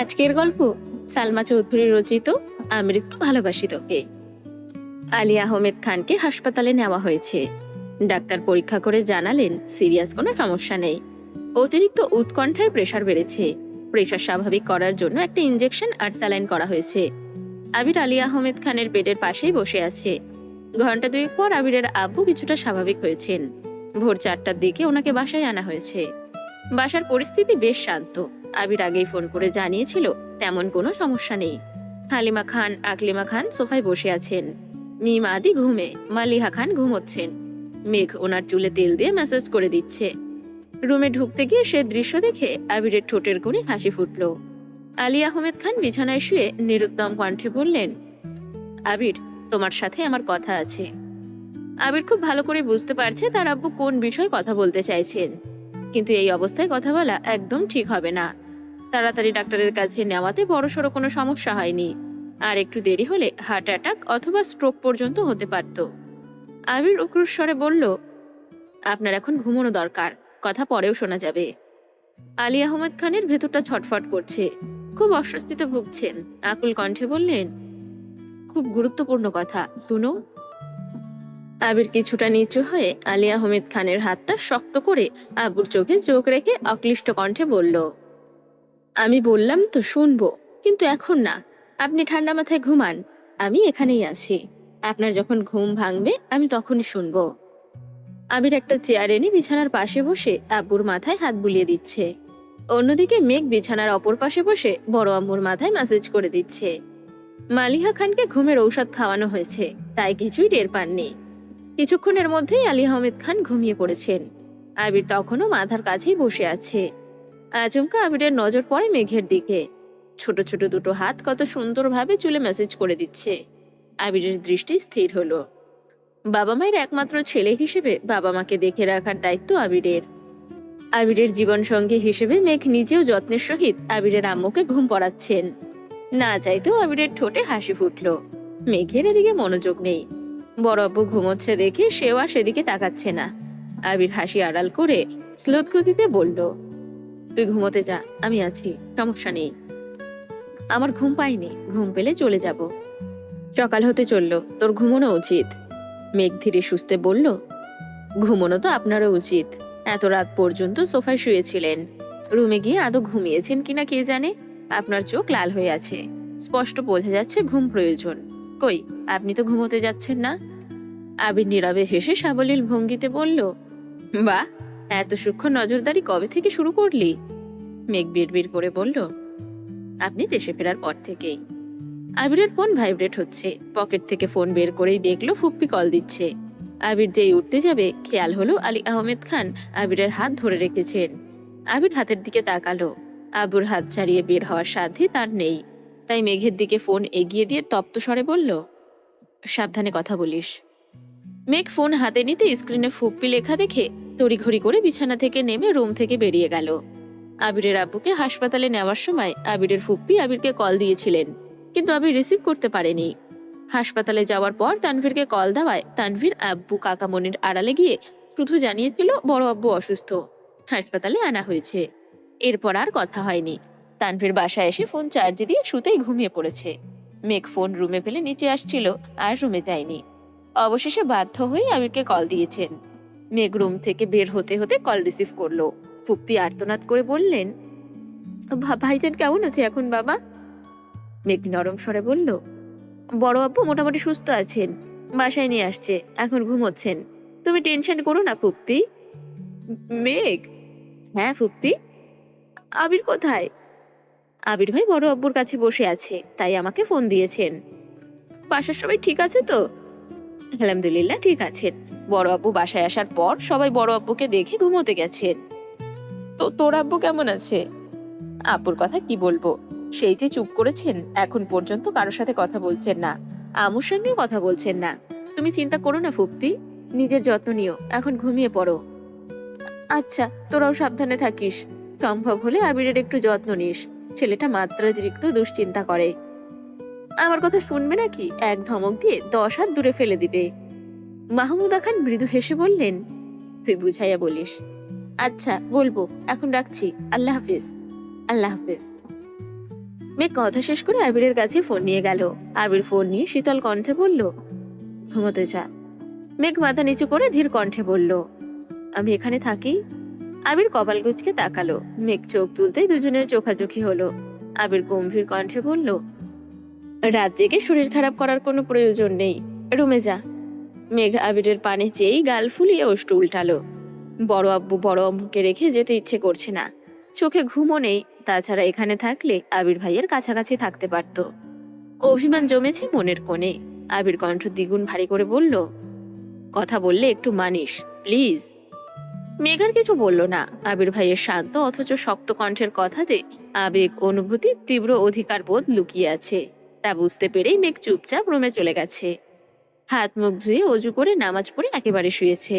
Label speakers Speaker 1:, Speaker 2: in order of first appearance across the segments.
Speaker 1: আজকের গল্প সালমা চৌধুরী রচিত আমৃত্যু ভালোবাসি তোকে। আলী আহমেদ খানকে হাসপাতালে নেওয়া হয়েছে। ডাক্তার পরীক্ষা করে জানালেন সিরিয়াস কোনো সমস্যা নেই। অতিরিক্ত উৎকণ্ঠায় প্রেসার বেড়েছে। প্রেসার স্বাভাবিক করার জন্য একটা ইনজেকশন আর স্যালাইন করা হয়েছে। আবির আলী আহমেদ খানের বেডের পাশেই বসে আছে। ঘন্টা দুয়েক পর আবিরের আব্বু কিছুটা স্বাভাবিক হয়েছেন। ভোর 4টার দিকে ওনাকে বাসায় আনা হয়েছে। বাসার পরিস্থিতি বেশ শান্ত। আবির আগেই ফোন করে জানিয়েছিল তেমন কোনো সমস্যা নেই। হালিমা খান আকলিমা খান সোফায় বসে আছেন। মিম আদি ঘুমে, মালিহা খান ঘুমোচ্ছেন। মেঘ ওনার চুলে তেল দিয়ে ম্যাসাজ করে দিচ্ছে। রুমে ঢুকতে গিয়ে সে দৃশ্য দেখে আবিরের ঠোঁটের কোণে হাসি ফুটল। আলী আহমেদ খান বিছানায় শুয়ে নিরুদ্দম কণ্ঠে বললেন, আবির, তোমার সাথে আমার কথা আছে। আবির খুব ভালো করে বুঝতে পারছে তার আব্বু কোন বিষয়ে কথা বলতে চাইছেন, কিন্তু এই অবস্থায় কথা বলা একদম ঠিক হবে না। তাড়াতাড়ি ডাক্তারের কাছে নেওয়াতে বড়সড় কোনো সমস্যা হয়নি, আর একটু দেরি হলে হার্ট অ্যাটাক অথবা স্ট্রোক পর্যন্ত হতে পারত। আবির উক্রোশ স্বরে বলল, আপনার এখন ঘুমানো দরকার, কথা পরেও শোনা যাবে। আলী আহমেদ খানের ভেতরটা ছটফট করছে, খুব অস্বস্তিতে ভুগছেন। আকুল কণ্ঠে বললেন, খুব গুরুত্বপূর্ণ কথা, শুনো। আবির কিছুটা নিচু হয়ে আলী আহমেদ খানের হাতটা শক্ত করে আব্বুর চোখে চোখ রেখে অক্লিষ্ট কণ্ঠে বলল, আমি বললাম তো শুনবো, কিন্তু এখন না। আপনি ঠান্ডা মাথায় ঘুমান, আমি এখানেই আছি। আপনার যখন ঘুম ভাঙবে আমি তখনই শুনবো। আবির একটা চেয়ার এনে বিছানার পাশে বসে আব্বুর মাথায় হাত বুলিয়ে দিচ্ছে। অন্যদিকে মেঘ বিছানার অপর পাশে বসে বড় আম্মুর মাথায় ম্যাসেজ করে দিচ্ছে। মালিহা খানকে ঘুমের ঔষধ খাওয়ানো হয়েছে, তাই কিছুই টের পাননি। কিছুক্ষণের মধ্যেই আলী আহমেদ খান ঘুমিয়ে পড়েছেন। আবির তখনও মাথার কাছেই বসে আছে। আচমকা আবিরের নজর পড়ে মেঘের দিকে। ছোট ছোট দুটো হাত কত সুন্দরভাবে চুলে মেসেজ করে দিচ্ছে। আবিরের দৃষ্টি স্থির হলো। বাবা মায়ের একমাত্র ছেলে হিসেবে বাবা মাকে দেখে রাখার দায়িত্ব আবিরের। আবিরের জীবন সঙ্গী হিসেবে মেঘ নিজেও যত্নের সহিত আবিরের আম্মুকে ঘুম পড়াচ্ছেন। না চাইতেও আবিরের ঠোঁটে হাসি ফুটল। মেঘের এদিকে মনোযোগ নেই। বড় আব্বু ঘুমোচ্ছে দেখে সেও আর সেদিকে তাকাচ্ছে না। আবির হাসি আড়াল করে স্লোত গতিতে বলল, তুই ঘুমোতে যা, আমি আছি, সমস্যা নেই। আমার ঘুম পাইনি, ঘুম পেলে চলে যাব। সকাল হতে চললো, তোর ঘুমোনো উচিত। মেঘ ধীরে সুস্থে বলল, ঘুমোনো তো আপনারও উচিত। এত রাত পর্যন্ত সোফায় শুয়েছিলেন, রুমে গিয়ে আদৌ ঘুমিয়েছেন কিনা কে জানে। আপনার চোখ লাল হয়ে আছে, স্পষ্ট বোঝা যাচ্ছে ঘুম প্রয়োজন। কই, আপনি তো ঘুমোতে যাচ্ছেন না। আবির নীরবে হেসে সাবলীল ভঙ্গিতে বলল, বাহ, এত সূক্ষ্ম নজরদারি কবে থেকে শুরু করলি? মেঘ বিড়বিড় করে বলল, আপনি দেশে ফেরার পর থেকেই। আবিরের ফোন ভাইব্রেট হচ্ছে। পকেট থেকে ফোন বের করেই দেখলো ফুপ্পি কল দিচ্ছে। আবির যেই উঠতে যাবে খেয়াল হলো আলী আহমেদ খান আবিরের হাত ধরে রেখেছেন। আবির হাতের দিকে তাকালো। আবুর হাত ছাড়িয়ে বের হওয়ার সাধ্যই তার নেই, তাই মেঘের দিকে ফোন এগিয়ে দিয়ে তপ্ত স্বরে বলল, সাবধানে কথা বলিস। মেঘ ফোন হাতে নিতে স্ক্রিনে ফুপ্পি লেখা দেখে তড়িঘড়ি করে বিছানা থেকে নেমে রুম থেকে বেরিয়ে গেল। আবিরের আব্বুকে হাসপাতালে নেওয়ার সময় আবিরের ফুপ্পি আবিরকে কল দিয়েছিলেন, কিন্তু আবির রিসিভ করতে পারেনি। হাসপাতালে যাওয়ার পর তানভীরকে কল দেওয়ায় তানভীর আব্বু কাকামনির আড়ালে গিয়ে শুধু জানিয়েছিল বড় আব্বু অসুস্থ, হাসপাতালে আনা হয়েছে। এরপর আর কথা হয়নি। তানভীর বাসায় এসে ফোন চার্জে দিয়ে শুতেই ঘুমিয়ে পড়েছে। মেঘ ফোন রুমে ফেলে নিচে আসছিল, আর রুমে যায়নি। অবশেষে বাধ্য হয়ে আবিরকে কল দিয়েছেন। মেঘ রুম থেকে বের হতে হতে কল রিসিভ করলো। ফুপ্পি আর্তনাদ করে বললেন, ভাইজান কেমন আছে এখন বাবা? মেঘ নরম স্বরে বলল, বড় আব্বু মোটামুটি সুস্থ আছেন, বাসায় নিয়ে আসছে, এখন ঘুমোচ্ছেন। তুমি টেনশন করো না ফুপ্পি। মেঘ, হ্যাঁ ফুপ্পি। আবির কোথায়? আবির ভাই বড় আব্বুর কাছে বসে আছে, তাই আমাকে ফোন দিয়েছেন। বাসার সবাই ঠিক আছে তো? আলহামদুলিল্লাহ ঠিক আছেন। বড় আব্বু বাসায় আসার পর সবাই বড় আব্বুকে দেখে ঘুমোতে গেছেন। তো তোর আব্বু কেমন আছে? আব্বুর কথা কি বলবো, সেই যে চুপ করেছেন, এখন পর্যন্ত কারোর সাথে কথা বলছেন না, আমুর সঙ্গেও কথা বলছেন না। তুমি চিন্তা করো না ফুপ্পি, নিজের যত্ন নিও, এখন ঘুমিয়ে পড়ো। আচ্ছা, তোরাও সাবধানে থাকিস। সম্ভব হলে আবিরের একটু যত্ন নিস, ছেলেটা মাত্রাতিরিক্ত দুশ্চিন্তা করে। আমার কথা শুনবে নাকি, এক ধমক দিয়ে 10 হাত দূরে ফেলে দিবে। মাহমুদা খান মৃদু হেসে বললেন, তুই বুঝাইয়া বলিস। আচ্ছা বলবো, এখন রাখছি, আল্লাহ হাফিজ। আল্লাহ হাফিজ। মেঘ কথা শেষ করে আবিরের কাছে ফোন নিয়ে গেল। আবির ফোন নিয়ে শীতল কণ্ঠে বলল, ঘুমোতে যা। মেঘ মাথা নিচু করে ধীর কণ্ঠে বলল, আমি এখানে থাকি। আবির কপাল কুঁচকে তাকালো। মেঘ চোখ তুলতেই দুজনের চোখাচোখি হলো। আবির গম্ভীর কণ্ঠে বলল, রাত জেগে শরীর খারাপ করার কোনো প্রয়োজন নেই, রুমে যা। মেঘ আবিরের পানে চেয়েই গাল ফুলিয়ে ওষ্ঠ উল্টালো। বড় আব্বু বড় আম্মুকে রেখে যেতে ইচ্ছে করছে না, চোখে ঘুমও নেই। তাছাড়া এখানে থাকলে আবির ভাইয়ের কাছাকাছি থাকতে পারত। অভিমান জমেছে মনের কোণে। আবির কণ্ঠ দ্বিগুণ ভারী করে বলল, কথা বললে একটু মানিস প্লিজ। মেঘার কিছু বলল না। আবির ভাইয়ের শান্ত অথচ শক্ত কণ্ঠের কথাতে আবেগ, অনুভূতি, তীব্র অধিকার বোধ লুকিয়ে আছে। তা বুঝতে পেরেই মেঘ চুপচাপ রুমে চলে গেছে। হাত মুখ ধুয়ে অজু করে নামাজ পড়ে একেবারে শুয়েছে,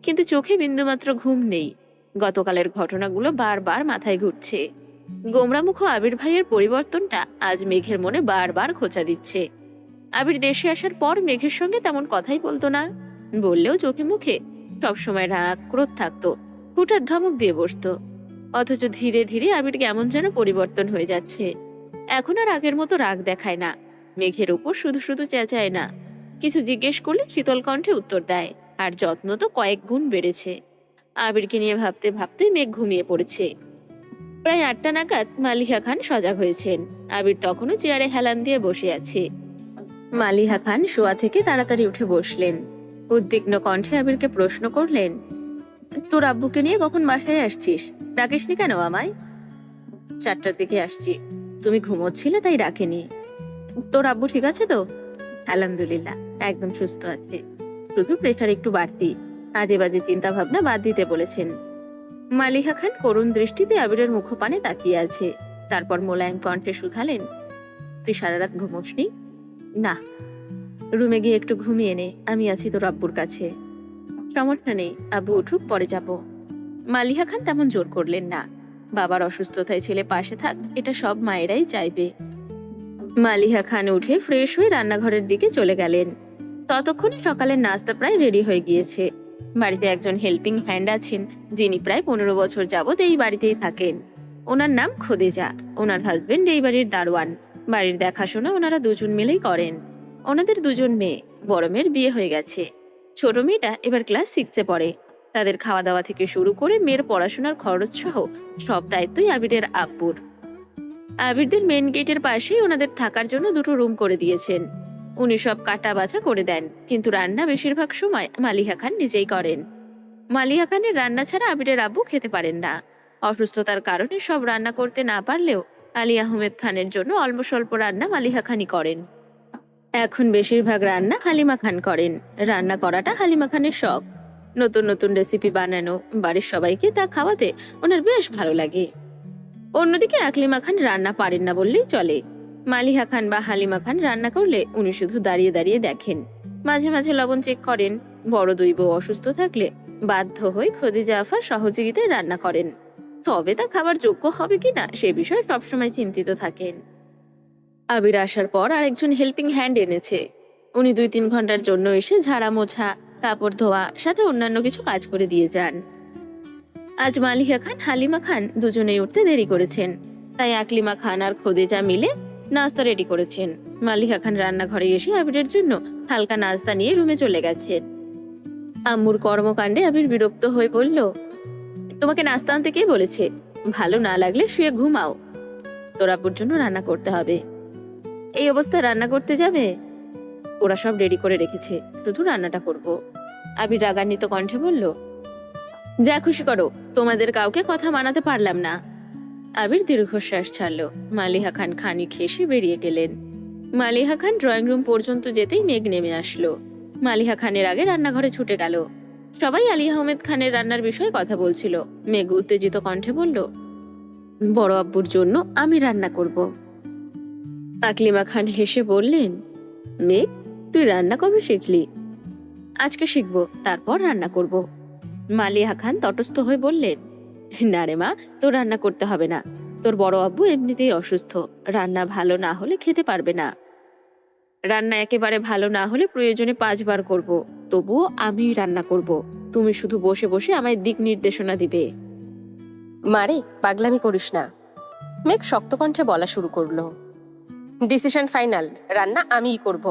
Speaker 1: কিন্তু চোখে বিন্দুমাত্র ঘুম নেই। গতকালের ঘটনাগুলো বারবার মাথায় ঘুরছে। গোমরামুখ আবির ভাইয়ের পরিবর্তনটা আজ মেঘের মনে বারবার খোঁচা দিচ্ছে। আবির দেশে আসার পর মেঘের সঙ্গে তেমন কথাই বলতো না। বললেও চোখে মুখে সবসময় রাগ, ক্রোধ থাকতো। হুঠাৎ ধমক দিয়ে বসতো। অথচ ধীরে ধীরে আবির কেমন যেন পরিবর্তন হয়ে যাচ্ছে। এখন আর আগের মতো রাগ দেখায় না, মেঘের উপর শুধু শুধু চেঁচায় না। কিছু জিজ্ঞেস করলে শীতল কণ্ঠে উত্তর দেয়। আর যত্ন তো কয়েক গুণ বেড়েছে। আবিরকে নিয়ে ভাবতে ভাবতে মেঘ ঘুমিয়ে পড়েছে। প্রায় 8টা নাগাদ মালিহা খান সজাগ হয়েছেন। আবির তখনও চেয়ারে হেলান দিয়ে বসে আছে। মালিহা খান শোয়া থেকে তাড়াতাড়ি উঠে বসলেন। উদ্বিগ্ন কণ্ঠে আবিরকে প্রশ্ন করলেন, তোর আব্বুকে নিয়ে কখন বাসায় আসছিস? ডাকিসনি কেন আমায়? 4টার দিকে আসছি, তুমি ঘুমোচ্ছিলে তাই ডাকেনি। তোর আব্বু ঠিক আছে তো? আলহামদুলিল্লাহ, একদম সুস্থ আছে, শুধু প্রেশার একটু বাড়তি। আজে বাজে চিন্তা ভাবনা বাদ দিতে বলেছেন। মালিহা খান করুণ দৃষ্টিতে আবিরের মুখপানে তাকিয়ে আছে। তারপর মোলায়েম কণ্ঠে শুধালেন, তুই সারা রাত ঘুমোসনি? না। রুমে গিয়ে একটু ঘুমিয়ে নে, আমি আছি তোর আব্বুর কাছে। সমস্যা নেই, আব্বু উঠুক পরে যাব। মালিহা খান তেমন জোর করলেন না। বাবার অসুস্থতায় ছেলে পাশে থাক, এটা সব মায়েরাই চাইবে। মালিহা খান উঠে ফ্রেশ হয়ে রান্নাঘরের দিকে চলে গেলেন। ততক্ষণে সকালের নাস্তা প্রায় রেডি হয়ে গিয়েছে। বাড়িতে একজন হেল্পিং হ্যান্ড আছেন, যিনি প্রায় 15 বছর যাবত এই বাড়িতেই থাকেন। ওনার নাম খোদেজা। ওনার হাজবেন্ড এই বাড়ির দারোয়ান। বাড়ির দেখাশোনা ওনারা দুজন মিলেই করেন। ওনাদের দুজন মেয়ে, বড় মেয়ের বিয়ে হয়ে গেছে। ছোট মেয়েটা এবার ক্লাস 6-এ পড়ে। তাদের খাওয়া দাওয়া থেকে শুরু করে মেয়ের পড়াশোনার খরচ সহ সব দায়িত্বই আবিরের আব্বুর। আবিরদের মেন গেটের পাশেই ওনাদের থাকার জন্য 2টো রুম করে দিয়েছেন। উনি সব কাটা বাছা করে দেন, কিন্তু রান্না বেশিরভাগ সময় মালিহা খান নিজেই করেন। মালিহা খানের রান্না ছাড়া আবিরের আব্বু খেতে পারেন না। অসুস্থতার কারণে সব রান্না করতে না পারলেও আলী আহমেদ খানের জন্য অল্প স্বল্প রান্না মালিহা খানই করেন। এখন বেশিরভাগ রান্না হালিমা খান করেন। রান্না করাটা হালিমা খানের শখ। নতুন নতুন রেসিপি বানানো, বাড়ির সবাইকে তা খাওয়াতে ওনার বেশ ভালো লাগে। অন্যদিকে আকলিমা খান রান্না পারেন না বললেই চলে। মালিহা খান বা হালিমা খান রান্না করলে উনি শুধু দাঁড়িয়ে দাঁড়িয়ে দেখেন। মাঝে মাঝে লবণ চেক করেন। বড় দুই বউ অসুস্থ থাকলে বাধ্য হয়ে খদিজা আফার সহযোগিতায় রান্না করেন। তবে তা খাবার যোগ্য হবে কিনা সে বিষয়ে সবসময় চিন্তিত থাকেন। আবির আসার পর আরেকজন হেল্পিং হ্যান্ড এনেছে। উনি 2-3 ঘন্টার জন্য এসে ঝাড়া মোছা, কাপড় ধোয়া, সাথে অন্যান্য কিছু কাজ করে দিয়ে যান। আজ মালিহা খান, হালিমা খান দুজনেই উঠতে দেরি করেছেন, তাই আকলিমা খান আর খোদেজা মিলে নাস্তা রেডি করেছেন। মালিহা খান রান্নাঘরে এসে আবিরের জন্য হালকা নাস্তা নিয়ে রুমে চলে গেছেন। আম্মুর কর্মকাণ্ডে আবির বিরক্ত হয়ে বলল, তোমাকে নাস্তা আনতে কে বলেছে? ভালো না লাগলে শুয়ে ঘুমাও। তোর আব্বুর জন্য রান্না করতে হবে। এই অবস্থায় রান্না করতে যাবে? ওরা সব রেডি করে রেখেছে, শুধু রান্নাটা করব। আবির রাগান্বিত কণ্ঠে বলল, যা খুশি করো, তোমাদের কাউকে কথা মানাতে পারলাম না। আবির দীর্ঘশ্বাস ছাড়ল। মালিহা খান খানিক হেসে বেরিয়ে গেলেন। মালিহা খান ড্রয়িং রুম পর্যন্ত যেতেই মেঘ নেমে আসলো। মালিহা খানের আগে রান্নাঘরে ছুটে গেল। সবাই আলী আহমেদ খানের রান্নার বিষয়ে কথা বলছিল। মেঘ উত্তেজিত কণ্ঠে বলল, বড় আব্বুর জন্য আমি রান্না করব। আকলিমা খান হেসে বললেন, মেঘ, তুই রান্না কবে শিখলি? আজকে শিখবো, তারপর রান্না করব। মালিহা খান তটস্থ হয়ে বললেন, না রে মা, তোর রান্না করতে হবে না। তোর বড় আব্বু এমনিতেই অসুস্থ, রান্না ভালো না হলে খেতে পারবে না। রান্না একেবারে ভালো না হলে প্রয়োজনে 5 বার করব, তবুও আমি রান্না করব। তুমি শুধু বসে বসে আমায় দিক নির্দেশনা দিবে।
Speaker 2: মারে, পাগলামি করিস না। মেঘ শক্ত কণ্ঠে বলা শুরু করলো, ডিসিশন ফাইনাল, রান্না আমিই করব।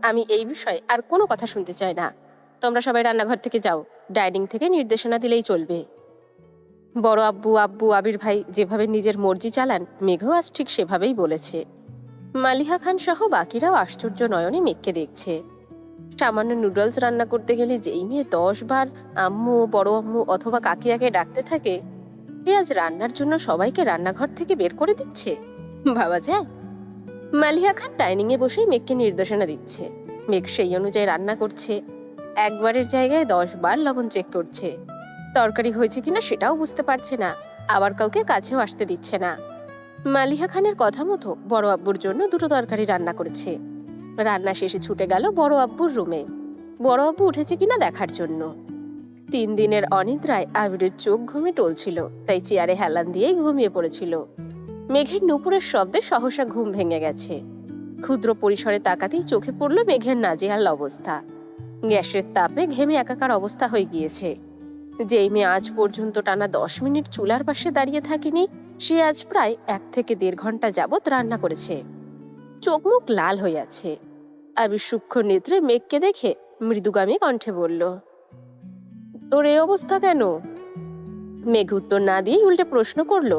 Speaker 2: আমি এই বিষয়ে আর কোনো কথা শুনতে চাই না। তোমরা সবাই রান্নাঘর থেকে যাও, ডাইনিং থেকে নির্দেশনা দিলেই চলবে। বড় আব্বু, আব্বু, আবির ভাই যেভাবে নিজের মর্জি চালান, মেঘও আজ ঠিক সেভাবেই বলেছে। মালিহা খান সহ বাকিরাও আশ্চর্য নয়নে মেঘকে দেখছে। সামান্য নুডলস রান্না করতে গেলে যেই মেয়ে 10 বার আম্মু, বড় আম্মু অথবা কাকিয়াকে ডাকতে থাকে, সে আজ রান্নার জন্য সবাইকে রান্নাঘর থেকে বের করে দিচ্ছে। ভাবা যায়? মালিহা খান ডাইনিং এ বসেই মেঘকে নির্দেশনা দিচ্ছে। মেঘ সেই অনুযায়ী রান্না করছে। একবারের জায়গায় 10 বার লবণ চেক করছে। তরকারি হয়েছে কিনা সেটাও বুঝতে পারছে না, আবার কাউকে কাছেও আসতে দিচ্ছে না। মালিহা খানের কথা মতো বড় আব্বুর জন্য 2টো তরকারি রান্না করেছে। রান্না শেষে ছুটে গেল বড় আব্বুর রুমে, বড় আব্বু উঠেছে কিনা দেখার জন্য। 3 দিনের অনিদ্রায় আবিরের চোখ ঘুমে টলছিল, তাই চেয়ারে হেলান দিয়েই ঘুমিয়ে পড়েছিল। মেঘের নুপুরের শব্দে সহসা ঘুম ভেঙে গেছে। ক্ষুদ্র পরিসরে তাকাতেই চোখে পড়ল মেঘের নাজেহাল অবস্থা। গ্যাসের তাপে ঘেমে একাকার অবস্থা হয়ে গিয়েছে। যেই মেয়ে আজ পর্যন্ত টানা 10 মিনিট চুলার পাশে দাঁড়িয়ে থাকেনি, সে আজ প্রায় 1 থেকে 1.5 ঘন্টা যাবৎ রান্না করেছে। চোখ মুখ লাল হয়ে আছে। আবির সূক্ষ্ম নেত্রে মেঘকে দেখে মৃদুগামী কণ্ঠে বলল, তোর এই অবস্থা কেন? মেঘ উত্তর না দিয়ে উল্টে প্রশ্ন করলো,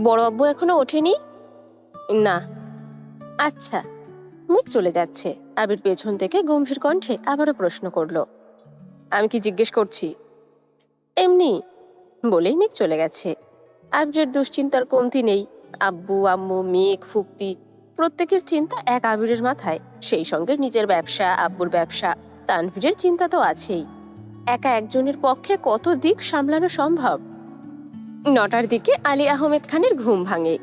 Speaker 2: বড় আব্বু এখনো ওঠেনি? না। আচ্ছা। মেঘ চলে যাচ্ছে। আবির পেছন থেকে গম্ভীর কণ্ঠে আবারও প্রশ্ন করলো, আমি কি জিজ্ঞেস করছি? এমনি, বলেই মেঘ চলে গেছে। আবিরের দুশ্চিন্তার কমতি নেই। আব্বু, আম্মু, মেঘ, ফুপ্পি প্রত্যেকের চিন্তা এক আবিরের মাথায়। সেই সঙ্গে নিজের ব্যবসা, আব্বুর ব্যবসা, তানভীরের চিন্তা তো আছেই। একা একজনের পক্ষে কত দিক সামলানো সম্ভব? 9টার দিকে আলী আহমেদ খানের ঘুম ভাঙে।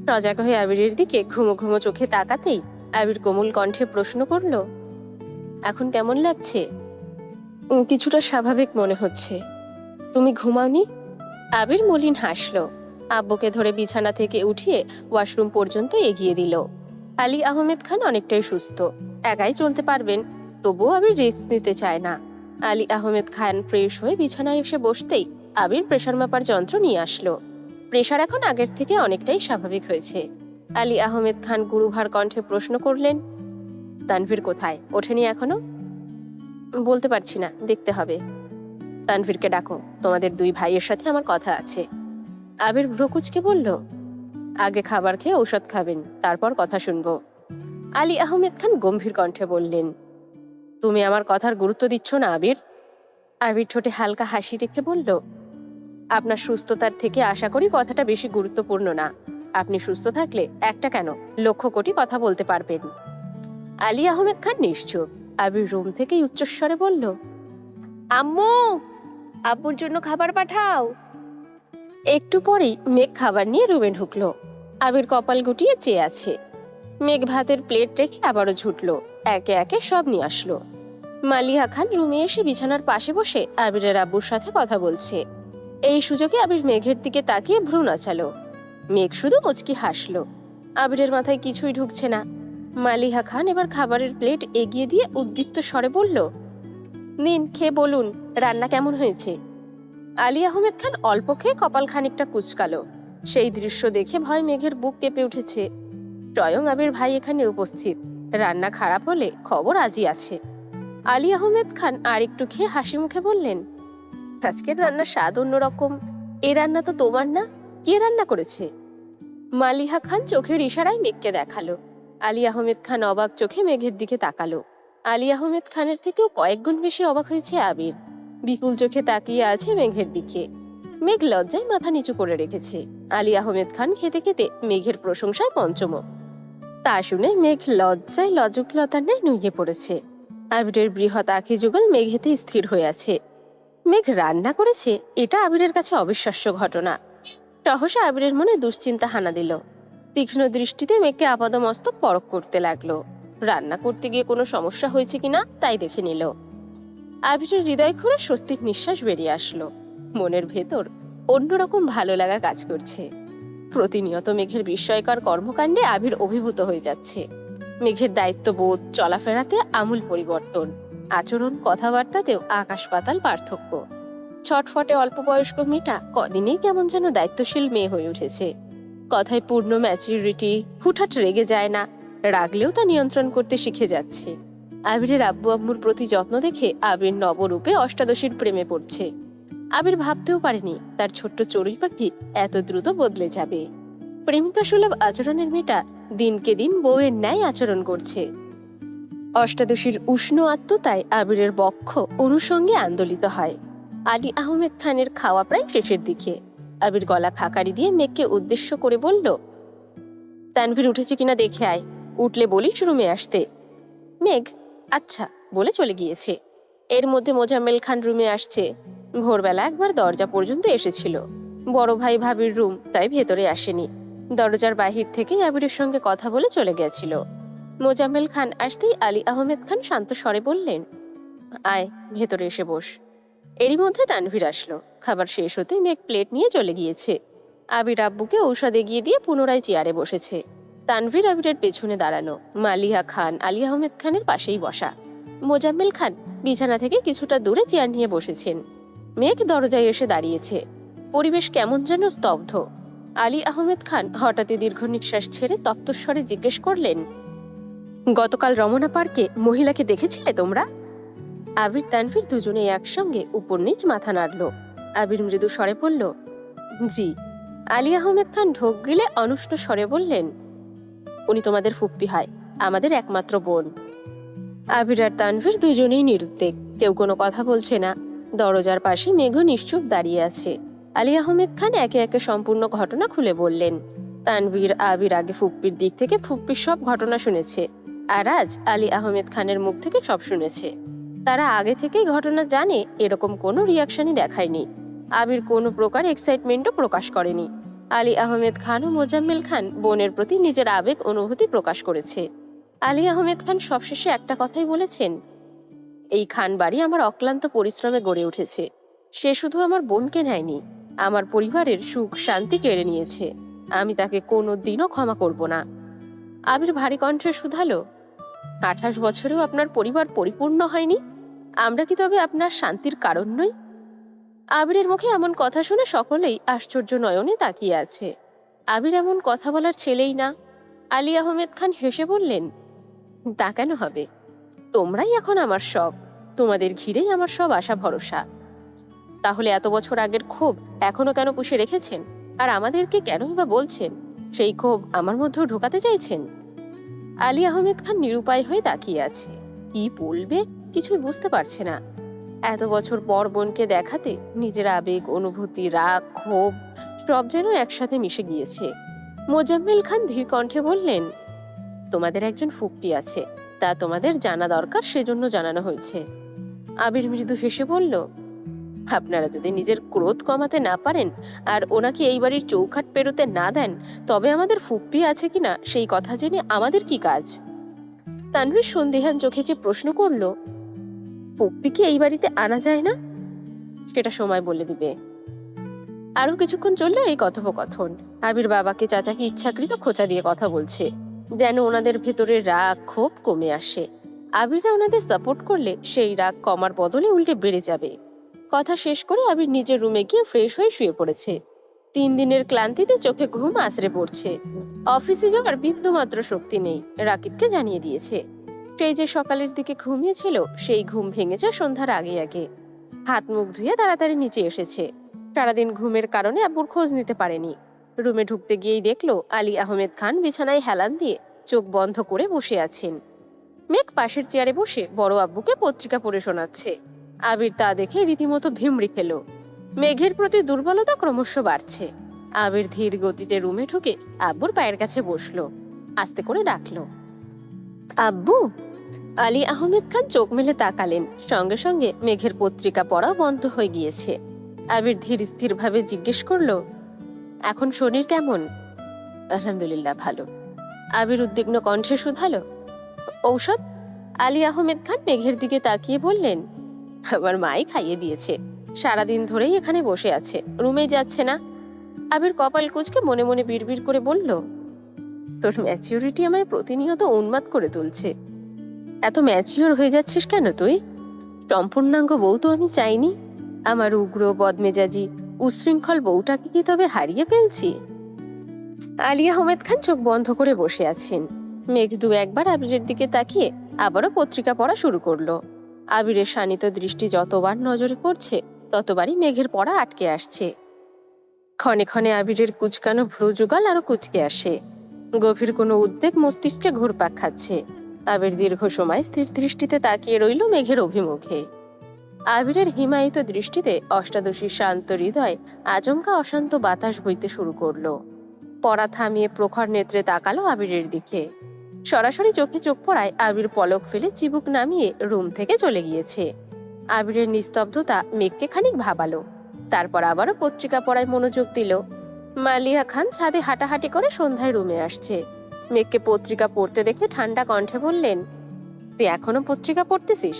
Speaker 2: সজাগ হয়ে আবিরের দিকে ঘুমো ঘুমো চোখে তাকাতেই আবির কোমল কণ্ঠে প্রশ্ন করলো, এখন কেমন লাগছে? কিছুটা স্বাভাবিক মনে হচ্ছে। তুমি ঘুমাওনি? আবির মলিন হাসলো। আব্বুকে ধরে বিছানা থেকে উঠিয়ে ওয়াশরুম পর্যন্ত এগিয়ে দিল। আলী আহমেদ খান অনেকটাই সুস্থ, একাই চলতে পারবেন, তবুও আবির রিস্ক নিতে চায় না। আলী আহমেদ খান ফ্রেশ হয়ে বিছানায় এসে বসতেই আবির প্রেসার মাপার যন্ত্র নিয়ে আসলো। প্রেসার এখন আগের থেকে অনেকটাই স্বাভাবিক হয়েছে। আলী আহমেদ খান গুরুভার কণ্ঠে প্রশ্ন করলেন, তানভীর কোথায়? ওঠেনি এখনো? বলতে পারছি না, দেখতে হবে। তানভীরকে ডাকো, তোমাদের 2 ভাইয়ের সাথে আমার কথা আছে। আবির ভ্রুকুচকে বলল, আগে খাবার খেয়ে ঔষধ খাবেন, তারপর কথা শুনবো। আলী আহমেদ খান গম্ভীর কণ্ঠে বললেন, তুমি আমার কথার গুরুত্ব দিচ্ছ না আবির? আবির ঠোঁটে হালকা হাসি রেখে বলল, আপনার সুস্থতার থেকে আশা করি কথাটা বেশি গুরুত্বপূর্ণ না। আপনি সুস্থ থাকলে একটা কেন, লক্ষ কোটি কথা বলতে পারবেন। আলী আহমেদ খান নিশ্চুপ। আবির রুম থেকেই উচ্চস্বরে বলল, আম্মু, আব্বুর জন্য খাবার পাঠাও। একটু পরেই মেঘ খাবার নিয়ে রুমে ঢুকলো। আবির কপাল গুটিয়ে চেয়ে আছে। মেঘ ভাতের প্লেট রেখে আবারও ছুটলো, একে একে সব নিয়ে আসলো। মালিহা খান রুমে এসে বিছানার পাশে বসে আবিরের আব্বুর সাথে কথা বলছে। এই সুযোগে আবির মেঘের দিকে তাকিয়ে ভ্রু নাচালো। মেঘ শুধু মুচকি হাসলো। আবিরের মাথায় কিছুই ঢুকছে না। মালিহা খান এবার খাবারের প্লেট এগিয়ে দিয়ে উদ্দীপ্ত স্বরে বলল, নিন, খেয়ে বলুন রান্না কেমন হয়েছে। আলী আহমেদ খান অল্প খেয়ে কপাল খানিকটা কুঁচকালো। সেই দৃশ্য দেখে ভয় মেঘের বুক কেঁপে উঠেছে। স্বয়ং আবির ভাই এখানে উপস্থিত, রান্না খারাপ হলে খবর আজই আছে। আলী আহমেদ খান আর একটু খেয়ে হাসি মুখে বললেন, আজকের রান্নার স্বাদ অন্যরকম। এ রান্না তো তোমার না, কে রান্না করেছে? মালিহা খান চোখের ইশারায় মেঘকে দেখালো। আলী আহমেদ খান অবাক চোখে মেঘের দিকে তাকালো। আলী আহমেদ খানের থেকেও কয়েক গুণ বেশি অবাক হয়েছে আবির। বিপুল চোখে তাকিয়ে আছে মেঘের দিকে। মেঘ লজ্জায় মাথা নিচু করে রেখেছে। আলী আহমেদ খান খেতে খেতে মেঘের প্রশংসায় পঞ্চমুখ। তা শুনে মেঘ লজ্জায় লজুকলতার ন্যায় নুয়ে পড়েছে। আবিরের বৃহৎ আঁখি যুগল মেঘেতে স্থির হয়ে আছে। মেঘ রান্না করেছে, এটা আবিরের কাছে অবিশ্বাস্য ঘটনা। সহসা আবিরের মনে দুশ্চিন্তা হানা দিল। তীক্ষ্ণ দৃষ্টিতে মেঘকে আপাদমস্তক পরখ করতে লাগলো। রান্না করতে গিয়ে কোনো সমস্যা হয়েছে কিনা তাই দেখে নিল। আবিরের হৃদয় খুঁড়ে স্বস্তির নিঃশ্বাস বেরিয়ে আসলো। মনের ভেতর অন্যরকম ভালো লাগা কাজ করছে। প্রতিনিয়ত মেঘের বিস্ময়কর কর্মকাণ্ডে আবির অভিভূত হয়ে যাচ্ছে। মেঘের দায়িত্ববোধ, চলাফেরাতে আমূল পরিবর্তন, আচরণ, কথাবার্তাতেও আকাশ পাতাল পার্থক্য। ছটফটে অল্প বয়স্ক মেয়েটা কদিনেই কেমন যেন দায়িত্বশীল মেয়ে হয়ে উঠেছে। কথায় পূর্ণ ম্যাচুরিটি, হুটহাট রেগে যায় না, রাগলেও তা নিয়ন্ত্রণ করতে শিখে যাচ্ছে। আবিরের আব্বু আম্মুর প্রতি যত্ন দেখে আবির নবরূপে অষ্টাদশীর প্রেমে পড়ছে। আবির ভাবতেও পারেনি তার ছোট্ট চড়ুই পাখি এত দ্রুত বদলে যাবে। প্রেমিকা সুলভ আচরণের মেয়েটা দিনকে দিন বউয়ের ন্যায় আচরণ করছে। অষ্টাদশীর উষ্ণ আত্মতায় আবিরের বক্ষ অনুষঙ্গে আন্দোলিত হয়। আলী আহমেদ খানের খাওয়া প্রায় শেষের দিকে। আবির গলা খাকারি দিয়ে মেঘকে উদ্দেশ্য করে বলল, তানভীর উঠেছে কিনা দেখে আয়, উঠলে বলিস রুমে আসতে। মেঘ আচ্ছা বলে চলে গিয়েছে। এর মধ্যে মোজাম্মেল খান রুমে আসছে। ভোরবেলা একবার দরজা পর্যন্ত এসেছিল। বড় ভাই ভাবির রুম, তাই ভেতরে আসেনি। দরজার বাহির থেকেই আবিরের সঙ্গে কথা বলে চলে গেছিল। মোজাম্মেল খান আসতেই আলী আহমেদ খান শান্ত স্বরে বললেন, আয় ভেতরে এসে বস। এরই মধ্যে তানভীর আসলো। খাবার শেষ হতে মেঘ প্লেট নিয়ে চলে গিয়েছে। আবির আব্বুকে ঔষধ এগিয়ে দিয়ে পুনরায় চেয়ারে বসেছে। তানভীর আবিরের পেছনে দাঁড়ানো। মালিহা খান আলী আহমেদ খানের পাশেই বসা। মোজাম্মেল খান বিছানা থেকে কিছুটা দূরে চেয়ার নিয়ে বসেছেন। মেঘ দরজায় এসে দাঁড়িয়েছে। পরিবেশ কেমন যেন স্তব্ধ। আলী আহমেদ খান হঠাৎই দীর্ঘ নিঃশ্বাস ছেড়ে তপ্তস্বরে জিজ্ঞেস করলেন, গতকাল রমনা পার্কে মহিলাকে দেখেছিলে তোমরা? আবির তানভীর দুজনে একসঙ্গে উপর নিচ মাথা নাড়ল। আবির মৃদু স্বরে বলল, জি। আলী আহমেদ খান ঢোক গিলে অনুষ্ণ স্বরে বললেন, উনি তোমাদের ফুপ্পি হয়, আমাদের একমাত্র বোন। আবির আর তানভীর দুজনেই নিরুদ্বেগ, কেউ কোনো কথা বলছে না। দরজার পাশে মেঘ নিশ্চুপ দাঁড়িয়ে আছে। আলী আহমেদ খান একে একে সম্পূর্ণ ঘটনা খুলে বললেন। তানভীর আবির আগে ফুপ্পির দিক থেকে ফুপ্পির সব ঘটনা শুনেছে, আর আজ আলী আহমেদ খানের মুখ থেকে সব শুনেছে। তারা আগে থেকেই ঘটনা জানে, এরকম কোনো রিয়াকশনই দেখায়নি। আবির কোনো প্রকার এক্সাইটমেন্টও প্রকাশ করেনি। আলী আহমেদ খান ও মোজাম্মেল খান বোনের প্রতি নিজের আবেগ অনুভূতি প্রকাশ করেছে। আলী আহমেদ খান সবশেষে একটা কথাই বলেছেন, এই খান বাড়ি আমার অক্লান্ত পরিশ্রমে গড়ে উঠেছে। সে শুধু আমার বোনকে নেয়নি, আমার পরিবারের সুখ শান্তি কেড়ে নিয়েছে। আমি তাকে কোনো দিনও ক্ষমা করব না। আবির ভারী কণ্ঠে শুধালো, 28 বছরেও আপনার পরিবার পরিপূর্ণ হয়নি? আমরা কি তবে আপনার শান্তির কারণ নই? আবিরের মুখে এমন কথা শুনে সকলেই আশ্চর্য নয়নে তাকিয়ে আছে। আবির এমন কথা বলার ছেলেই না। আলী আহমেদ খান হেসে বললেন, তা কেন হবে? তোমরাই এখন আমার সব, তোমাদের ঘিরেই আমার সব আশা ভরসা। তাহলে এত বছর আগের ক্ষোভ এখনো কেন পুষে রেখেছেন? আর আমাদেরকে কেনই বা বলছেন সেই ক্ষোভ আমার মধ্যেও ঢোকাতে চাইছেন? আলী আহমেদ খান নিরুপায় হয়ে তাকিয়ে আছে। কি বলবে কিছুই বুঝতে পারছে না। এত বছর পর বোনকে দেখাতে নিজের আবেগ, অনুভূতি, রাগ, ক্ষোভ সব যেন একসাথে মিশে গিয়েছে। মোজাম্মেল খান ধীর কণ্ঠে বললেন, তোমাদের একজন ফুপ্পি আছে, তা তোমাদের জানা দরকার, সেজন্য জানানো হয়েছে। আবির মৃদু হেসে বলল, আপনারা যদি নিজের ক্রোধ কমাতে না পারেন আর ওনাকে এই বাড়ির চৌখাট পেরোতে না দেন, তবে আমাদের ফুপ্পি আছে কিনা সেই কথা জেনে আমাদের কি কাজ? তানভীর সন্দেহান চোখে যে প্রশ্ন করলো, ফুপ্পিকে এই বাড়িতে আনা যায় না? সেটা সময় বলে দিবে। আরো কিছুক্ষণ চললো এই কথোপকথন। আবির বাবাকে চাচাকে ইচ্ছাকৃত খোঁচা দিয়ে কথা বলছে, যেন ওনাদের ভেতরে রাগ ক্ষোভ কমে আসে। আবিররা ওনাদের সাপোর্ট করলে সেই রাগ কমার বদলে উল্টে বেড়ে যাবে। কথা শেষ করে আবির নিজের রুমে গিয়ে ফ্রেশ হয়ে শুয়ে পড়েছে। 3 দিনের ক্লান্তিতে চোখে ঘুম আছড়ে পড়ছে। অফিসে যাওয়ার বিন্দু মাত্র শক্তি নেই, রাকিবকে জানিয়ে দিয়েছে। সেই যে সকালের দিকে ঘুমিয়েছিল, সেই ঘুম ভেঙেছে সন্ধ্যার আগে আগে। হাত মুখ ধুয়ে তাড়াতাড়ি নিচে এসেছে। সারাদিন ঘুমের কারণে আব্বুর খোঁজ নিতে পারেনি। রুমে ঢুকতে গিয়েই দেখলো আলী আহমেদ খান বিছানায় হেলান দিয়ে চোখ বন্ধ করে বসে আছেন। মেঘ পাশের চেয়ারে বসে বড় আব্বুকে পত্রিকা পড়ে শোনাচ্ছে। আবির তা দেখে রীতিমতো ভিমড়ি খেল। মেঘের প্রতি দুর্বলতা ক্রমশ বাড়ছে। আবির ধীর গতিতে রুমে ঢুকে আব্বুর পায়ের কাছে বসলো। আস্তে করে ডাকলো, আব্বু। আলী আহমেদ খান চোখ মেলে তাকালেন। সঙ্গে সঙ্গে মেঘের পত্রিকা পড়াও বন্ধ হয়ে গিয়েছে। আবির ধীর স্থির ভাবে জিজ্ঞেস করলো, এখন শরীর কেমন? আলহামদুলিল্লাহ ভালো। আবির উদ্বিগ্ন কণ্ঠে শুধালো, ঔষধ? আলী আহমেদ খান মেঘের দিকে তাকিয়ে বললেন, আমার মাই খাইয়ে দিয়েছে। সারাদিন ধরেই এখানে বসে আছে, রুমে যাচ্ছে না। আবির কপাল কুঁচকে মনে মনে বিড়বিড় করে বলল, তোর ম্যাচিউরিটি আমায় প্রতিনিয়ত উন্মাদ করে তুলছে। এত ম্যাচিওর হয়ে যাচ্ছিস কেন তুই? সম্পূর্ণাঙ্গ বউ তো আমি চাইনি। আমার উগ্র বদমেজাজি উশৃঙ্খল বউটাকে কি তবে হারিয়ে ফেলছি? আলী আহমেদ খান চোখ বন্ধ করে বসে আছেন। মেঘ দু একবার আবিরের দিকে তাকিয়ে আবারও পত্রিকা পড়া শুরু করলো। আবিরের শানিত দৃষ্টি যতবার নজরে পড়ছে ততবারই মেঘের পড়া আটকে আসছে। ক্ষণে ক্ষণে আবিরের কুচকানো ভ্রু যুগল আরো কুচকে আসে। গভীর কোনো উদ্বেগ মস্তিষ্কে ঘুরপাক খাচ্ছে। আবির দীর্ঘ সময় স্থির দৃষ্টিতে তাকিয়ে রইল মেঘের অভিমুখে। আবিরের হিমায়িত দৃষ্টিতে অষ্টাদশীর শান্ত হৃদয় আচমকা অশান্ত বাতাস বইতে শুরু করলো। পড়া থামিয়ে প্রখর নেত্রে তাকালো আবিরের দিকে। সরাসরি চোখে চোখ পড়ায় আবির পলক ফেলে চিবুক নামিয়ে রুম থেকে চলে গিয়েছে। আবিরের নিস্তব্ধতা মেঘকে খানিক ভাবালো। তারপর আবারও পত্রিকা পড়ায় মনোযোগ দিল। মালিয়া খান ছাদে হাঁটাহাঁটি করে সন্ধ্যায় রুমে আসছে। মেঘকে পত্রিকা পড়তে দেখে ঠান্ডা কণ্ঠে বললেন, তুই এখনো পত্রিকা পড়তেছিস?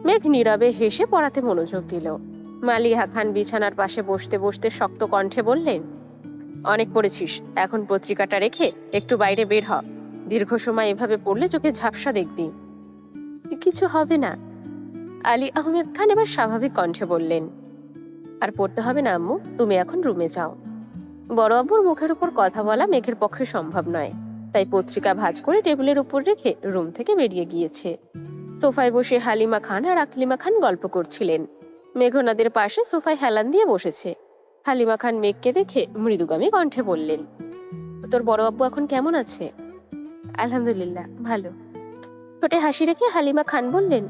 Speaker 2: মেঘ নীরবে হেসে পড়াতে মনোযোগ দিল। মালিয়া খান বিছানার পাশে বসতে বসতে শক্ত কণ্ঠে বললেন, অনেক পড়েছিস, এখন পত্রিকাটা রেখে একটু বাইরে বের হ। দীর্ঘ সময় এভাবে পড়লে চোখে ঝাপসা দেখবি। কিছু হবে না, আলী আহমেদ খান এবার স্বাভাবিক কণ্ঠে বললেন। আর পড়তে হবে না আম্মু, তুমি এখন রুমে যাও। বড় আব্বুর মুখের উপর কথা বলা মেঘের পক্ষে সম্ভব নয়, তাই পত্রিকা ভাঁজ করে টেবিলের উপর রেখে রুম থেকে বেরিয়ে গিয়েছে। সোফায় বসে হালিমা খান আর আকলিমা খান গল্প করছিলেন। মেঘনাদের পাশে সোফায় হেলান দিয়ে বসেছে। হালিমা খান মেঘকে দেখে মৃদুগামী কণ্ঠে বললেন, তোর বড় আব্বু এখন কেমন আছে? আলহামদুলিল্লাহ, ভালো। ঠোঁটে হাসি রেখে হালিমা খান বললেন,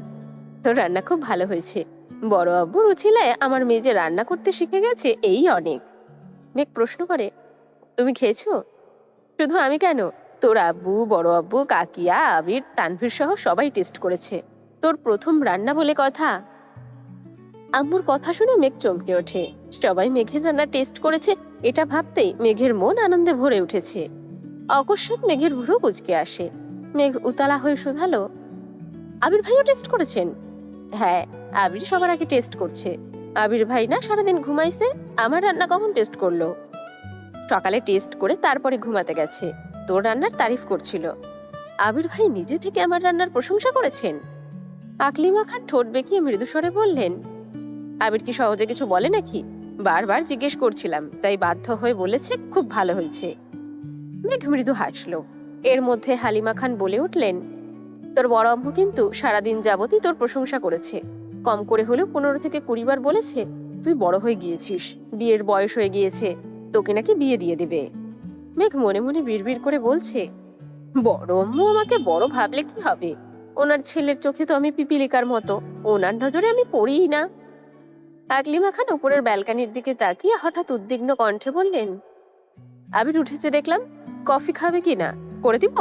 Speaker 2: তোর রান্না খুব ভালো হয়েছে। বড় আব্বুর উছিলায় আমার মেয়ে যে রান্না করতে শিখে গেছে, এই অনেক। মেঘ প্রশ্ন করে, তুমি খেয়েছো? শুধু আমি কেন, তোর আব্বু, বড় আব্বু, কাকিয়া, আবির, তানভীর সহ সবাই টেস্ট করেছে। তোর প্রথম রান্না বলে কথা। আম্মুর কথা শুনে মেঘ চমকে ওঠে। সবাই মেঘের রান্না টেস্ট করেছে এটা ভাবতেই মেঘের মন আনন্দে ভরে উঠেছে। অকস্মাৎ মেঘের ভ্রু কুঁচকে আসে। মেঘ উতলা হয়ে শুধালো, আবির ভাইও টেস্ট করেছেন? হ্যাঁ, আবির সবার আগে টেস্ট করছে। আবির ভাই না সারাদিন ঘুমাইছে, আমার রান্না কখন টেস্ট করলো? সকালে টেস্ট করে তারপরে ঘুমাতে গেছে। তোর রান্নার তারিফ করছিল। আবির ভাই নিজে থেকে আমার রান্নার প্রশংসা করেছেন। আকলিমা খান ঠোঁট বেঁকিয়ে মৃদু স্বরে বললেন, আবির কি সহজে কিছু বলে নাকি? বারবার জিজ্ঞেস করছিলাম, তাই বাধ্য হয়ে বলেছে খুব ভালো হয়েছে। মেঘ মৃদু হাসলো। এর মধ্যে হালিমা খান বলে উঠলেন, তোর বড় আম্মু কিন্তু সারাদিন যাবতই তোর প্রশংসা করেছে। কম করে হলেও 15 থেকে 20 বার বলেছে তুই বড় হয়ে গিয়েছিস, বিয়ের বয়স হয়ে গিয়েছে, তোকে নাকি বিয়ে দিয়ে দেবে। মেঘ মনে মনে বিড়বিড় করে বলছে, বড় আম্মু আমাকে বড় ভাবলে কি হবে? ওনার ছেলের চোখে তো আমি পিপিলিকার মতো, ওনার নজরে আমি পড়িই না। আকলিমা খান উপরের ব্যালকানির দিকে তাকিয়ে হঠাৎ উদ্বিগ্ন কণ্ঠে বললেন, আবির উঠেছে দেখলাম, কফি খাবে কি না, করে দিব?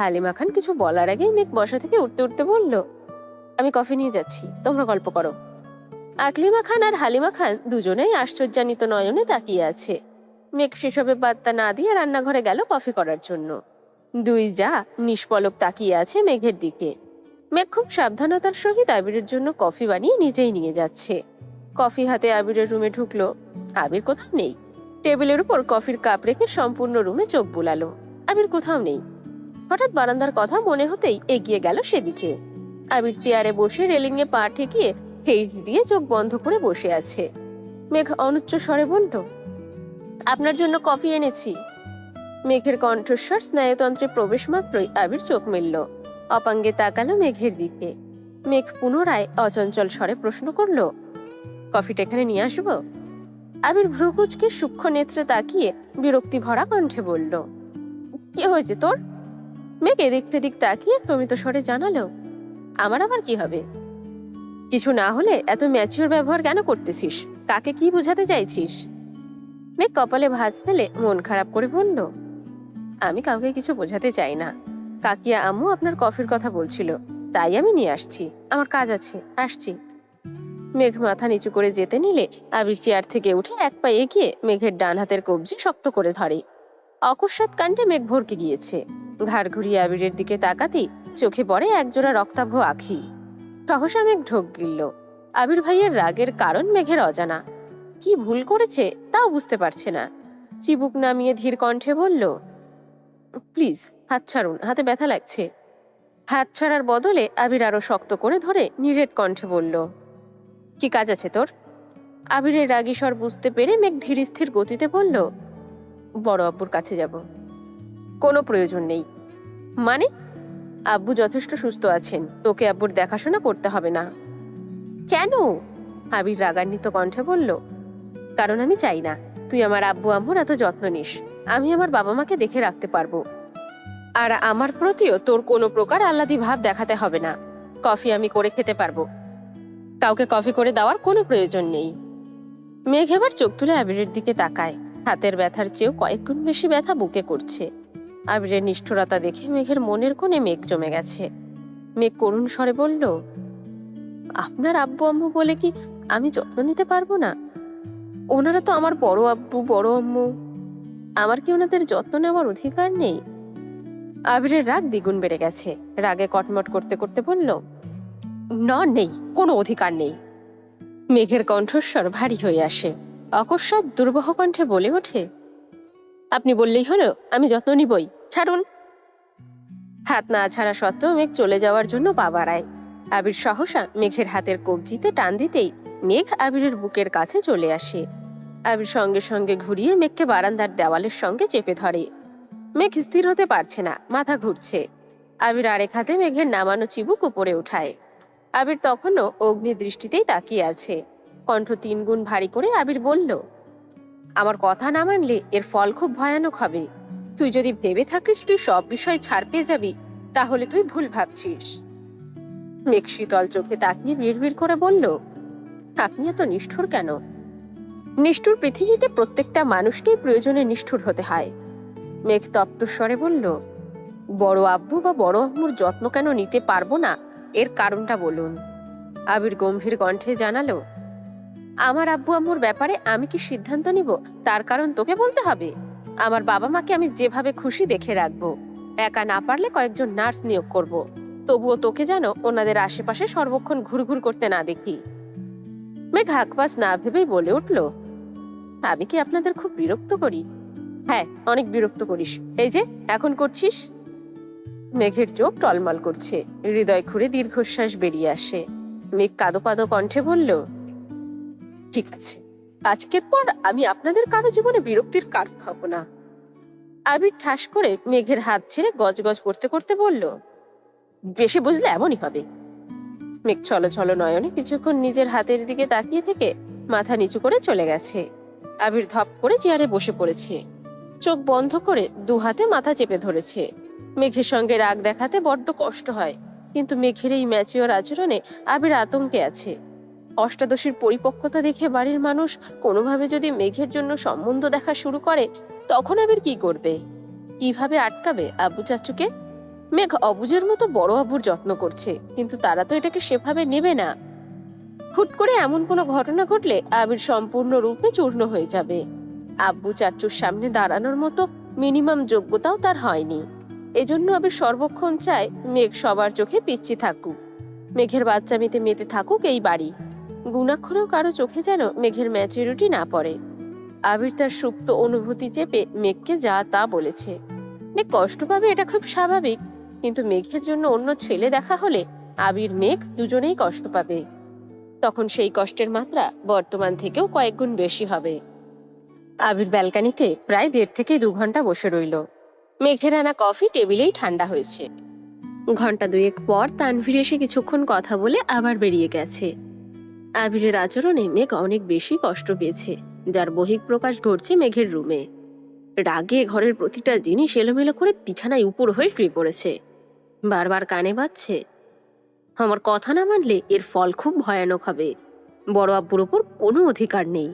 Speaker 2: হালিমা খান কিছু বলার আগে মেঘ বসা থেকে উঠতে উঠতে বলল, আমি কফি নিয়ে যাচ্ছি, তোমরা গল্প করো। আকলিমা খান আর হালিমা খান দুজনেই আশ্চর্যান্বিত নয়নে তাকিয়ে আছে। মেঘ সেসবে পাত্তা না দিয়ে রান্নাঘরে গেল কফি করার জন্য। দুই যা নিষ্পলক তাকিয়ে আছে মেঘের দিকে। মেঘ খুব সাবধানতার সহিত আবিরের জন্য কফি বানিয়ে নিজেই নিয়ে যাচ্ছে। কফি হাতে আবিরের রুমে ঢুকলো। আবির কোথাও নেই। টেবিলের উপর কফির কাপ রেখে সম্পূর্ণ রুমে চোখ বুলালো। আবির কোথাও নেই। হঠাৎ বারান্দার কথা মনে হতেই এগিয়ে গেল সেদিকে। আবির চেয়ারে বসে রেলিংয়ে পা ঠেকিয়ে হেঁট দিয়ে চোখ বন্ধ করে বসে আছে। মেঘ অনুচ্চ স্বরে বলল, আপনার জন্য কফি এনেছি। মেঘের কণ্ঠস্বর স্নায়ুতন্ত্রে প্রবেশ মাত্রই আবির চোখ মেলল। অপাঙ্গে তাকালো মেঘের দিকে। মেঘ পুনরায় অচঞ্চল স্বরে প্রশ্ন করল, কফিটা এখানে নিয়ে আসবো? আবির ভ্রু কুঁচকে সূক্ষ্ম নেত্রে তাকিয়ে বিরক্তি ভরা কণ্ঠে বলল, কি হয়েছে তোর? মেঘ এদিক সেদিক তাকিয়ে প্রমিত স্বরে জানালো, আমার আবার কি হবে? কিছু না হলে এত ম্যাচিওর ব্যবহার কেন করতেছিস? কাকে কি বোঝাতে চাইছিস? মেঘ কপালে ভাঁজ ফেলে মন খারাপ করে বলল, আমি কাউকে কিছু বোঝাতে চাই না। কাকিয়া আম্মু আপনার কফির কথা বলছিল, তাই আমি নিয়ে আসছি। আমার কাজ আছে, আসছি। মেঘ মাথা নিচু করে যেতে নিলে আবির চেয়ার থেকে উঠে এক পা এগিয়ে মেঘের ডান হাতের কবজি শক্ত করে ধরে। অকস্মাৎ কাণ্ডে মেঘ ভরকে গিয়েছে। ঘাড় ঘুরিয়ে আবিরের দিকে তাকাতেই চোখে পড়ে একজোড়া রক্তাভ আঁখি। সহসা মেঘ ঢোক গিলল। আবির ভাইয়ের রাগের কারণ মেঘের অজানা। কি ভুল করেছে তাও বুঝতে পারছে না। চিবুক নামিয়ে ধীর কণ্ঠে বলল, প্লিজ হাত ছাড়ুন, হাতে ব্যথা লাগছে। হাত ছাড়ার বদলে আবির আরো শক্ত করে ধরে নিরেট কণ্ঠে বলল, কি কাজ আছে তোর? আবিরের রাগী স্বর বুঝতে পেরে মেঘ ধীর স্থির গতিতে বলল, বড় আব্বুর কাছে যাব। কোনো প্রয়োজন নেই। মানে? আব্বু যথেষ্ট সুস্থ আছেন, তোকে আব্বুর দেখাশোনা করতে হবে না। কেন? আবির রাগান্বিত কণ্ঠে বলল, কারণ আমি চাই না তুই আমার আব্বু আম্মুর এত যত্ন নিস। আমি আমার বাবা মাকে দেখে রাখতে পারবো, আর আমার প্রতিও তোর কোনো প্রকার আহ্লাদি ভাব দেখাতে হবে না। কফি আমি করে খেতে পারবো, কাউকে কফি করে দেওয়ার কোনো প্রয়োজন নেই। মেঘ এবার চোখ তুলে আবিরের দিকে তাকায়। হাতের ব্যথার চেয়েও কয়েক গুণ বেশি ব্যথা বুকে করছে। আবিরের নিষ্ঠুরতা দেখে মেঘের মনের কোণে মেঘ জমে গেছে। মেঘ করুণ স্বরে বলল, আপনার আব্বু আম্মু বলে কি আমি যত্ন নিতে পারবো না? ওনারা তো আমার বড় আব্বু বড় আম্মু, আমার কি ওনাদের যত্ন নেওয়ার অধিকার নেই? আবিরের রাগ দ্বিগুণ বেড়ে গেছে। রাগে কটমট করতে করতে বলল, না, নেই, কোনো অধিকার নেই। মেঘের কণ্ঠস্বর ভারী হয়ে আসে। অকস্মাৎ দুর্বহ কণ্ঠে বলে ওঠে, আপনি বললেই হলো, আমি যত্ন নিবই, ছাড়ুন। হাত না ছাড়া সত্ত্বেও মেঘ চলে যাওয়ার জন্য পা বাড়ায়। আবির সহসা মেঘের হাতের কবজিতে টান দিতেই মেঘ আবিরের বুকের কাছে চলে আসে। আবির সঙ্গে সঙ্গে ঘুরিয়ে মেঘকে বারান্দার দেওয়ালের সঙ্গে চেপে ধরে। মেঘ স্থির হতে পারছে না, মাথা ঘুরছে। আবির আরেক হাতে মেঘের নামানো চিবুক উপরে উঠায়। আবির তখনও অগ্নি দৃষ্টিতেই তাকিয়ে আছে। কণ্ঠ 3 গুণ ভারী করে আবির বলল, আমার কথা না মানলে এর ফল খুব ভয়ানক হবে। তুই যদি ভেবে থাকিস তুই সব বিষয় ছাড় পেয়ে যাবি, তাহলে তুই ভুল ভাবছিস। মেঘ শীতল চোখে তাকিয়ে বিড়বিড় করে বলল, আপনি এত নিষ্ঠুর কেন? নিষ্ঠুর পৃথিবীতে প্রত্যেকটা মানুষকেই প্রয়োজনে নিষ্ঠুর হতে হয়। মেঘ তপ্ত স্বরে বলল, বড় আব্বু বা বড় আম্মুর যত্ন কেন নিতে পারবো না, এর কারণটা বলুন। আবির গম্ভীর কণ্ঠে জানালো, আমার আব্বু আম্মুর ব্যাপারে আমি কি সিদ্ধান্ত নিব তার কারণ তোকে বলতে হবে? আমার বাবা মাকে আমি যেভাবে খুশি দেখে রাখবো। একা না পারলে কয়েকজন নার্স নিয়োগ করব। তবুও তোকে যেন ওনাদের আশেপাশে সর্বক্ষণ ঘুরঘুর করতে না দেখি। মেঘ হাঁকপাস না ভেবেই বলে উঠল, আমি কি আপনাদের খুব বিরক্ত করি? হ্যাঁ, অনেক বিরক্ত করিস। এই যে এখন করছিস। মেঘের চোখ টলমল করছে, হৃদয় খুঁড়ে দীর্ঘশ্বাস বেরিয়ে আসে। মেঘ কাঁদো কাঁদো কণ্ঠে বলল, ঠিক আছে, আজকের পর আমি আপনাদের কারো জীবনে বিরক্তির কারণ হব না। আবির ঠাস করে মেঘের হাত ছেড়ে গজগজ করতে করতে বলল, বেশি বুঝলে এমনই হবে। মেঘ ছলো ছলো নয়নে কিছুক্ষণ নিজের হাতের দিকে তাকিয়ে থেকে মাথা নিচু করে চলে গেছে। আবির ধপ করে চেয়ারে বসে পড়েছে। চোখ বন্ধ করে 2 হাতে মাথা চেপে ধরেছে। মেঘের সঙ্গে রাগ দেখাতে বড্ড কষ্ট হয়, কিন্তু মেঘের এই ম্যাচিওর আচরণে আবির আতঙ্কে আছে। অষ্টাদশীর পরিপক্কতা দেখে বাড়ির মানুষ কোনোভাবে যদি মেঘের জন্য সম্বন্ধ দেখা শুরু করে, তখন আবির কি করবে? কিভাবে আটকাবে আব্বু চাচুকে? মেঘ অবুঝের মতো বড় আব্বুর যত্ন করছে, কিন্তু তারা তো এটাকে সেভাবে নেবে না। হুট করে এমন কোনো ঘটনা ঘটলে আবির সম্পূর্ণ রূপে চূর্ণ হয়ে যাবে। আব্বু চাচুর সামনে দাঁড়ানোর মতো মিনিমাম যোগ্যতাও তার হয়নি। এজন্য আবির সর্বক্ষণ চায় মেঘ সবার চোখে পিচ্ছি থাকুক, মেঘের বাচ্চামিতে মেতে থাকুক এই বাড়ি। গুণাক্ষরেও কারো চোখে যেন মেঘের ম্যাচুরিটি না পড়ে। আবির তার সুপ্ত অনুভূতি চেপে মেঘকে যা তা বলেছে। মেঘ কষ্ট পাবে, এটা খুব স্বাভাবিক, কিন্তু মেঘের জন্য অন্য ছেলে দেখা হলে আবির মেঘ দুজনেই কষ্ট পাবে। তখন সেই কষ্টের মাত্রা বর্তমান থেকেও কয়েক গুণ বেশি হবে। আবির ব্যালকানিতে প্রায় 1.5 থেকে 2 ঘন্টা বসে রইল। মেঘের আনা কফি টেবিলেই ঠান্ডা হয়েছে।
Speaker 1: ঘন্টা 2 পর তানভীর এসে কিছুক্ষণ কথা বলে আবার বেরিয়ে গেছে। আবিরের আচরণে মেঘ অনেক বেশি কষ্ট পেয়েছে, যার বহিঃপ্রকাশ ঘটছে মেঘের রুমে। রাগে ঘরের প্রতিটা জিনিস এলোমেলো করে বিছানায় উপর হয়ে শুয়ে পড়েছে। বারবার কানে বাজছে, আমার কথা না মানলে এর ফল খুব ভয়ানক হবে। বড় আব্বুর ওপর কোনো অধিকার নেই।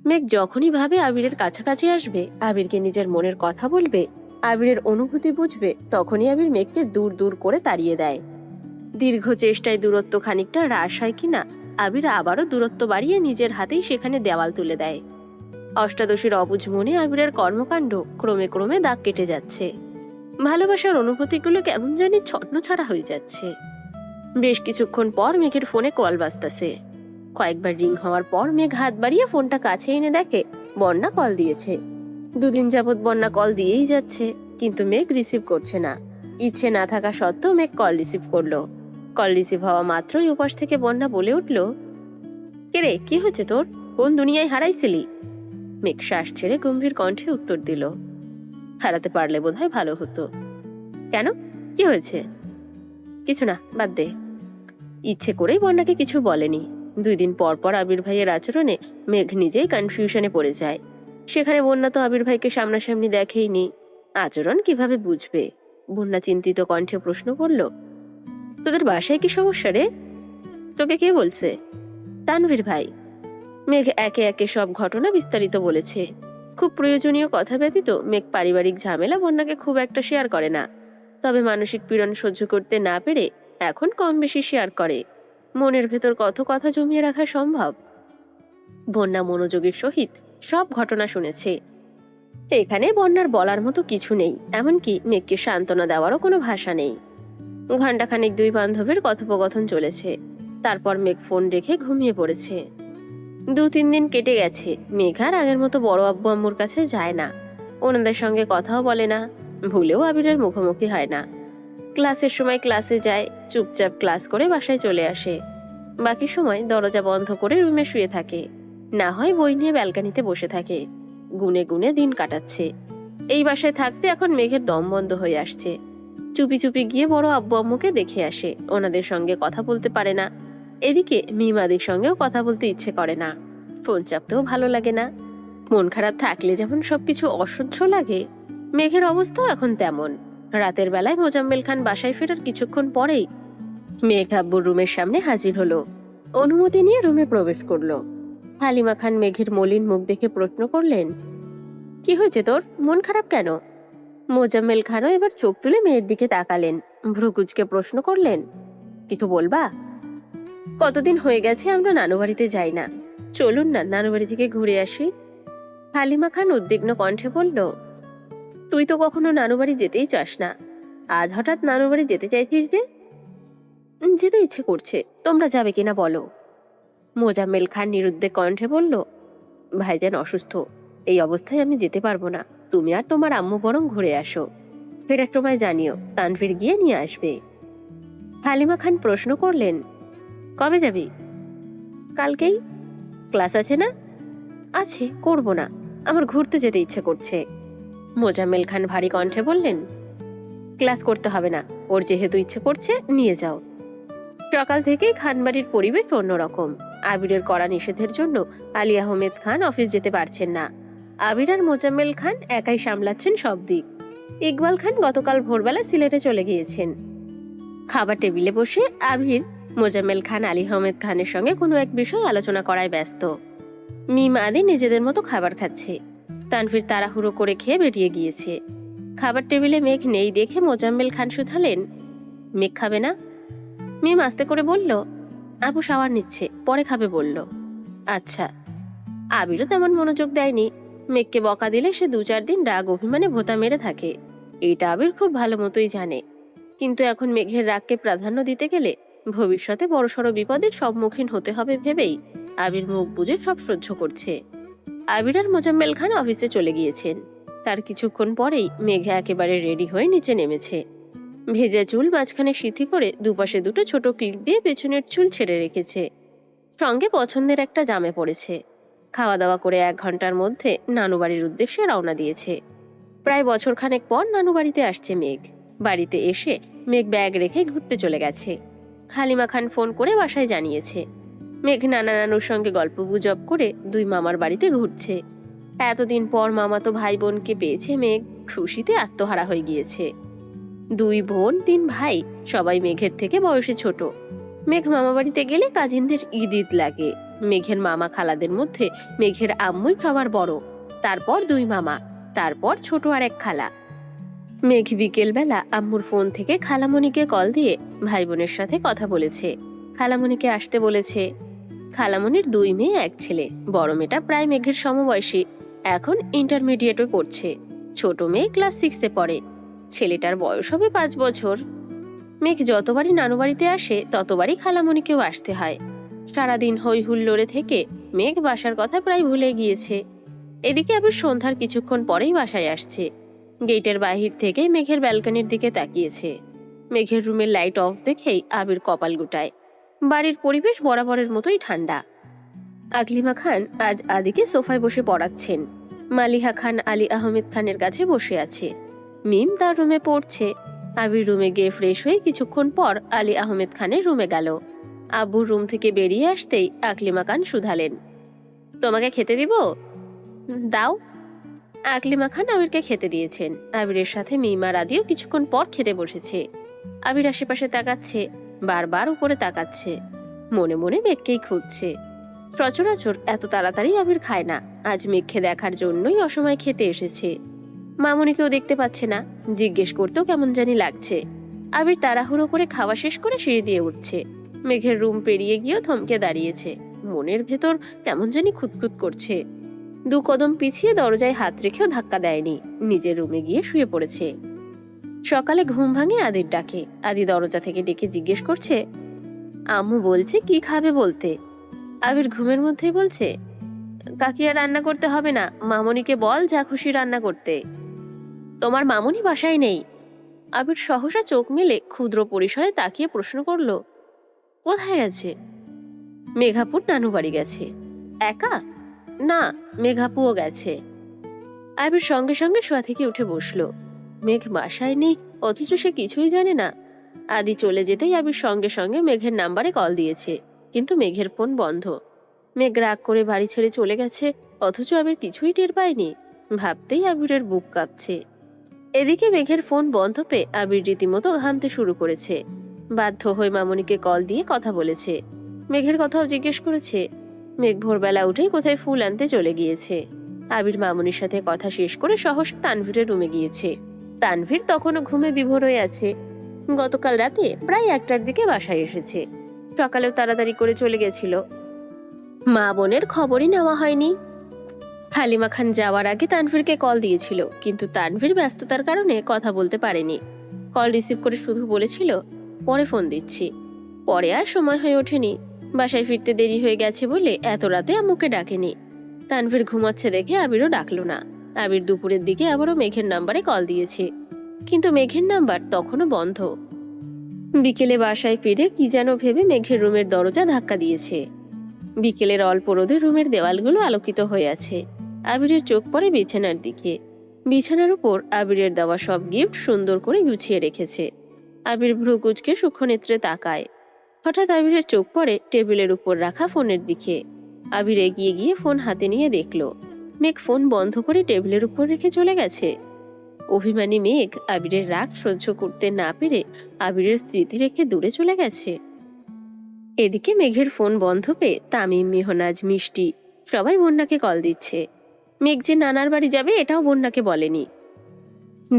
Speaker 1: মেঘ যখনই ভাবে আবিরের কাছাকাছি আসবে, আবিরকে নিজের মনের কথা বলবে, আবিরের অনুভূতি বুঝবে, তখনই আবির মেঘকে দূর দূর করে তাড়িয়ে দেয়। দীর্ঘ চেষ্টায় দূরত্ব খানিকটা হ্রাস হয় কিনা, আবির আবারও দূরত্ব বাড়িয়ে নিজের হাতেই সেখানে দেওয়াল তুলে দেয়। অষ্টাদশীর অবুঝ মনে আবিরের কর্মকাণ্ড ক্রমে ক্রমে দাগ কেটে যাচ্ছে। ভালোবাসার অনুভূতিগুলো কেমন জানি ছন্নছাড়া হয়ে যাচ্ছে। বেশ কিছুক্ষণ পর মেঘের ফোনে কল বাজতেছে। কয়েকবার রিং হওয়ার পর মেঘ হাত বাড়িয়ে ফোনটা কাছে এনে দেখে বন্যা কল দিয়েছে। 2 দিন যাবৎ বন্যা কল দিয়েই যাচ্ছে, কিন্তু মেঘ রিসিভ করছে না। ইচ্ছে না থাকা সত্ত্বেও মেঘ কল রিসিভ করলো। কল রিসিভ হওয়া মাত্রই উপাস থেকে বন্যা বলে উঠল, কে রে, কি হয়েছে তোর? কোন দুনিয়ায় হারাইছিলি? মেঘ শ্বাস ছেড়ে গম্ভীর কণ্ঠে উত্তর দিল, হারাতে পারলে বোধহয় ভালো হতো। কেন, কি হয়েছে? কিছু না, বাদ দে। ইচ্ছে করেই বন্যাকে কিছু বলেনি। 2 দিন পর পর আবির ভাইয়ের আচরণে মেঘ নিজেই কনফিউশনে পড়ে যায়। সেখানে বন্যা তো আবির ভাইকে সামনাসামনি দেখেইনি, আচরণ কিভাবে বুঝবে? বন্যা চিন্তিত কণ্ঠে প্রশ্ন করল, তোদের বাসায় কি সমস্যা রে? তোকে কে বলছে? তানভীর ভাই। মেঘ একে একে সব ঘটনা বিস্তারিত বলেছে। খুব প্রয়োজনীয় কথা ব্যতীত মেঘ পারিবারিক ঝামেলা বন্যাকে খুব একটা শেয়ার করে না। তবে মানসিক পীড়ন সহ্য করতে না পেরে এখন কম বেশি শেয়ার করে। মনের ভেতর কত কথা জমিয়ে রাখা সম্ভব? বন্যা মনোযোগের সহিত সব ঘটনা শুনেছে। এখানে বন্যার বলার মতো কিছু নেই, এমনকি মেঘকে সান্ত্বনা দেওয়ারও কোনো ভাষা নেই। ঘণ্টাখানেক 2 বান্ধবীর কথোপকথন চলেছে। তারপর মেঘ ফোন রেখে ঘুমিয়ে পড়েছে। 2-3 দিন কেটে গেছে। মেঘ আর আগের মতো বড় আব্বু আম্মুর কাছে যায় না, ওনাদের সঙ্গে কথাও বলে না, ভুলেও আবিরের মুখোমুখি হয় না। ক্লাসের সময় ক্লাসে যায়, চুপচাপ ক্লাস করে বাসায় চলে আসে। বাকি সময় দরজা বন্ধ করে রুমে শুয়ে থাকে, না হয় বই নিয়ে ব্যালকনিতে বসে থাকে। গুনে গুনে দিন কাটাচ্ছে। এই বাসায় থাকতে এখন মেঘের দম বন্ধ হয়ে আসছে। চুপি চুপি গিয়ে বড় আব্বু আম্মুকে দেখে আসে, ওনাদের সঙ্গে কথা বলতে পারে না। এদিকে মিমাদির সঙ্গেও কথা বলতে ইচ্ছে করে না, ফোন চাপতেও ভালো লাগে না। মন খারাপ থাকলে যেমন সবকিছু অসহ্য লাগে, মেঘের অবস্থাও এখন তেমন। রাতের বেলায় মোজাম্মেল খান বাসায় ফেরার কিছুক্ষণ পরেই মেঘ আব্বুর রুমের সামনে হাজির হলো। অনুমতি নিয়ে রুমে প্রবেশ করলো। হালিমা খান মেঘের মলিন মুখ দেখে প্রশ্ন করলেন, কি হয়েছে তোর, মন খারাপ কেন? মোজাম্মেল খানও এবার চোখ তুলে মেয়ের দিকে তাকালেন, ভ্রুকুচকে প্রশ্ন করলেন, কিছু বলবা? কতদিন হয়ে গেছে আমরা নানু বাড়িতে যাই না, চলুন না নানু বাড়ি থেকে ঘুরে আসি। হালিমা খান উদ্বিগ্ন কণ্ঠে বলল, তুই তো কখনো নানু বাড়ি যেতেই চাস না, আজ হঠাৎ নানু বাড়ি যেতে চাইছিস যে? যেতে ইচ্ছে করছে, তোমরা যাবে কিনা বলো। মোজাম্মেল খান নিরুদ্বেগ কণ্ঠে বলল, ভাইজান অসুস্থ, এই অবস্থায় আমি যেতে পারবো না। তুমি আর তোমার আম্মু বরং ঘুরে আসো, ফেরার সময় জানিও, তানভীর গিয়ে নিয়ে আসবে। হালিমা খান প্রশ্ন করলেন, কবে যাবি? কালকেই। ক্লাস আছে না? আছে, করব না, আমার ঘুরতে যেতে ইচ্ছে করছে। মোজাম্মেল খান ভারী কণ্ঠে বললেন, ক্লাস করতে হবে না, ওর যেহেতু ইচ্ছে করছে নিয়ে যাও। সকাল থেকেই খানবাড়ির পরিবেশ অন্যরকম। আবিরের কড়া নিষেধের জন্য আলী আহমেদ খান অফিস যেতে পারছেন না। আবির আর মোজাম্মেল খান একাই সামলাচ্ছেন সব দিক। ইকবাল খান গতকাল ভোরবেলা সিলেটে চলে গিয়েছেন। খাবার টেবিলে বসে আবির মোজাম্মেল খান আলী আহমেদ খানের সঙ্গে কোনো এক বিষয় আলোচনা করায় ব্যস্ত। মিম আদি নিজেদের মতো খাবার খাচ্ছে। তানভীর তাড়াহুড়ো করে খেয়ে বেরিয়ে গিয়েছে। খাবার টেবিলে মেঘ নেই দেখে মোজাম্মেল খান শুধালেন, মেঘ খাবে না? মিম আস্তে করে বলল, আপু শাওয়ার নিচ্ছে, পরে খাবে বলল। আচ্ছা। আবিরও তেমন মনোযোগ দেয়নি। মেঘকে বকা দিলে সে 2-4 দিন রাগ অভিমানে ভোঁতা মেরে থাকে, এইটা আবির খুব ভালো মতোই জানে। কিন্তু এখন মেঘের রাগকে প্রাধান্য দিতে গেলে ভবিষ্যতে বড়সড় বিপদের সম্মুখীন হতে হবে ভেবেই আবির মুখ বুজে সব সহ্য করছে। আবির আর মোজাম্মেল খান অফিসে চলে গিয়েছেন। তার কিছুক্ষণ পরেই মেঘা একেবারে রেডি হয়ে নিচে নেমেছে। ভেজা চুল মাঝখানে সিথি করে দুপাশে দুটো ছোট ক্লিপ দিয়ে পেছনের চুল ছেড়ে রেখেছে। সঙ্গে পছন্দের একটা জামে পড়েছে। খাওয়া দাওয়া করে 1 ঘন্টার মধ্যে নানু বাড়ির উদ্দেশ্যে রওনা দিয়েছে। প্রায় বছরখানেক পর নানু বাড়িতে আসছে মেঘ। বাড়িতে এসে মেঘ ব্যাগ রেখে ঘুরতে চলে গেছে। হালিমা খান ফোন করে বাসায় জানিয়েছে। মেঘ নানা নানুর সঙ্গে গল্প গুজব করে 2 মামার বাড়িতে ঘুরছে। এতদিন পর মামাতো ভাই বোনকে পেয়েছে মেঘ, খুশিতে আত্মহারা হয়ে গিয়েছে। 2 বোন 3 ভাই, সবাই মেঘের থেকে বয়সে ছোট। মেঘ মামা বাড়িতে গেলে কাজিনদের ঈদ ঈদ লাগে। মেঘের মামা খালাদের মধ্যে মেঘের আম্মুই সবার বড়, তারপর 2 মামা, তারপর ছোট আর এক খালা। মেঘ বিকেল বেলা আম্মুর ফোন থেকে খালামণিকে কল দিয়ে ভাই বোনের সাথে কথা বলেছে। খালামণিকে আসতে বলেছে। খালামণির 2 মেয়ে 1 ছেলে। বড় মেয়েটা প্রায় মেঘের সমবয়সী, এখন ইন্টারমিডিয়েটে পড়ছে। ছোট মেয়ে ক্লাস 6-এ পড়ে। ছেলেটার বয়স হবে 5 বছর। মেঘ যতবারই নানু বাড়িতে আসে ততবারই খালামণিকেও আসতে হয়। সারাদিন হই হুল্লোড়ে থেকে মেঘ বাসার কথা প্রায় ভুলে গিয়েছে। এদিকে আবার সন্ধ্যার কিছুক্ষণ পরেই বাসায় আসছে। গেটের বাহির থেকে মেঘের ব্যালকনির দিকে তাকিয়েছে। মেঘের রুমের লাইট অফ দেখেই আবির কপাল গুটায়। বাড়ির পরিবেশ বরাবরের মতোই ঠান্ডা। আকলিমা খান আজ আদিকে সোফায় বসে পড়াচ্ছেন। মালিহা খান আলী আহমেদ খানের কাছে বসে আছে। মিম তার রুমে পড়ছে। আবির রুমে গিয়ে ফ্রেশ হয়ে কিছুক্ষণ পর আলী আহমেদ খানের রুমে গেল। আব্বুর রুম থেকে বেরিয়ে আসতেই আকলিমা খান শুধালেন, তোমাকে খেতে দিব? দাও। আকলিমা খান আবিরকে খেতে দিয়েছেন। আবিরের সাথে মিম আর আদিও কিছুক্ষণ পর খেতে বসেছে। আবির আশেপাশে তাকাচ্ছে, বারবার উপরে তাকাচ্ছে, মনে মনে মেঘকেই খুঁজছে। সচরাচর এত তাড়াতাড়ি আবির খায় না, আজ মেঘকে দেখার জন্যই অসময় খেতে এসেছে। মামুনিকেও দেখতে পাচ্ছে না, জিজ্ঞেস করতেও কেমন জানি লাগছে। আবির তাড়াহুড়ো করে খাওয়া শেষ করে সিঁড়ি দিয়ে উঠছে। মেঘের রুম পেরিয়ে গিয়েও থমকে দাঁড়িয়েছে, মনের ভেতর কেমন জানি খুঁতখুত করছে। 2 কদম পিছিয়ে দরজায় হাত রেখেও ধাক্কা দেয়নি, নিজের রুমে গিয়ে শুয়ে পড়েছে। সকালে ঘুম ভাঙে আদির ডাকে। আদি দরজা থেকে ডেকে জিজ্ঞেস করছে, আম্মু বলছে কি খাবে বলতে। আবির ঘুমের মধ্যেই বলছে, কাকিয়া রান্না করতে হবে না, মামনিকে বল যা খুশি রান্না করতে। তোমার মামনি বাসায় নেই। আবির সহসা চোখ মেলে ক্ষুদ্র পরিসরে তাকিয়ে প্রশ্ন করলো, কোথায় গেছে? মেঘাপুর নানু বাড়ি গেছে। একা? না, মেঘাপুও গেছে। আবির সঙ্গে সঙ্গে শোয়া থেকে উঠে বসলো। মেঘ বাসায় নেই, অথচ সে কিছুই জানে না। আদি চলে যেতেই আবির সঙ্গে সঙ্গে মেঘের নাম্বারে কল দিয়েছে, কিন্তু মেঘের ফোন বন্ধ। মেঘ রাগ করে বাড়ি ছেড়ে চলে গেছে, অথচ আবির কিছুই টের পায়নি। ভাবতেই আবিরের বুক কাঁপছে। এদিকে মেঘের ফোন বন্ধ পেয়ে আবির রীতিমতো ঘামতে শুরু করেছে। বাধ্য হয়ে মামনিকে কল দিয়ে কথা বলেছে, মেঘের কথাও জিজ্ঞেস করেছে। মেঘ ভোরবেলা উঠেই কোথায় ফুল আনতে চলে গিয়েছে। আবির মামনির সাথে কথা শেষ করে সহসা তানভীরের রুমে গিয়েছে। তানভীর তখনও ঘুমে বিভোর হয়ে আছে। গতকাল রাতে প্রায় 1টার দিকে বাসায় এসেছে। সকালেও তাড়াতাড়ি করে চলে গেছিল। মা বোনের খবরই নেওয়া হয়নি। হালিমা খান যাওয়ার আগে তানভীরকে কল দিয়েছিল, কিন্তু তানভীর ব্যস্ততার কারণে কথা বলতে পারেনি। কল রিসিভ করে শুধু বলেছিল, পরে ফোন দিচ্ছি। পরে আর সময় হয়ে ওঠেনি। বাসায় ফিরতে দেরি হয়ে গেছে বলে এত রাতে আম্মুকে ডাকেনি। তানভীর ঘুমাচ্ছে দেখে আবিরও ডাকলো না। আবির দুপুরের দিকে আবারও মেঘের নাম্বারে কল দিয়েছে, কিন্তু মেঘের নাম্বার তখনও বন্ধ। বিকেলে বাসায় ফিরে কি যেন ভেবে মেঘের রুমের দরজা ধাক্কা দিয়েছে। বিকেলের অল্প রোদে রুমের দেওয়ালগুলো আলোকিত হয়ে আছে। আবিরের চোখ পড়ে বিছানার দিকে। বিছানার উপর আবিরের দেওয়া সব গিফট সুন্দর করে গুছিয়ে রেখেছে। আবির ভ্রু কুঁচকে সূক্ষ্ম নেত্রে তাকায়। হঠাৎ আবিরের চোখ পড়ে টেবিলের উপর রাখা ফোনের দিকে। আবির এগিয়ে গিয়ে ফোন হাতে নিয়ে দেখলো মেঘ ফোন বন্ধ করে টেবিলের উপর রেখে চলে গেছে। অভিমানী মেঘ আবিরের রাগ সহ্য করতে না পেরে আবিরের স্মৃতি রেখে দূরে চলে গেছে। এদিকে মেঘের ফোন বন্ধ পেয়ে তামিম, মেহনাজ, মিষ্টি সবাই বন্যাকে কল দিচ্ছে। মেঘ যে নানার বাড়ি যাবে এটাও বন্যাকে বলেনি।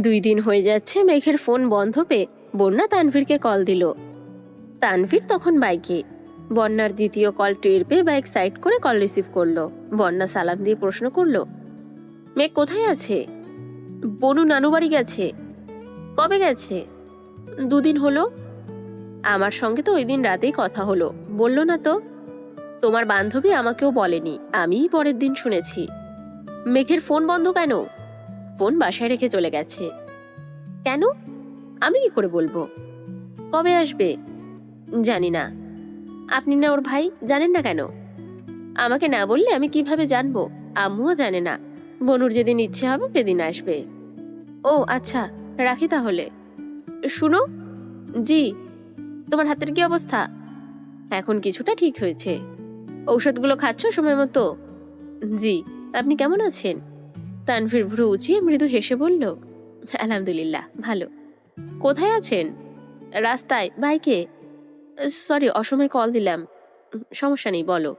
Speaker 1: 2 দিন হয়ে যাচ্ছে মেঘের ফোন বন্ধ পেয়ে বন্যা তানভীরকে কল দিল। তানভীর তখন বাইকে। বন্যার দ্বিতীয় কল টের পেয়ে বাইক সাইড করে কল রিসিভ করলো। বন্যা সালাম দিয়ে প্রশ্ন করলো, মেঘ কোথায় আছে? বনু নানু বাড়ি গেছে। কবে গেছে? 2 দিন হলো। আমার সঙ্গে তো ওই দিন রাতেই কথা হলো, বললো না তো? তোমার বান্ধবী আমাকেও বলেনি, আমিই পরের দিন শুনেছি। মেঘের ফোন বন্ধ কেন? ফোন বাসায় রেখে চলে গেছে। কেন? আমি কি করে বলবো? কবে আসবে? জানি না। আপনি না ওর ভাই, জানেন না কেন? আমাকে না বললে আমি কিভাবে জানবো? আম্মুও জানে না। বনুর যেদিন ইচ্ছে হবে সেদিন আসবে। ও আচ্ছা, রাখি তাহলে। শুনো। জি। তোমার হাতের কি অবস্থা? এখন কিছুটা ঠিক হয়েছে। ঔষধগুলো খাচ্ছ সময় মতো? জি। আপনি কেমন আছেন? তানভীর ভ্রু উঁচিয়ে মৃদু হেসে বলল, আলহামদুলিল্লাহ ভালো। কোথায় আছেন? রাস্তায়, বাইকে। সরি, অসময়ে কল দিলাম। সমস্যা নেই, বলো।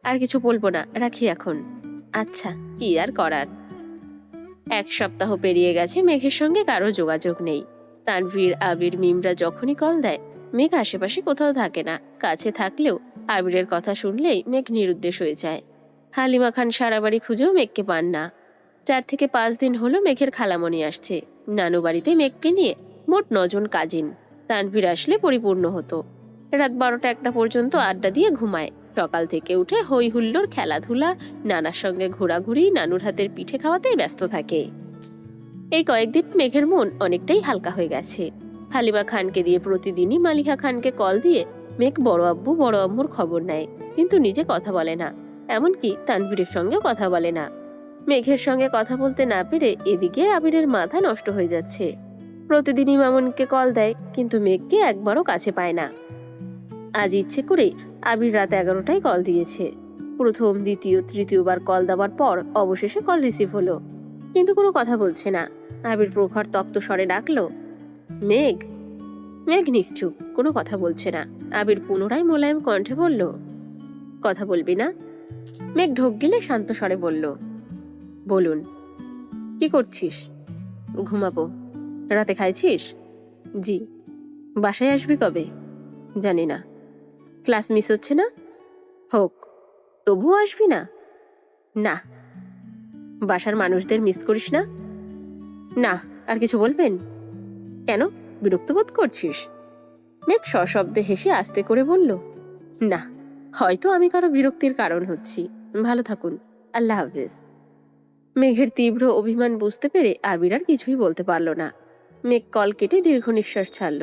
Speaker 1: আর কিছু বলবো না, রাখি এখন। আচ্ছা, কি আর করার। 1 সপ্তাহ পেরিয়ে গেছে, মেঘের সঙ্গে কারো যোগাযোগ নেই। তানভীর, আবির, মিমরা যখনই কল দেয় মেঘ আশেপাশে কোথাও থাকে না। কাছে থাকলেও আবিরের কথা শুনলেই মেঘ নিরুদ্দেশ হয়ে যায়। হালিমা খান সারা বাড়ি খুঁজেও মেঘকে পান না। 4 থেকে 5 দিন হলো মেঘের খালামণি আসছে। নানু বাড়িতে মেঘকে নিয়ে মোট 9 জন কাজিন। তানভীর আসলে পরিপূর্ণ হতো। রাত 12টা-1টা পর্যন্ত আড্ডা দিয়ে ঘুমায়। সকাল থেকে উঠে হই হুল্লোড়, খেলাধুলা, নানার সঙ্গে ঘোরাঘুরি, নানুর হাতের পিঠে খাওয়াতেই ব্যস্ত থাকে। এই কয়েকদিন মেঘের মন অনেকটাই হালকা হয়ে গেছে। হালিমা খানকে দিয়ে প্রতিদিনই মালিহা খানকে কল দিয়ে মেঘ বড় আব্বু, বড় আম্মুর খবর নেয়, কিন্তু নিজে কথা বলে না। এমনকি তানভীরের সঙ্গে কথা বলে না। মেঘের সঙ্গে কথা বলতে না পেরে এদিকে আবিরের মাথা নষ্ট হয়ে যাচ্ছে। প্রতিদিনই মামুনকে কল দেয়, কিন্তু মেঘকে একবারও কাছে পায় না। আজ ইচ্ছে করে আবির রাত 11টায় কল দিয়েছে। প্রথম, দ্বিতীয়, তৃতীয়বার কল দেওয়ার পর অবশেষে কল রিসিভ হলো, কিন্তু কোনো কথা বলছে না। আবির প্রখর তপ্ত স্বরে ডাকলো, মেঘ। মেঘ নিশ্চুপ, কোনো কথা বলছে না। আবির পুনরায় মোলায়েম কণ্ঠে বলল, কথা বলবি না? মেঘ ঢোক গিলে শান্ত স্বরে বলল, বলুন। কি করছিস? ঘুমাবো। রাতে খাইছিস? জি। বাসায় আসবি কবে? জানি না। ক্লাস মিস হচ্ছে না? হোক, তবুও আসবি না? না। বাসার মানুষদের মিস করিস না? না। আর কিছু বলবেন? কেন, বিরক্ত বোধ করছিস? মেঘ সশব্দে হেসে আস্তে করে বলল, না, হয়তো আমি কারো বিরক্তির কারণ হচ্ছি। ভালো থাকুন, আল্লাহ হাফেজ। মেঘের তীব্র অভিমান বুঝতে পেরে আবির আর কিছুই বলতে পারল না। মেঘ কল কেটে দীর্ঘ নিঃশ্বাস ছাড়ল।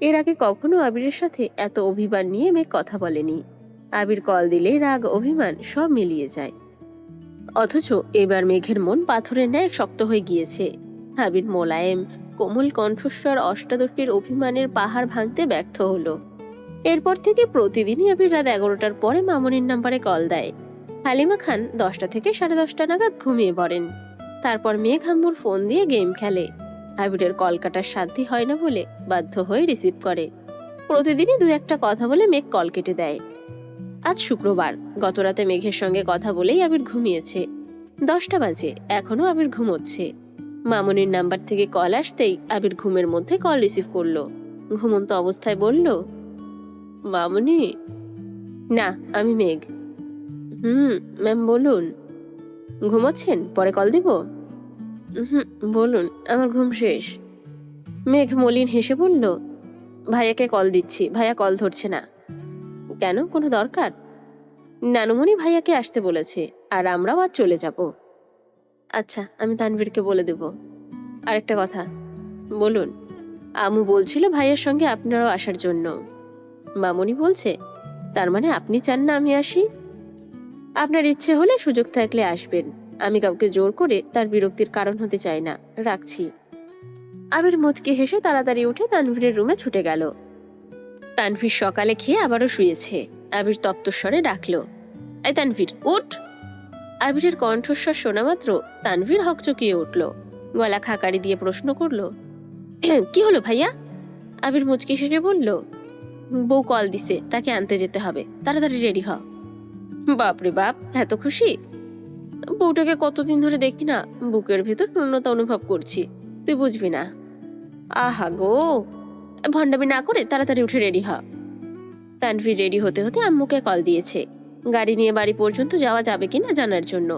Speaker 1: এর আগে কখনো আবিরের সাথে এত অভিমান নিয়ে মেঘ কথা বলেনি। আবির কল দিলে রাগ অভিমান সব মিলিয়ে যায়। অথচ এবার মেঘের মন পাথরের ন্যায় শক্ত হয়ে গিয়েছে। আবির মোলায়েম কোমল কণ্ঠস্বর অষ্টাদশীর অভিমানের পাহাড় ভাঙতে ব্যর্থ হলো। এরপর থেকে প্রতিদিনই আবির রাত 11টার পরে মামুনির নাম্বারে কল দেয়। হালিমা খান 10টা থেকে 10:30 নাগাদ ঘুমিয়ে পড়েন। তারপর মেঘ আম্মুর ফোন দিয়ে গেম খেলে। আবিরের কল কাটার সাধ্যই হয় না বলে বাধ্য হয়ে রিসিভ করে। প্রতিদিনই 2-1টা কথা বলে মেঘ কল কেটে দেয়। আজ শুক্রবার, গতরাতে মেঘের সঙ্গে কথা বলেই আবির ঘুমিয়েছে। 10টা বাজে, এখনো আবির ঘুমোচ্ছে। মামুনির নাম্বার থেকে কল আসতেই আবির ঘুমের মধ্যে কল রিসিভ করলো। ঘুমন্ত অবস্থায় বলল, মামুনি। না, আমি মেঘ। ম্যাম বলুন। ঘুমোচ্ছেন, পরে কল দিব? হুম, বলুন, আমার ঘুম শেষ। মেঘ মলিন হেসে বলল, ভাইয়াকে কল দিচ্ছি, ভাইয়া কল ধরছে না। কেন, কোনো দরকার? নানুমণি ভাইয়াকে আসতে বলেছে, আর আমরাও আজ চলে যাব। আচ্ছা, আমি তানভীরকে বলে দেব। আরেকটা কথা। বলুন। আমু বলছিল ভাইয়ের সঙ্গে আপনারাও আসার জন্য। মামুনি বলছে, তার মানে আপনি চান না আমি আসি? আপনার ইচ্ছে হলে সুযোগ থাকলে আসবেন। আমি কাউকে জোর করে তার বিরক্তির কারণ হতে চাই না। রাখছি। আবির মুচকি হেসে তাড়াতাড়ি উঠে তানভীরের রুমে ছুটে গেল। তানভীর সকালে খেয়ে আবারও শুয়েছে। আবির তপ্তস্বরে ডাকলো, এই তানভীর, উঠ। আবিরের কণ্ঠস্বর শোনা মাত্র তানভীর হকচকিয়ে উঠল। গলা খাকারি দিয়ে প্রশ্ন করলো, কি হলো ভাইয়া? আবির মুচকি হেসে বলল, বউ কল দিছে, তাকে আনতে যেতে হবে, তাড়াতাড়ি রেডি হ। বাপরে বাপ, এত খুশি? বউটাকে কতদিন ধরে দেখি না, বুকের ভেতর শূন্যতা অনুভব করছি। তুই বুঝবি না। আহা গো, ভণ্ডামি না করে তাড়াতাড়ি উঠে রেডি হ। তানভীর রেডি হতে হতে আম্মুকে কল দিয়েছে, গাড়ি নিয়ে বাড়ি পর্যন্ত যাওয়া যাবে কিনা জানার জন্য।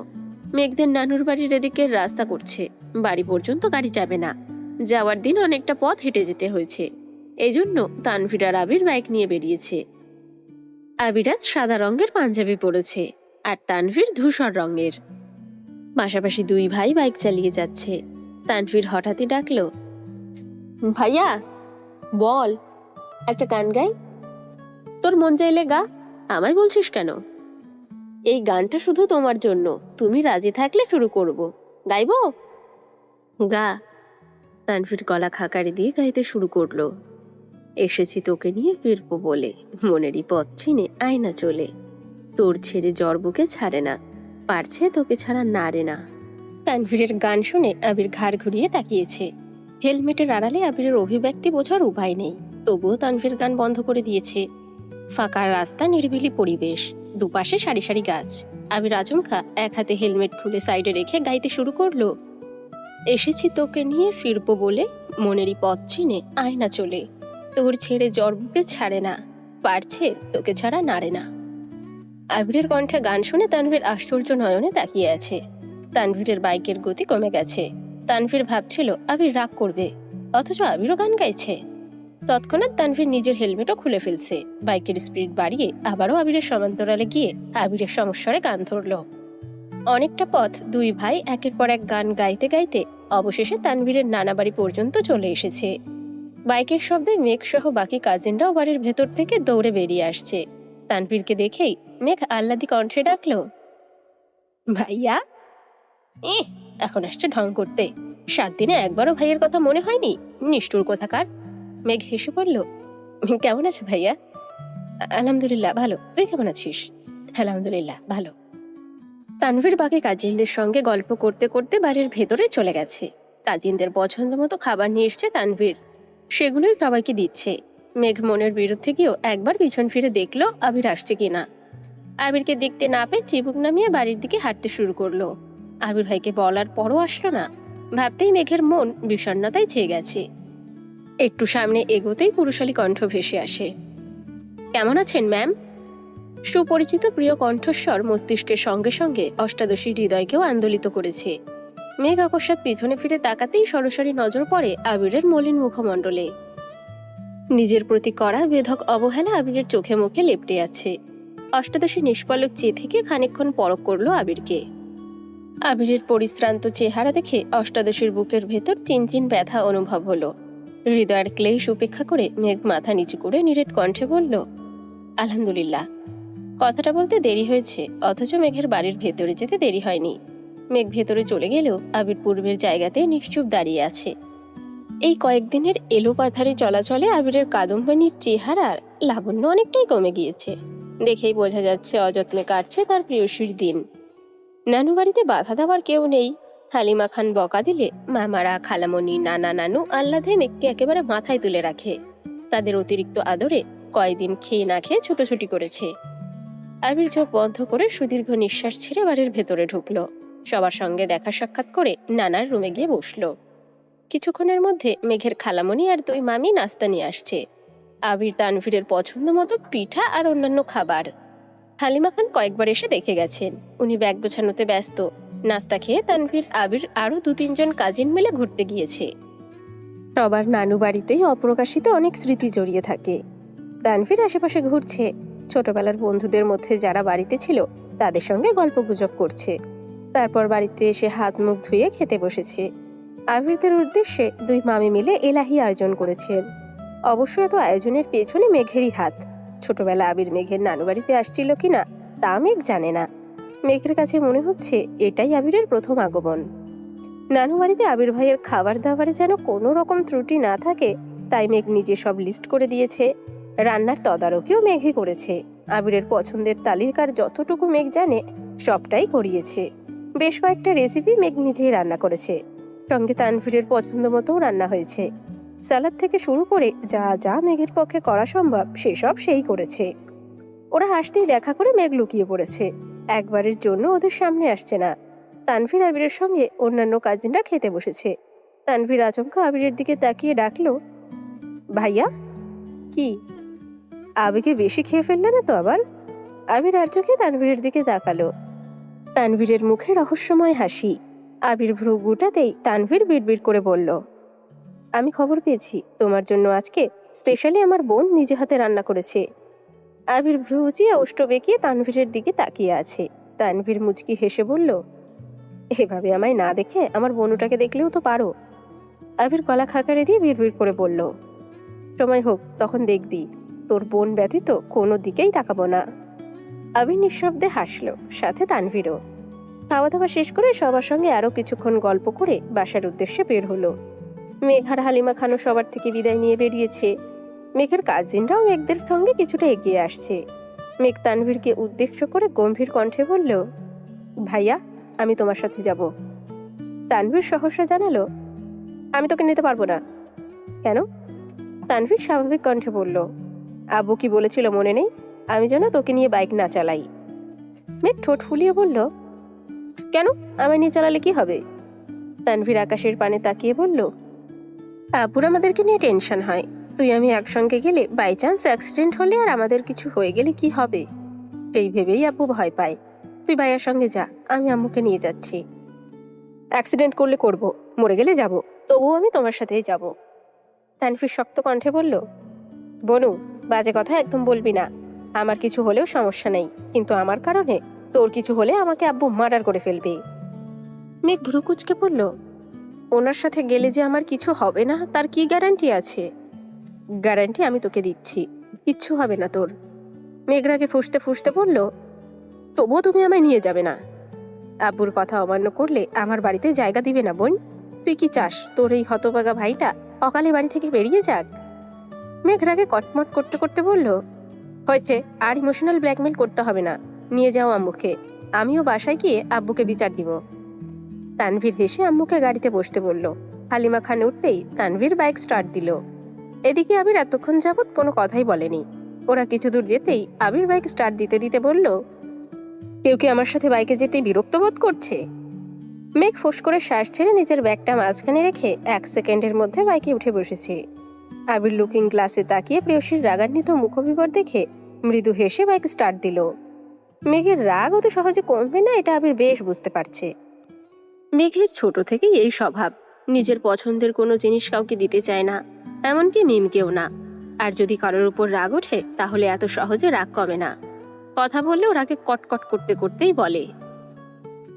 Speaker 1: মেঘদের নানুর বাড়ির এদিকের রাস্তা করছে, বাড়ি পর্যন্ত গাড়ি যাবে না। যাওয়ার দিন অনেকটা পথ হেঁটে যেতে হয়েছে, এজন্য তানভীর আর আবির বাইক নিয়ে বেরিয়েছে। আবির আজ সাদা রঙের পাঞ্জাবি পরেছে, আর তানভীর ধূসর রঙের। পাশাপাশি দুই ভাই বাইক চালিয়ে যাচ্ছে। তানভীর হঠাৎই ডাকলো, ভাইয়া। বল। একটা গান গাই। তোর মন চাইলে গা, আমায় বলছিস কেন? এই গানটা শুধু তোমার জন্য, তুমি রাজি থাকলে শুরু করব। গাইবো? গা। তানভীর গলা খাকারি দিয়ে গাইতে শুরু করলো, এসেছি তোকে নিয়ে ফিরবো বলে, মনেরই পথ চিনে আয়না চলে, তোর ছেড়ে জ্বর বুকে ছাড়ে না, পারছে তোকে ছাড়া নারে না। তানভীরের গান শুনে আবির ঘাড় ঘুরিয়ে তাকিয়েছে। হেলমেটের আড়ালে আবিরের অভিব্যক্তি বোঝার উপায় নেই, তবুও তানভীর গান বন্ধ করে দিয়েছে। ফাঁকা রাস্তা, নিরিবিলি পরিবেশ, দুপাশে সারি সারি গাছ। আবির আচমকা এক হাতে হেলমেট খুলে সাইডে রেখে গাইতে শুরু করলো, এসেছি তোকে নিয়ে ফিরবো বলে, মনেরই পথ চিনে আয়না চলে, তোর ছেড়ে জ্বর বুকে ছাড়ে না, পারছে তোকে ছাড়া নাড়ে না। আবিরের কণ্ঠে গান শুনে তানভীর আশ্চর্য নয়নে তাকিয়ে আছে। তানভীরের বাইকের গতি কমে গেছে। তানভীর ভাবছিল আবির রাগ করবে, অথচ আবিরও গান গাইছে। তৎক্ষণাৎ তানভীর নিজের হেলমেটও খুলে ফেলছে। বাইকের স্পিড বাড়িয়ে আবারও আবিরের সমান্তরালে গিয়ে আবিরের সমস্যারে গান ধরলো। অনেকটা পথ দুই ভাই একের পর এক গান গাইতে গাইতে অবশেষে তানভীরের নানা বাড়ি পর্যন্ত চলে এসেছে। বাইকের শব্দে মেঘ সহ বাকি কাজিনরাও বাড়ির ভেতর থেকে দৌড়ে বেরিয়ে আসছে। তানভীরকে দেখেই মেঘ আহ্লাদি কণ্ঠে ডাকলো,
Speaker 2: ভাইয়া? এ, এখন আসছে ঢং করতে। 7 দিনে একবারও ভাইয়ের কথা মনে হয়নি? নিষ্ঠুর কোথাকার। মেঘ হেসে বলল, কেমন আছে ভাইয়া? আলহামদুলিল্লাহ ভালো। তুই কেমন আছিস? আলহামদুলিল্লাহ ভালো। তানভীর বাকি কাজিনদের সঙ্গে গল্প করতে করতে বাড়ির ভেতরে চলে গেছে। কাজিনদের পছন্দ মতো খাবার নিয়ে এসছে তানভীর, সেগুলোই সবাইকে দিচ্ছে। মেঘ মনের বিরুদ্ধে গিয়েও একবার পিছন ফিরে দেখলো আবির আসছে কিনা। আবিরকে দেখতে না পেয়ে চিবুক নামিয়ে বাড়ির দিকে হাঁটতে শুরু করলো। আবির ভাইকে বলার পরও আসলো না। ভাবতেই মেঘের মন বিষণ্ণতায় ছেয়ে গেছে। একটু সামনে এগোতেই পুরুষালী কণ্ঠ ভেসে আসে। কেমন আছেন ম্যাম? সুপরিচিত প্রিয় কণ্ঠস্বর মস্তিষ্কের সঙ্গে সঙ্গে অষ্টাদশী হৃদয়কেও আন্দোলিত করেছে। মেঘ অকস্মাৎ পিছনে ফিরে তাকাতেই সরাসরি নজর পড়ে আবিরের মলিন মুখমণ্ডলে। নিজের প্রতি করা বেধক অবহেলা আবিরের চোখে মুখে লেপ্টে আছে। অষ্টাদশী নিষ্পলক চেয়ে থেকে খানিকক্ষণ পরখ করলো আবিরকে। আবিরের পরিশ্রান্ত চেহারা দেখে অষ্টাদশীর বুকের ভেতর চিনচিন ব্যথা অনুভব হলো। হৃদয়ের ক্লেশ উপেক্ষা করে মেঘ মাথা নিচু করে নিরেট কণ্ঠে বলল, আলহামদুলিল্লাহ। কথাটা বলতে দেরি হয়েছে, অথচ মেঘের বাড়ির ভেতরে যেতে দেরি হয়নি। মেঘ ভেতরে চলে গেলেও আবির পূর্বের জায়গাতে নিশ্চুপ দাঁড়িয়ে আছে। এই কয়েকদিনের এলোপাথারি চলাচলে আবিরের কাদম্বিনীর চেহারার লাবণ্য অনেকটাই কমে গিয়েছে। দেখেই বোঝা যাচ্ছে অযত্নে কাটছে তার প্রিয়সীর দিন। নানু বাড়িতে বাধা দেওয়ার কেউ নেই। হালিমা খান বকা দিলে মামারা, খালামণি, নানা নানু আহ্লাদে মেঘকে একেবারে মাথায় তুলে রাখে। তাদের অতিরিক্ত আদরে কয়েকদিন খেয়ে না খেয়ে ছুটোছুটি করেছে। আবির চোখ বন্ধ করে সুদীর্ঘ নিঃশ্বাস ছেড়ে বাড়ির ভেতরে ঢুকলো। সবার সঙ্গে দেখা সাক্ষাৎ করে নানার রুমে গিয়ে বসলো। কিছুক্ষণের মধ্যে মেঘের খালামণি আর 2 মামি নাস্তা নিয়ে আসছে। আবির তানভীরের পছন্দ মতো পিঠা আর অন্যান্য খাবার। হালিমা খান কয়েকবার এসে দেখে গেছেন। উনি ব্যাগ গোছানোতে ব্যস্ত। নাস্তা খেয়ে তানভীর, আবির আরো 2-3 জন কাজিন মিলে ঘুরতে গিয়েছে। সবার নানু বাড়িতেই অপ্রকাশিত অনেক স্মৃতি জড়িয়ে থাকে। তানভীর আশেপাশে ঘুরছে। ছোটবেলার বন্ধুদের মধ্যে যারা বাড়িতে ছিল তাদের সঙ্গে গল্পগুজব করছে। তারপর বাড়িতে এসে হাত মুখ ধুয়ে খেতে বসেছে। আবিরদের উদ্দেশ্যে 2 মামি মিলে এলাহি আয়োজন করেছেন। অবশ্য এত আয়োজনের পেছনে মেঘেরই হাত। ছোটবেলা আবির মেঘের নানু বাড়িতে আসছিল কিনা তা মেঘ জানে না। মেঘের কাছে মনে হচ্ছে এটাই আবিরের প্রথম আগমন। নানু বাড়িতে আবির ভাইয়ের খাবার দাবারে যেন কোনো রকম ত্রুটি না থাকে, তাই মেঘ নিজে সব লিস্ট করে দিয়েছে। রান্নার তদারকিও মেঘই করেছে। আবিরের পছন্দের তালিকার যতটুকু মেঘ জানে সবটাই করিয়েছে। বেশ কয়েকটা রেসিপি মেঘ নিজেই রান্না করেছে। সঙ্গে তানভীরের পছন্দ মতোও রান্না হয়েছে। সালাদ থেকে শুরু করে যা যা মেঘের পক্ষে করা সম্ভব সেসব সেই করেছে। ওরা হাসতেই দেখা করে মেঘ লুকিয়ে পড়েছে। একবারের জন্য ওদের সামনে আসছে না। তানভীর আবিরের সঙ্গে অন্যান্য কাজিনরা খেতে বসেছে। তানভীর আচমকা আবিরের দিকে তাকিয়ে ডাকলো, ভাইয়া। কি? আবেগে বেশি খেয়ে ফেললে না তো আবার? আবির আর চোখে তানভীরের দিকে তাকালো। তানভীরের মুখে রহস্যময় হাসি। আবির ভ্রু গুটাতেই তানভীর বিড়বিড় করে বলল, আমি খবর পেয়েছি তোমার জন্য আজকে স্পেশালি আমার বোন নিজে হাতে রান্না করেছে। আবির ভ্রু উঁচিয়ে ওষ্ঠ বেঁকিয়ে তানভীরের দিকে তাকিয়ে আছে। তানভীর মুচকি হেসে বলল, এভাবে আমায় না দেখে আমার বোনুটাকে দেখলেও তো পারো। আবির গলা খাকারে দিয়ে বিড়বিড় করে বলল, সময় হোক তখন দেখবি, তোর বোন ব্যতীত কোনো দিকেই তাকাবো না। আবির নিঃশব্দে হাসলো, সাথে তানভীরও। খাওয়া দাওয়া শেষ করে সবার সঙ্গে আরো কিছুক্ষণ গল্প করে বাসার উদ্দেশ্যে বের হলো। মেঘ আর হালিমা খানও সবার থেকে বিদায় নিয়ে বেরিয়েছে। মেঘের কাজিনরাও মেঘদের সঙ্গে কিছুটা এগিয়ে আসছে। মেঘ তানভীরকে উদ্দেশ্য করে গম্ভীর কণ্ঠে বলল, ভাইয়া, আমি তোমার সাথে যাব। তানভীর সহসা জানালো, আমি তোকে নিতে পারবো না। কেন? তানভীর স্বাভাবিক কণ্ঠে বলল, আব্বু কি বলেছিল মনে নেই, আমি যেন তোকে নিয়ে বাইক না চালাই। মেঘ ঠোঁট ফুলিয়ে বলল, কেন, আমায় নিয়ে চালালে কি হবে? তানভীর আকাশের পানে তাকিয়ে বলল, আব্বুর আমাদেরকে নিয়ে টেনশন হয়। তুই আমি একসঙ্গে গেলে বাই চান্স অ্যাক্সিডেন্ট হলে আর আমাদের কিছু হয়ে গেলে কি হবে, সেই ভেবেই আব্বু ভয় পায়। তুই ভাইয়ার সঙ্গে যা, আমি আম্মুকে নিয়ে যাচ্ছি। অ্যাক্সিডেন্ট করলে করব, মরে গেলে যাব, তবুও আমি তোমার সাথেই যাব। তানভীর শক্ত কণ্ঠে বলল, বনু, বাজে কথা একদম বলবি না। আমার কিছু হলেও সমস্যা নেই, কিন্তু আমার কারণে তোর কিছু হলে আমাকে আব্বু মার্ডার করে ফেলবে। মেঘ ভ্রু কুঁচকে বলল, ওনার সাথে গেলে যে আমার কিছু হবে না তার কি গ্যারান্টি আছে? গ্যারান্টি আমি তোকে দিচ্ছি, কিচ্ছু হবে না তোর। মেঘরাকে ফুঁসতে ফুঁসতে বলল, তবুও তুমি আমায় নিয়ে যাবে না? আব্বুর কথা অমান্য করলে আমার বাড়িতে জায়গা দিবে না বোন। তুই কি চাস তোর এই হতভাগা ভাইটা অকালে বাড়ি থেকে বেরিয়ে যাক? মেঘ রাগে কটমট করতে করতে বলল, হয়েছে, আর ইমোশনাল ব্ল্যাকমেল করতে হবে না। নিয়ে যাও আম্মুকে, আমিও বাসায় গিয়ে আব্বুকে বিচার দিব। তানভীর হেসে আম্মুকে গাড়িতে বসতে বলল। হালিমা খান উঠতেই তানভীর বাইক স্টার্ট দিল। এদিকে আবির এতক্ষণ যাবৎ কোনো কথাই বলেনি। ওরা কিছু দূর যেতেই আবির বাইক স্টার্ট দিতে দিতে বলল, কেউ কি আমার সাথে বাইকে যেতে বিরক্ত বোধ করছে? মেঘ ফোঁস করে শ্বাস ছেড়ে নিজের ব্যাগটা মাঝখানে রেখে 1 সেকেন্ডের মধ্যে বাইকে উঠে বসেছে। আবির লুকিং গ্লাসে তাকিয়ে প্রেয়সীর রাগান্বিত মুখবিবর দেখে মৃদু হেসে বাইক স্টার্ট দিল। মেঘের রাগ অত সহজে কমবে না, এটা আবির বেশ বুঝতে পারছে। মেঘের ছোট থেকেই এই স্বভাব, নিজের পছন্দের কোনো জিনিস কাউকে দিতে চায় না, এমনকি মিমকেও না। আর যদি কারোর উপর রাগ ওঠে তাহলে এত সহজে রাগ কমে না। কথা বললেও রাগে কটকট করতে করতেই বলে।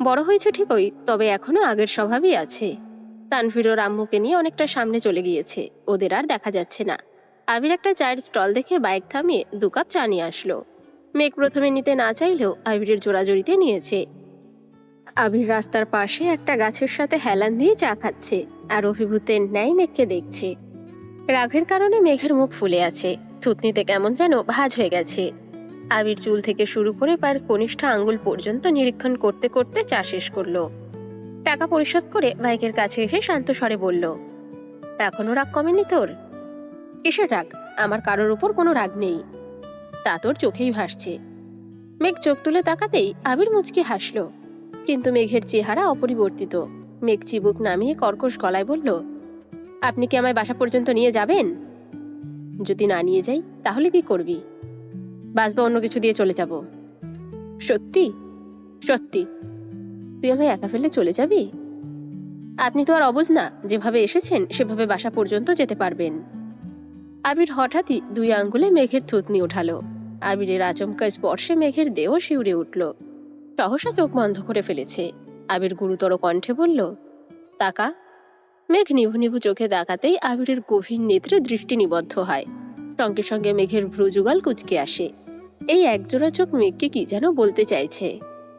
Speaker 2: বড় হয়েছে ঠিকই, তবে এখনো আগের স্বভাবই আছে। তানভীর ওর আম্মুকে নিয়ে অনেকটা সামনে চলে গিয়েছে, ওদের আর দেখা যাচ্ছে না। আবির একটা চায়ের স্টল দেখে বাইক থামিয়ে 2 কাপ চা নিয়ে আসলো। মেঘ প্রথমে নিতে না চাইলেও আবিরের জোড়াজড়িতে নিয়েছে। আবির রাস্তার পাশে একটা গাছের সাথে হেলান দিয়ে চা খাচ্ছে আর অভিভূতের ন্যায় মেঘকে দেখছে। রাগের কারণে মেঘের মুখ ফুলে আছে, থুতনিতে কেমন যেন ভাঁজ হয়ে গেছে। আবির চুল থেকে শুরু করে পায়ের কনিষ্ঠ আঙ্গুল পর্যন্ত নিরীক্ষণ করতে করতে চা শেষ করলো। টাকা পরিশোধ করে বাইকের কাছে এসে শান্ত স্বরে বলল, এখনো রাগ কমেনি তোর? কিসের রাগ? আমার কারোর উপর কোনো রাগ নেই। তা তোর চোখেই ভাসছে। মেঘ চোখ তুলে তাকাতেই আবির মুচকি হাসলো, কিন্তু মেঘের চেহারা অপরিবর্তিত। মেঘ চিবুক নামিয়ে কর্কশ গলায় বলল, আপনি কি আমায় বাসা পর্যন্ত নিয়ে যাবেন? যদি না নিয়ে যাই তাহলে কি করবি? বাস বা অন্য কিছু দিয়ে চলে যাব। সত্যি? সত্যি। তুই আমায় একা ফেলে চলে যাবি? আপনি তো আর অবুঝ না, যেভাবে এসেছেন সেভাবে বাসা পর্যন্ত যেতে পারবেন। আবির হঠাৎই 2 আঙ্গুলে মেঘের থুতনি উঠালো। আবিরের আচমকা স্পর্শে মেঘের দেহ শিউরে উঠল। সহসা চোখ বন্ধ করে ফেলেছে। আবির গুরুতর কণ্ঠে বলল, তাকা। মেঘ নিভু নিভু চোখে তাকাতেই আবিরের গভীর নেত্রে দৃষ্টি নিবদ্ধ হয়। সঙ্গে সঙ্গে মেঘের ভ্রুযুগল কুঁচকে আসে। এই একজোড়া চোখ মেঘকে কি যেন বলতে চাইছে।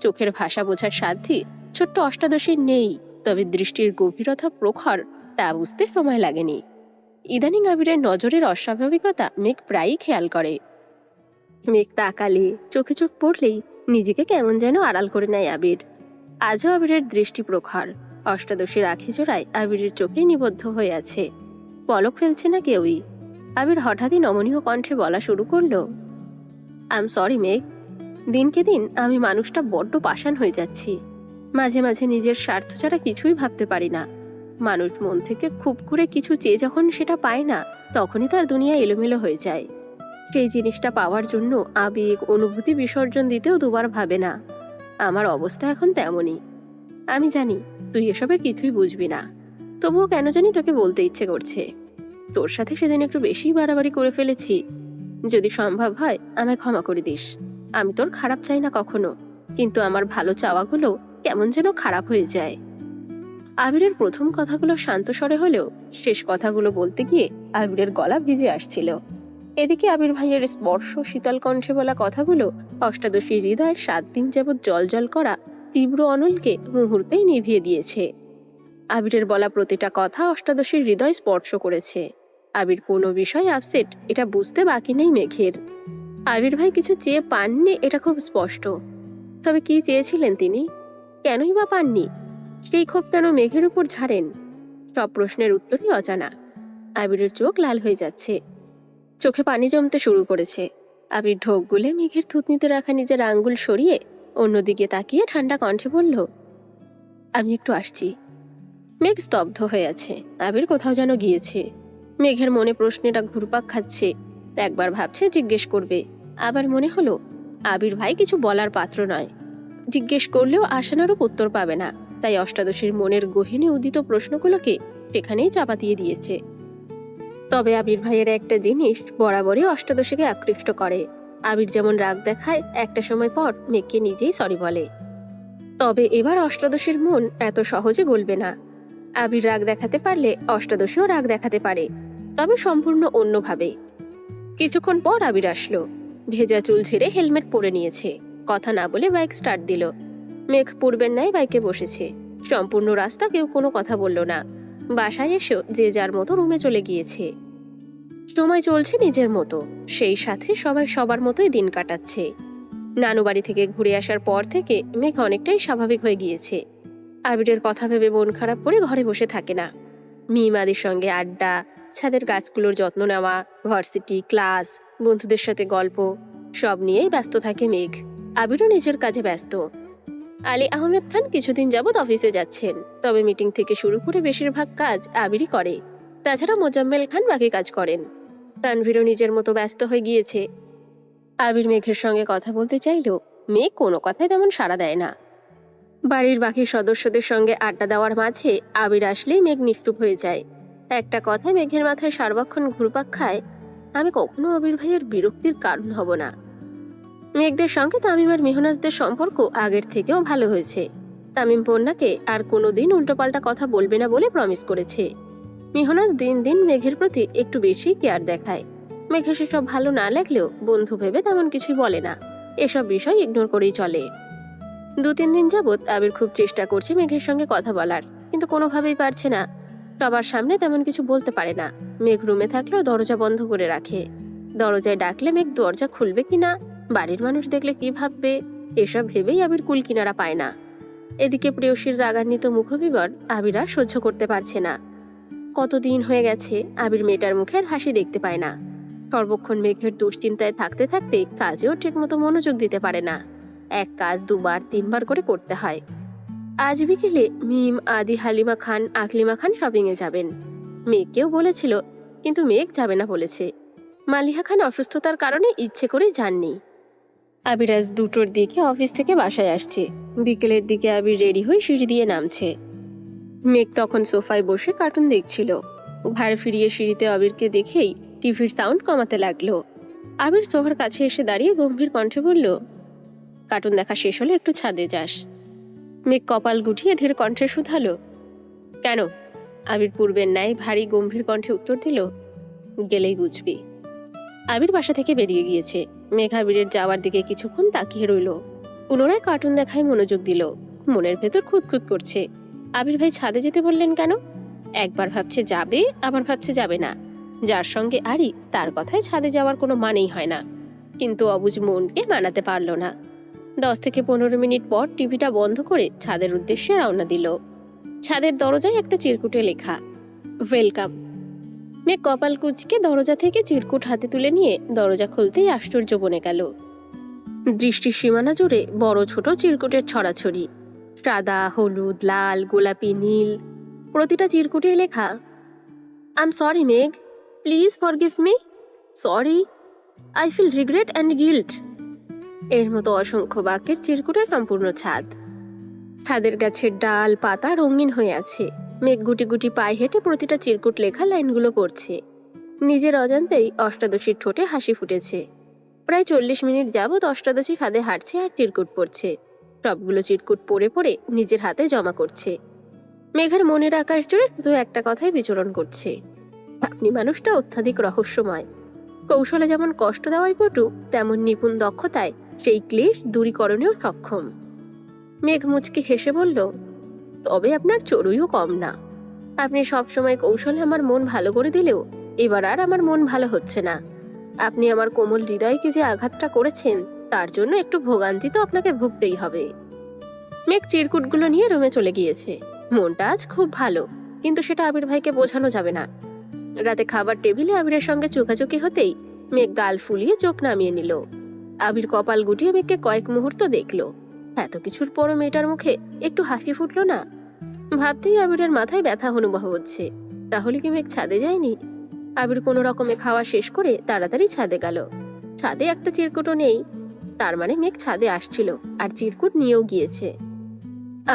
Speaker 2: চোখের ভাষা বোঝার সাধ্যি ছোট্ট অষ্টাদশীর নেই, তবে দৃষ্টির গভীরতা প্রখর, তা বুঝতে সময় লাগেনি। ইদানিং আবিরের নজরের অস্বাভাবিকতা মেঘ প্রায়ই খেয়াল করে। মেঘ তাকালে, চোখে চোখ পড়লেই নিজেকে কেমন যেন আড়াল করে নেয় আবির। আজও আবিরের দৃষ্টি প্রখর। অষ্টাদশীর আখি জোড়ায় আবিরের চোখে নিবদ্ধ হয়ে আছে, পলক ফেলছে না কেউই। আবির হঠাৎই নমনীয় কণ্ঠে বলা শুরু করলো, আই এম সরি মেঘ। দিনকে দিন আমি মানুষটা বড্ড পাষাণ হয়ে যাচ্ছি। মাঝে মাঝে নিজের স্বার্থ ছাড়া কিছুই ভাবতে পারি না। মানুষ মন থেকে খুব করে কিছু চেয়ে যখন সেটা পায় না, তখনই তার দুনিয়া এলোমেলো হয়ে যায়। সেই জিনিসটা পাওয়ার জন্য আবেগ অনুভূতি বিসর্জন দিতেও 2 বার ভাবে না। আমার অবস্থা এখন তেমনই। আমি জানি তুই এসবের কিছুই বুঝবি না, তবুও কেন জানি তোকে বলতে ইচ্ছে করছে। তোর সাথে সেদিন একটু বেশি বাড়াবাড়ি করে ফেলেছি। যদি সম্ভব হয় আমায় ক্ষমা করে দিস। আমি তোর খারাপ চাই না কখনো, কিন্তু আমার ভালো চাওয়াগুলো কেমন যেন খারাপ হয়ে যায়। আবিরের প্রথম কথাগুলো শান্ত স্বরে হলেও শেষ কথাগুলো বলতে গিয়ে আবিরের গলা ভিজে আসছিল। এদিকে আবির ভাইয়ের স্পর্শ শীতল কণ্ঠে বলা কথাগুলো অষ্টাদশীর হৃদয়ের 7 দিন যাবৎ জলজল করা তীব্র অনলকে মুহূর্তেই নিভিয়ে দিয়েছে। আবিরের বলা প্রতিটা কথা অষ্টাদশীর হৃদয় স্পর্শ করেছে। আবির কোনো বিষয়ে আপসেট, এটা বুঝতে বাকি নেই মেঘের। আবির ভাই কিছু চেয়ে পাননি, এটা খুব স্পষ্ট। তবে কি চেয়েছিলেন তিনি? কেনই বা পাননি? সেই ক্ষোভ কেন মেঘের উপর ঝাড়েন? সব প্রশ্নের উত্তরই অজানা। আবিরের চোখ লাল হয়ে যাচ্ছে, চোখে পানি জমতে শুরু করেছে। আবির ঢোক গুলে মেঘের থুতনিতে রাখা নিজের আঙ্গুল সরিয়ে অন্যদিকে তাকিয়ে ঠান্ডা কণ্ঠে বলল, আমি একটু আসছি। মেঘ স্তব্ধ হয়ে আছে। আবির কোথাও যেন গিয়েছে। মেঘের মনে প্রশ্নটা ঘুরপাক খাচ্ছে। একবার ভাবছে জিজ্ঞেস করবে, আবার মনে হলো আবির ভাই কিছু বলার পাত্র নয়। জিজ্ঞেস করলেও আশানুরূপ উত্তর পাবে না, তাই অষ্টাদশীর মনের গহীনে উদিত প্রশ্নগুলোকে সেখানেই চাপা দিয়ে দিয়েছে। তবে আবির ভাইয়ের একটা জিনিস বরাবরই অষ্টাদশীকে আকৃষ্ট করে। আবির যেমন রাগ দেখায়, একটা সময় পর মেঘকে নিজেই সরি বলে। তবে এবার অষ্টাদশীর মন এত সহজে গলবে না। আবির রাগ দেখাতে পারলে অষ্টাদশীও রাগ দেখাতে পারে, তবে সম্পূর্ণ অন্যভাবে। কিছুক্ষণ পর আবির আসলো। ভেজা চুল ঝেড়ে হেলমেট পরে নিয়েছে। কথা না বলে বাইক স্টার্ট দিল। মেঘ পূর্বের ন্যায় বাইকে বসেছে। সম্পূর্ণ রাস্তা কেউ কোনো কথা বলল না। বাসায় এসেও যে যার মতো রুমে চলে গিয়েছে। সময় চলছে নিজের মতো, সেই সাথে সবাই সবার মতোই দিন কাটাচ্ছে। নানু বাড়ি থেকে ঘুরে আসার পর থেকে মেঘ অনেকটাই স্বাভাবিক হয়ে গিয়েছে। আবিরের কথা ভেবে মন খারাপ করে ঘরে বসে থাকে না। মিমাদের সঙ্গে আড্ডা, ছাদের গাছগুলোর যত্ন নেওয়া, ভার্সিটি, ক্লাস, বন্ধুদের সাথে গল্প, সব নিয়েই ব্যস্ত থাকে মেঘ। আবিরও নিজের কাজে ব্যস্ত। আলী আহমেদ খান কিছুদিন যাবৎ অফিসে যাচ্ছেন, তবে মিটিং থেকে শুরু করে বেশিরভাগ কাজ আবিরই করে। তাছাড়া মোজাম্মেল খান বাকি কাজ করেন। তানভীরও নিজের মতো ব্যস্ত হয়ে গিয়েছে। আবির মেঘের সঙ্গে কথা বলতে চাইলেও মেঘ কোনো কথায় তেমন সাড়া দেয় না। বাড়ির বাকি সদস্যদের সঙ্গে আড্ডা দেওয়ার মাঝে আবির আসলেই মেঘ নিশ্চুপ হয়ে যায়। একটা কথায় মেঘের মাথায় সার্বক্ষণ ঘুরপাক খায়, আমি কখনো আবির ভাইয়ের বিরক্তির কারণ হব না। মেঘদের সঙ্গে তামিম আর মেহনাজদের সম্পর্ক আগের থেকেও ভালো হয়েছে। তামিম পন্নাকে আর কোনোদিন উল্টোপাল্টা কথা বলবে না বলে প্রমিস করেছে। মেহনাজ দিন দিন মেঘের প্রতি একটু বেশি কেয়ার দেখায়। মেঘের সেসব ভালো না লাগলেও বন্ধু ভেবে তেমন কিছুই বলে না, এসব বিষয় ইগনোর করেই চলে। 2-3 দিন যাবৎ আবির খুব চেষ্টা করছে মেঘের সঙ্গে কথা বলার, কিন্তু কোনোভাবেই পারছে না। সবার সামনে তেমন কিছু বলতে পারে না। মেঘ রুমে থাকলেও দরজা বন্ধ করে রাখে। দরজায় ডাকলে মেঘ দরজা খুলবে কিনা, বাড়ির মানুষ দেখলে কি ভাববে, এসব ভেবেই আবির কুল কিনারা পায় না। এদিকে প্রেয়সীর রাগান্বিত মুখবিবর আবির আর সহ্য করতে পারছে না। কতদিন হয়ে গেছে আবির মেয়েটার মুখের হাসি দেখতে পায় না। সর্বক্ষণ মেঘের দুশ্চিন্তায় থাকতে থাকতে কাজেও ঠিকমতো মনোযোগ দিতে পারে না। এক কাজ 2-3 বার করে করতে হয়। আজ বিকেলে মিম, আদি, হালিমা খান, আকলিমা খান শপিং এ যাবেন। মেঘকেও বলেছিল, কিন্তু মেঘ যাবে না বলেছে। মালিহা খান অসুস্থতার কারণে ইচ্ছে করেই যাননি। আবির আজ 2টোর দিকে অফিস থেকে বাসায় আসছে। বিকেলের দিকে আবির রেডি হয়ে সিঁড়ি দিয়ে নামছে। মেঘ তখন সোফায় বসে কার্টুন দেখছিল। ঘাড় ফিরিয়ে সিঁড়িতে আবিরকে দেখেই টিভির সাউন্ড কমাতে লাগলো। আবির সোফার কাছে এসে দাঁড়িয়ে গম্ভীর কণ্ঠে বলল, কার্টুন দেখা শেষ হলে একটু ছাদে যাস। মেঘ কপাল গুটিয়ে ধীর কণ্ঠে শুধালো, কেন? আবির পূর্বের ন্যায় ভারী গম্ভীর কণ্ঠে উত্তর দিল, গেলেই বুঝবি। আবির বাসা থেকে বেরিয়ে গিয়েছে। মেঘ আবিরের যাওয়ার দিকে কিছুক্ষণ তাকিয়ে রইল। পুনরায় কার্টুন দেখায় মনোযোগ দিল। মনের ভেতর খুঁতখুত করছে। আবির ভাই ছাদে যেতে বললেন কেন? একবার ভাবছে যাবে, আবার ভাবছে যাবে না। যার সঙ্গে আরি, তার কথায় ছাদে যাওয়ার কোনো মানেই হয় না। কিন্তু অবুঝ মনকে মানাতে পারল না। 10 থেকে 15 মিনিট পর টিভিটা বন্ধ করে ছাদের উদ্দেশ্যে রওনা দিল। ছাদের দরজায় একটা চিরকুটে লেখা, ওয়েলকাম। মেঘ কপাল কুঁচকে দরজা থেকে চিরকুট হাতে তুলে নিয়ে দরজা খুলতেই আশ্চর্য বনে গেল। দৃষ্টির সীমানা জুড়ে বড় ছোট চিরকুটের ছড়াছড়ি, সাদা, হলুদ, লাল, গোলাপি, নীল। প্রতিটা চিরকুটে লেখা, I am sorry Megh, please forgive me, sorry, I feel regret and guilt. এর মতো অসংখ্য বাক্যের চিরকুটের সম্পূর্ণ ছাদ। ছাদের গাছের ডাল পাতা রঙিন হয়ে আছে। মেঘ গুটি গুটি পায়ে হেঁটে প্রতিটা চিরকুট লেখা লাইনগুলো পড়ছে। নিজের অজান্তেই অষ্টাদশীর ঠোঁটে হাসি ফুটেছে। প্রায় 40 মিনিট যাবৎ অষ্টাদশী খাদে হাঁটছে আর চিরকুট পড়ছে। সবগুলো চিরকুট পড়ে পড়ে নিজের হাতে জমা করছে। মেঘের মনের আকাশ জুড়ে শুধু একটা কথাই বিচরণ করছে, আপনি মানুষটা অত্যাধিক রহস্যময়। কৌশলে যেমন কষ্ট দেওয়াই পটু, তেমন নিপুণ দক্ষতায় সেই ক্লেশ দূরীকরণেও সক্ষম। মেঘ মুচকি হেসে বলল, তবে আপনার চড়ুইও কম না। আপনি সবসময় কৌশলে আমার মন ভালো করে দিলেও এবার আর আমার মন ভালো হচ্ছে না। আপনি আমার কোমল হৃদয়কে যে আঘাতটা করেছেন, তার জন্য একটু ভোগান্তি তো আপনাকে ভুগতেই হবে। মেঘ চিরকুটগুলো নিয়ে রুমে চলে গিয়েছে। মনটা আজ খুব ভালো, কিন্তু সেটা আবির ভাইকে বোঝানো যাবে না। রাতে খাবার টেবিলে আবিরের সঙ্গে চোখাচোখি হতেই মেঘ গাল ফুলিয়ে চোখ নামিয়ে নিল। আবির কপাল গুটিয়ে মেঘকে কয়েক মুহূর্ত দেখলো। এত কিছুর পরও মেয়েটার মুখে একটু হাসি ফুটলো না। ভাবতেই আবিরের মাথায় ব্যথা অনুভব হচ্ছে। তাহলে কি মেঘ ছাদে যায়নি? আবির কোনো রকমে খাওয়া শেষ করে তাড়াতাড়ি ছাদে গেল। ছাদে একটা চিরকুটও নেই, তার মানে মেঘ ছাদে আসছিল আর চিরকুট নিয়েও গিয়েছে।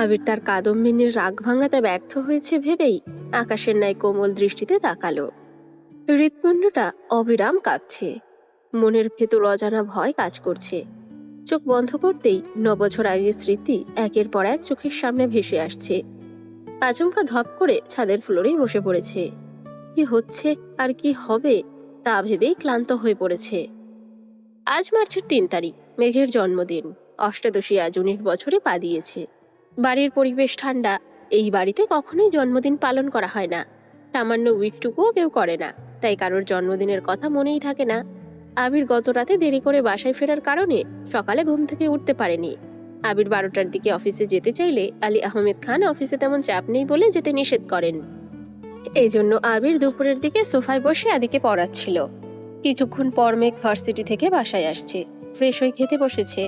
Speaker 2: আবির তার কাদম্বিনীর রাগ ভাঙাতে ব্যর্থ হয়েছে ভেবেই আকাশের ন্যায় কোমল দৃষ্টিতে তাকালো। হৃৎপিণ্ডটা অবিরাম কাঁপছে। মনের ভেতর অজানা ভয় কাজ করছে। চোখ বন্ধ করতেই 9 বছর আগের স্মৃতি একের পর এক চোখের সামনে ভেসে আসছে। আচমকা ধপ করে ছাদের ফ্লোরেই বসে পড়েছে। কি হচ্ছে আর কি হবে তা ভেবেই ক্লান্ত হয়ে পড়েছে। আজ মার্চের 3 তারিখ, মেঘের জন্মদিন।
Speaker 1: অষ্টাদশী আজ 19 বছরে পা দিয়েছে। বাড়ির পরিবেশ ঠান্ডা। এই বাড়িতে কখনোই জন্মদিন পালন করা হয় না। সামান্য উইকটুকুও কেউ করে না। তাই কারোর জন্মদিনের কথা মনেই থাকে না। আবির গত রাতে দেরি করে বাসায় ফেরার কারণে সকালে ঘুম থেকে উঠতে পারেনি। আবির 12টার দিকে অফিসে যেতে চাইলে আলী আহমেদ খান অফিসে তেমন চাপ নেই বলে যেতে নিষেধ করেন। এই জন্য আবির দুপুরের দিকে সোফায় বসে আদিকে পড়াচ্ছিল। কিছুক্ষণ পর মেঘ ভার্সিটি থেকে বাসায় আসছে, ফ্রেশ হয়ে খেতে বসেছে।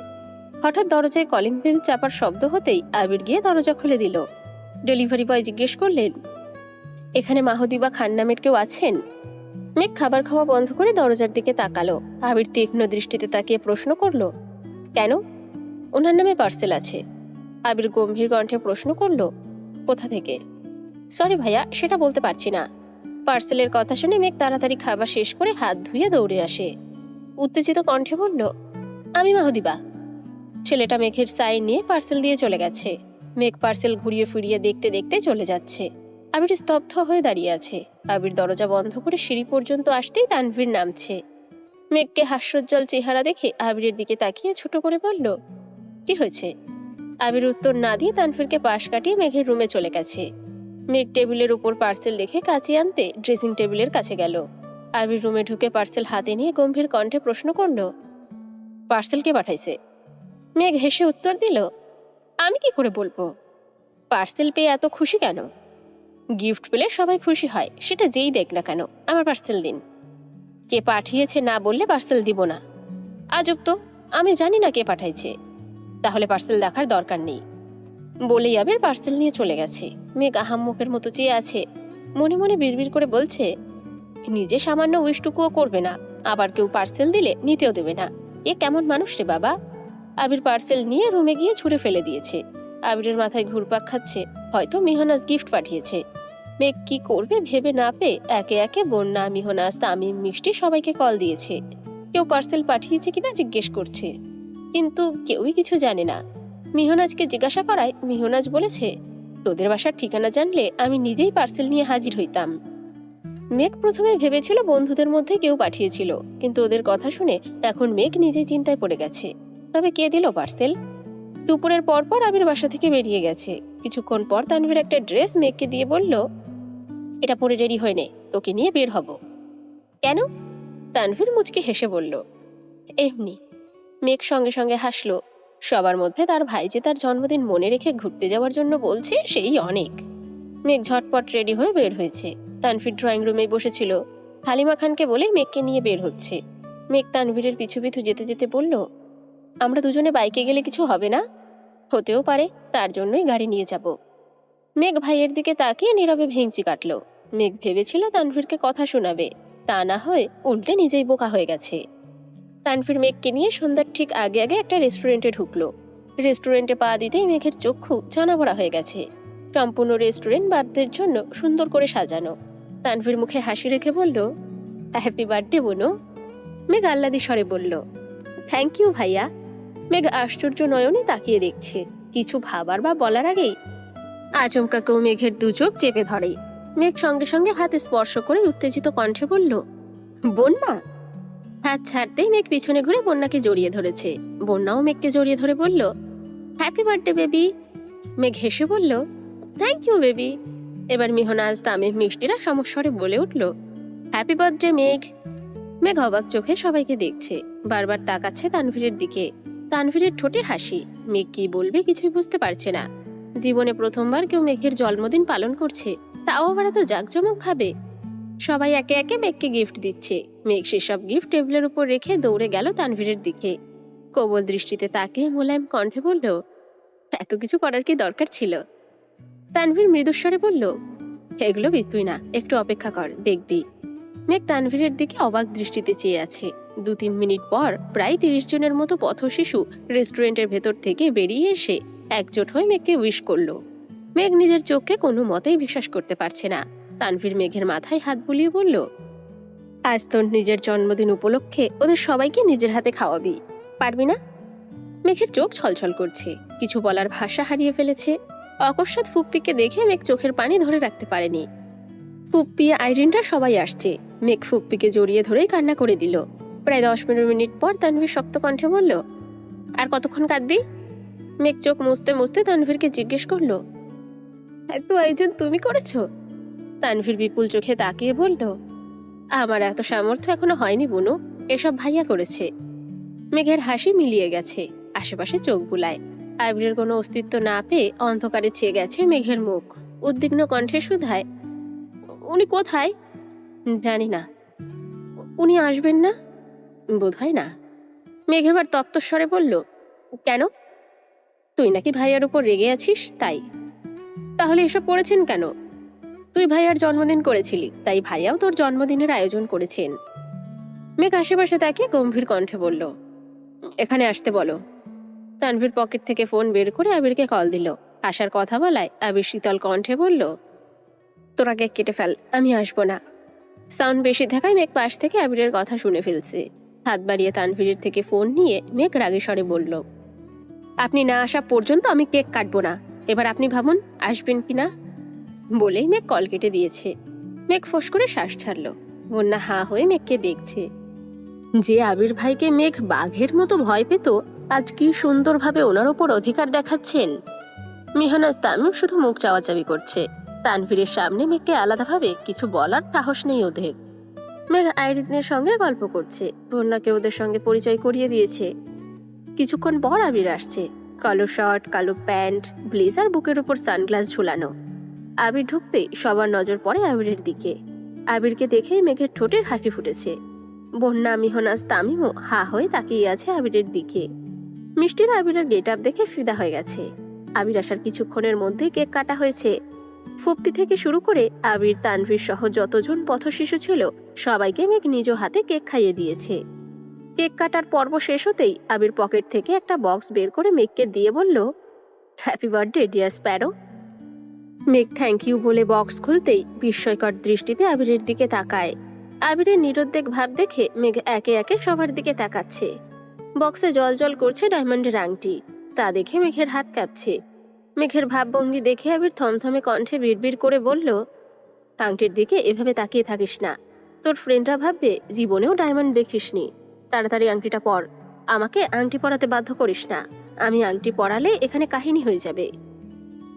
Speaker 1: হঠাৎ দরজায় কলিং বেল চাপার শব্দ হতেই আবির গিয়ে দরজা খুলে দিল। ডেলিভারি বয় জিজ্ঞেস করলেন, এখানে মাহদিবা খান নামের কেউ আছেন? মেঘ খাবার খাওয়া বন্ধ করে দরজার দিকে তাকালো। আবির তীক্ষ্ণ দৃষ্টিতে তাকিয়ে প্রশ্ন করলো, কেন? ওনার নামে পার্সেল আছে। আবির গম্ভীর কণ্ঠে প্রশ্ন করলো, কোথা থেকে? সরি ভাইয়া, সেটা বলতে পারছি না। পার্সেলের কথা শুনে মেঘ তাড়াতাড়ি খাবার শেষ করে হাত ধুয়ে দৌড়ে আসে। উত্তেজিত কণ্ঠে বলল, আমি মাহদিবা। ছেলেটা মেঘের সাইন নিয়ে পার্সেল দিয়ে চলে গেছে। মেঘ পার্সেল ঘুরিয়ে ফিরিয়ে দেখতে দেখতে চলে যাচ্ছে। আবির স্তব্ধ হয়ে দাঁড়িয়ে আছে। আবির দরজা বন্ধ করে সিঁড়ি পর্যন্ত আসতেই তানভীর নামছে। মেঘকে হাস্যোজ্জ্বল চেহারা দেখে আবিরের দিকে তাকিয়ে ছোট করে বলল, কি হয়েছে? আবির উত্তর না দিয়ে তানভীরকে পাশ কাটিয়ে মেঘের রুমে চলে গেছে। মেঘ টেবিলের উপর পার্সেল রেখে কাঁচি আনতে ড্রেসিং টেবিলের কাছে গেল। আবির রুমে ঢুকে পার্সেল হাতে নিয়ে গম্ভীর কণ্ঠে প্রশ্ন করল, পার্সেল কে পাঠাইছে? মেঘ হেসে উত্তর দিল, আমি কি করে বলবো? পার্সেল পেয়ে এত খুশি কেন? গিফট পেলে সবাই খুশি হয়, সেটা যেই দেখ না কেন। আমার পার্সেল দিন। কে পাঠিয়েছে না বললে পার্সেল দিব না। আজব তো, আমি জানি না কে পাঠাইছে। তাহলে পার্সেল দেখার দরকার নেই। বলেই আবির পার্সেল নিয়ে চলে গেছে। মেঘ আহাম্মকের মতো চেয়ে আছে। মনে মনে বিড়বিড় করে বলছে, নিজে সামান্য উইশটুকুও করবে না, আবার কেউ পার্সেল দিলে নিতেও দেবে না। এ কেমন মানুষ রে বাবা। আবির পার্সেল নিয়ে রুমে গিয়ে ছুঁড়ে ফেলে দিয়েছে। আবিরের মাথায় ঘুরপাক খাচ্ছে, হয়তো মিহনাজ গিফট পাঠিয়েছে। মেঘ কি করবে ভেবে না পেয়ে একে একে বন্যা, মিহনাজ, তামিম, মিষ্টি সবাইকে কল দিয়েছে। কেউ পার্সেল পাঠিয়েছে কিনা জিজ্ঞেস করছে, কিন্তু কেউই কিছু জানে না। মিহনাজকে জিজ্ঞাসা করায় মিহনাজ বলেছে, তোদের বাসার ঠিকানা জানলে আমি নিজেই পার্সেল নিয়ে হাজির হইতাম। মেঘ প্রথমে ভেবেছিল বন্ধুদের মধ্যে কেউ পাঠিয়েছিল, কিন্তু ওদের কথা শুনে এখন মেঘ নিজেই চিন্তায় পড়ে গেছে। তবে কে দিল পার্সেল? দুপুরের পর আবির বাসা থেকে বেরিয়ে গেছে। কিছুক্ষণ পর তানভীর একটা ড্রেস মেঘকে দিয়ে বলল, এটা পরে রেডি হয়ে নে, তোকে নিয়ে বের হব। কেন? তানভীর মুচকি হেসে বলল, এমনি। মেঘ সঙ্গে সঙ্গে হাসলো। সবার মধ্যে তার ভাই যে তার জন্মদিন মনে রেখে ঘুরতে যাওয়ার জন্য বলছে, সেই অনেক। মেঘ ঝটপট রেডি হয়ে বের হয়েছে। তানভীর ড্রয়িং রুমে বসেছিল। হালিমা খানকে বলে মেঘকে নিয়ে বের হচ্ছে। মেঘ তানভীরের পিছু পিছু যেতে যেতে বলল, আমরা দুজনে বাইকে গেলে কিছু হবে না? হতেও পারে, তার জন্যই গাড়ি নিয়ে যাব। মেঘ ভাইয়ের দিকে তাকিয়ে নীরবে ভেঙচি কাটল। মেঘ ভেবেছিল তানভীরকে কথা শোনাবে, তা না হয়ে উল্টে নিজেই বোকা হয়ে গেছে। তানভীর মেঘকে নিয়ে সন্ধ্যার ঠিক আগে আগে একটা রেস্টুরেন্টে ঢুকলো। রেস্টুরেন্টে পা দিতেই মেঘের চক্ষু জানা ভরা হয়ে গেছে। সম্পূর্ণ রেস্টুরেন্ট বার্থডের জন্য সুন্দর করে সাজানো। তানভীর মুখে হাসি রেখে বলল, হ্যাপি বার্থডে বোনো। মেঘ আহ্লাদি স্বরে বলল, থ্যাংক ইউ ভাইয়া। মেঘ আশ্চর্য নয়নে তাকিয়ে দেখছে। কিছু ভাবার বা বলার আগেই আচমকা কেউ মেঘের দু চোখ চেপে ধরে। মেঘ সঙ্গে সঙ্গে হাতে স্পর্শ করে উত্তেজিত কণ্ঠে বলল, বন্যা। হাত ছাড়তেই মেঘ পিছনে ঘুরে বন্যাকে জড়িয়ে ধরেছে। বন্যাও মেঘকে জড়িয়ে ধরে বলল, হ্যাপি বার্থডে বেবি। মেঘ হেসে বলল, থ্যাংক ইউ বেবি। এবার মিহনাজ, তামিম, মিষ্টিরা সমস্বরে বলে উঠল, হ্যাপি বার্থডে মেঘ। মেঘ অবাক চোখে সবাইকে দেখছে, বারবার তাকাচ্ছে তানভীরের দিকে। তানভীরের ঠোঁটে হাসি। মেঘ কি বলবে কিছুই বুঝতে পারছে না। জীবনে প্রথমবার কেউ মেঘের জন্মদিন পালন করছে, তাও আবার এত জাঁকজমক ভাবে। সবাই একে একে মেঘকে গিফট দিচ্ছে। মেঘ সেসব গিফট টেবিলের উপর রেখে দৌড়ে গেল তানভীরের দিকে। কোমল দৃষ্টিতে তাকিয়ে মোলায়েম কণ্ঠে বলল, এত কিছু করার কি দরকার ছিল? তানভীর মৃদুস্বরে বলল, এগুলো কিছুই না, একটু অপেক্ষা কর, দেখবি। মেঘ তানভীরের দিকে অবাক দৃষ্টিতে চেয়ে আছে। 2-3 মিনিট পর প্রায় 30 জনের মতো পথশিশু রেস্টুরেন্টের ভেতর থেকে বেরিয়ে এসে একজোট হয়ে মেঘকে উইশ করলো। মেঘ নিজের চোখকে কোনো মতেই বিশ্বাস করতে পারছে না। তানভীর মেঘের মাথায় হাত বুলিয়ে বলল, আজ তোর নিজের জন্মদিন উপলক্ষে ওদের সবাইকে নিজের হাতে খাওয়াবি, পারবি না? মেঘের চোখ ছলছল করছে, কিছু বলার ভাষা হারিয়ে ফেলেছে। অকস্মাৎ ফুপ্পিকে দেখে মেঘ চোখের পানি ধরে রাখতে পারেনি। ফুপ্পি, আইরিনটা সবাই আসছে। মেঘ ফুপ্পিকে জড়িয়ে ধরেই কান্না করে দিল। প্রায় 10 মিনিট পর তানভীর শক্ত কণ্ঠে বলল,
Speaker 2: আর কতক্ষণ কাঁদবি? মেঘ চোখ মুছতে মুছতে তানভীরকে জিজ্ঞেস করলো, এত আয়োজন তুমি করেছো? তানভীর বিপুল চোখে তাকিয়ে বলল, আমার এত সামর্থ্য এখনো হয়নি বুনু, এসব ভাইয়া করেছে। মেঘের হাসি মিলিয়ে গেছে, আশেপাশে চোখ বুলায়। আবিরের কোনো অস্তিত্ব না পেয়ে অন্ধকারে ছেয়ে গেছে মেঘের মুখ। উদ্বিগ্ন কণ্ঠে শুধায়, উনি কোথায়? জানি না। উনি আসবেন না? বোধহয় না। মেঘ এবার তপ্তস্বরে বলল, কেন? তুই নাকি ভাইয়ার উপর রেগে আছিস তাই? তাহলে এসব করেছেন কেন? তুই ভাইয়ার জন্মদিন করেছিলি, তাই ভাইয়াও তোর জন্মদিনের আয়োজন করেছেন। মেঘ আশেপাশে তাকে গম্ভীর কণ্ঠে বলল, এখানে আসতে বলো। তানভীর পকেট থেকে ফোন বের করে আবিরকে কল দিল। আসার কথা বলায় আবির শীতল কণ্ঠে বলল, তোরা কেক কেটে ফেল, আমি আসবো না। সাউন্ড বেশি থাকায় মেঘ পাশ থেকে আবিরের কথা শুনে ফেলছে। হাত বাড়িয়ে তানভীরের থেকে ফোন নিয়ে মেঘ রাগে স্বরে বলল, আপনি না আসা পর্যন্ত আমি কেক কাটবো না। এবার আপনি ভাবুন আসবেন কিনা। বলেই মেঘ কল কেটে দিয়েছে। মেঘ ফোঁস করে শ্বাস ছাড়ল। বন্যা হাঁ হয়ে মেঘকে দেখছে। যে আবির ভাইকে মেঘ বাঘের মতো ভয় পেত, আজ কি সুন্দরভাবে ওনার ওপর অধিকার দেখাচ্ছেন। মিহনাজ তামিম শুধু মুখ চাওয়াচাবি করছে। তানভীরের সামনে মেঘকে আলাদাভাবে কিছু বলার সাহস নেই ওদের। মেঘ আইরিনের সঙ্গে গল্প করছে, বন্যাকে ওদের সঙ্গে পরিচয় করিয়ে দিয়েছে। কিছুক্ষণ পর আবির আসছে। কালো শার্ট, কালো প্যান্ট, ব্লেজার, বুকের উপর সানগ্লাস ঝুলানো। আবির ঢুকতেই সবার নজর পড়ে আবিরের দিকে। আবিরকে দেখেই মেঘের ঠোঁটের হাসি ফুটেছে। বন্যা, মিহনাজ, তামিমও হা হয়ে তাকিয়ে আছে আবিরের দিকে। মিষ্টির আবিরের গেট আপ দেখে ফিদা হয়ে গেছে। আবির আসার কিছুক্ষণের মধ্যেই কেক কাটা হয়েছে। ফুপ্তি থেকে শুরু করে আবির, তানভীর সহ যতজন পথশিশু ছিল সবাইকে মেঘ নিজ হাতে কেক খাইয়ে দিয়েছে। কেক কাটার পর্ব শেষ হতেই আবির পকেট থেকে একটা বক্স বের করে মেঘকে দিয়ে বলল, হ্যাপি বার্থডে ডিয়ার স্প্যারো। মেঘ থ্যাংক ইউ বলে বক্স খুলতেই বিস্ময়কর দৃষ্টিতে আবিরের দিকে তাকায়। আবিরের নিরুদ্বেগ ভাব দেখে মেঘ একে একে সবার দিকে তাকাচ্ছে। বক্সে জল জল করছে ডায়মন্ডের আংটি, তা দেখে মেঘের হাত কাঁপছে। মেঘের ভাবভঙ্গি দেখে আবির থমথমে কণ্ঠে বিড়বিড় করে বলল, আংটির দিকে এভাবে তাকিয়ে থাকিস না। তোর ফ্রেন্ডরা ভাববে জীবনেও ডায়মন্ড দেখিসনি। তাড়াতাড়ি আংটিটা পর। আমাকে আংটি পরাতে বাধ্য করিস না। আমি আংটি পরালে এখানে কাহিনী হয়ে যাবে।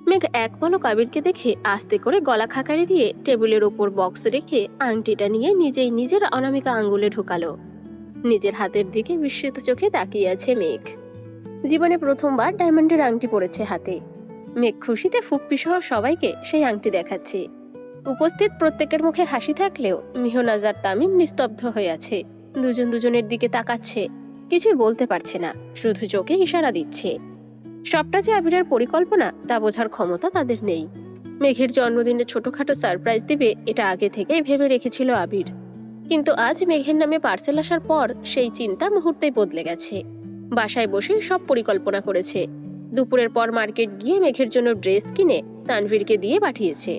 Speaker 2: মেঘ এক পলক আবিরকে দেখে আস্তে করে গলা খাকারি দিয়ে টেবিলের ওপর বক্স রেখে আংটিটা নিয়ে নিজেই নিজের অনামিকা আঙ্গুলে ঢোকালো। নিজের হাতের দিকে বিস্মিত চোখে তাকিয়ে আছে মেঘ। জীবনে প্রথমবার ডায়মন্ডের আংটি পরেছে হাতে। মেঘ খুশিতে ফুপ্পি সহ সবাইকে সেই আংটি দেখাচ্ছে। উপস্থিত প্রত্যেকের মুখে হাসি থাকলেও মিহনাজ আর তামিম নিস্তব্ধ হয়ে আছে। দুজন দুজনের দিকে তাকাচ্ছে, কিছুই বলতে পারছে না, শুধু চোখে ইশারা দিচ্ছে। সবটা যে আবিরের পরিকল্পনা তা বোঝার ক্ষমতা তাদের নেই। মেঘের জন্মদিনে ছোটখাটো সারপ্রাইজ দিবে এটা আগে থেকেই ভেবে রেখেছিল আবির, কিন্তু আজ মেঘের নামে পার্সেল আসার পর সেই চিন্তা মুহূর্তেই বদলে গেছে। বাসায় বসে সব পরিকল্পনা করেছে। দুপুরের পর মার্কেট গিয়ে মেঘের জন্য ড্রেস কিনে তানভীরকে দিয়ে পাঠিয়েছে।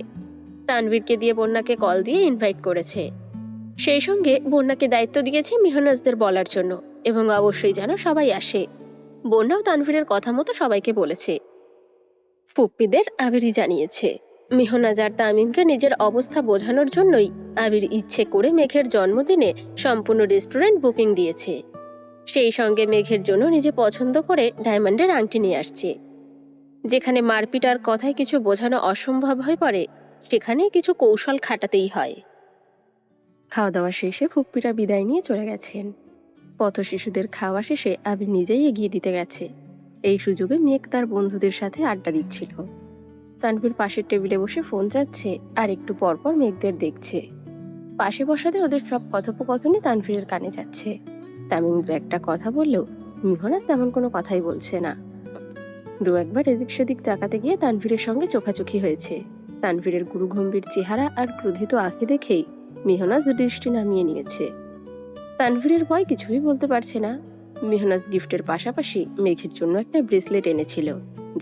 Speaker 2: তানভীরকে দিয়ে বন্যাকে কল দিয়ে ইনভাইট করেছে। সেই সঙ্গে বন্যাকে দায়িত্ব দিয়েছে মিহনাজদের বলার জন্য, এবং অবশ্যই যেন সবাই আসে। বন্যাও তানভীরের কথা মতো সবাইকে বলেছে। ফুপ্পিদের আবিরই জানিয়েছে। মিহনাজ আর তামিমকে নিজের অবস্থা বোঝানোর জন্যই আবির ইচ্ছে করে মেঘের জন্মদিনে সম্পূর্ণ রেস্টুরেন্ট বুকিং দিয়েছে। সেই সঙ্গে মেঘের জন্য নিজে পছন্দ করে ডায়মন্ডের আংটি নিয়ে আসছে। যেখানে মারপিট আর কথায় কিছু বোঝানো অসম্ভব হয়ে পড়ে, সেখানে কিছু কৌশল খাটাতেই হয়। খাওয়া দাওয়া শেষে ফুপ্পিরা বিদায় নিয়ে চলে গেছেন। পথ শিশুদের খাওয়া শেষে আবির নিজেই এগিয়ে দিতে গেছে। এই সুযোগে মেঘ তার বন্ধুদের সাথে আড্ডা দিচ্ছিল। তানভীর পাশের টেবিলে বসে ফোন চাচ্ছে আর একটু পরপর মেঘদের দেখছে। পাশে বসাতে ওদের সব কথোপকথনই তানভীরের কানে যাচ্ছে। তামিম দু একটা কথা বললেও মিহনাজ তেমন কোনো কথাই বলছে না। দু একবার এদিক সেদিক তাকাতে গিয়ে তানভীরের সঙ্গে চোখাচোখি হয়েছে। তানভীরের গুরুগম্ভীর চেহারা আর ক্রোধিত আঁখি দেখেই মিহনাজ দৃষ্টি নামিয়ে নিয়েছে। তানভীরের ভয় কিছুই বলতে পারছে না। মিহনাজ গিফটের পাশাপাশি মেঘের জন্য একটা ব্রেসলেট এনেছিল,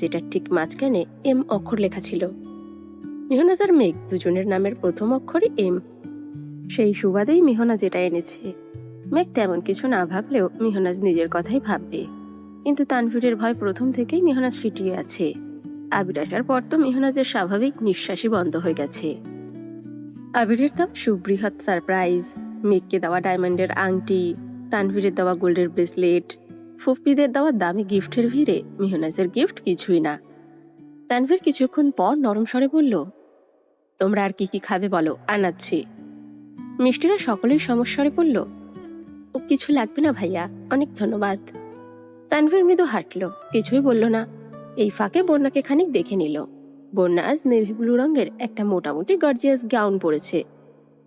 Speaker 2: যেটা ঠিক মাঝখানে এম অক্ষর লেখা ছিল। মিহনাজ আর মেঘ দুজনের নামের প্রথম অক্ষরই এম। সেই সুবাদেই মিহনাজ এটা এনেছে। মেঘ তেমন কিছু না ভাবলেও মিহনাজ নিজের কথাই ভাববে, কিন্তু তানভীরের ভয় প্রথম থেকেই মিহনাজ ফিটিয়ে আছে। আবির আসার পর তো মিহনাজের স্বাভাবিক নিঃশ্বাসই বন্ধ হয়ে গেছে। আবিরের দেওয়া সুবৃহৎ সারপ্রাইজ, মেঘকে দেওয়া ডায়মন্ডের আংটি, তানভীরের দেওয়া গোল্ডের ব্রেসলেট, ফুফপিদের দেওয়া দামি গিফটের ভিড়ে মিহনাজের গিফট কিছুই না। তানভীর কিছুক্ষণ পর নরম স্বরে বলল, তোমরা আর কি কি খাবে বলো, আনাচ্ছি। মিষ্টিরা সকলেই সমস্বরে বলল, ও কিছু লাগবে না ভাইয়া, অনেক ধন্যবাদ। তানভীর মৃদু হাঁটল, কিছুই বলল না। এই ফাঁকে বন্যাকে খানিক দেখে নিল। বন্যা আজ নেভি ব্লু রঙের একটা মোটামুটি গর্জিয়াস গাউন পরেছে,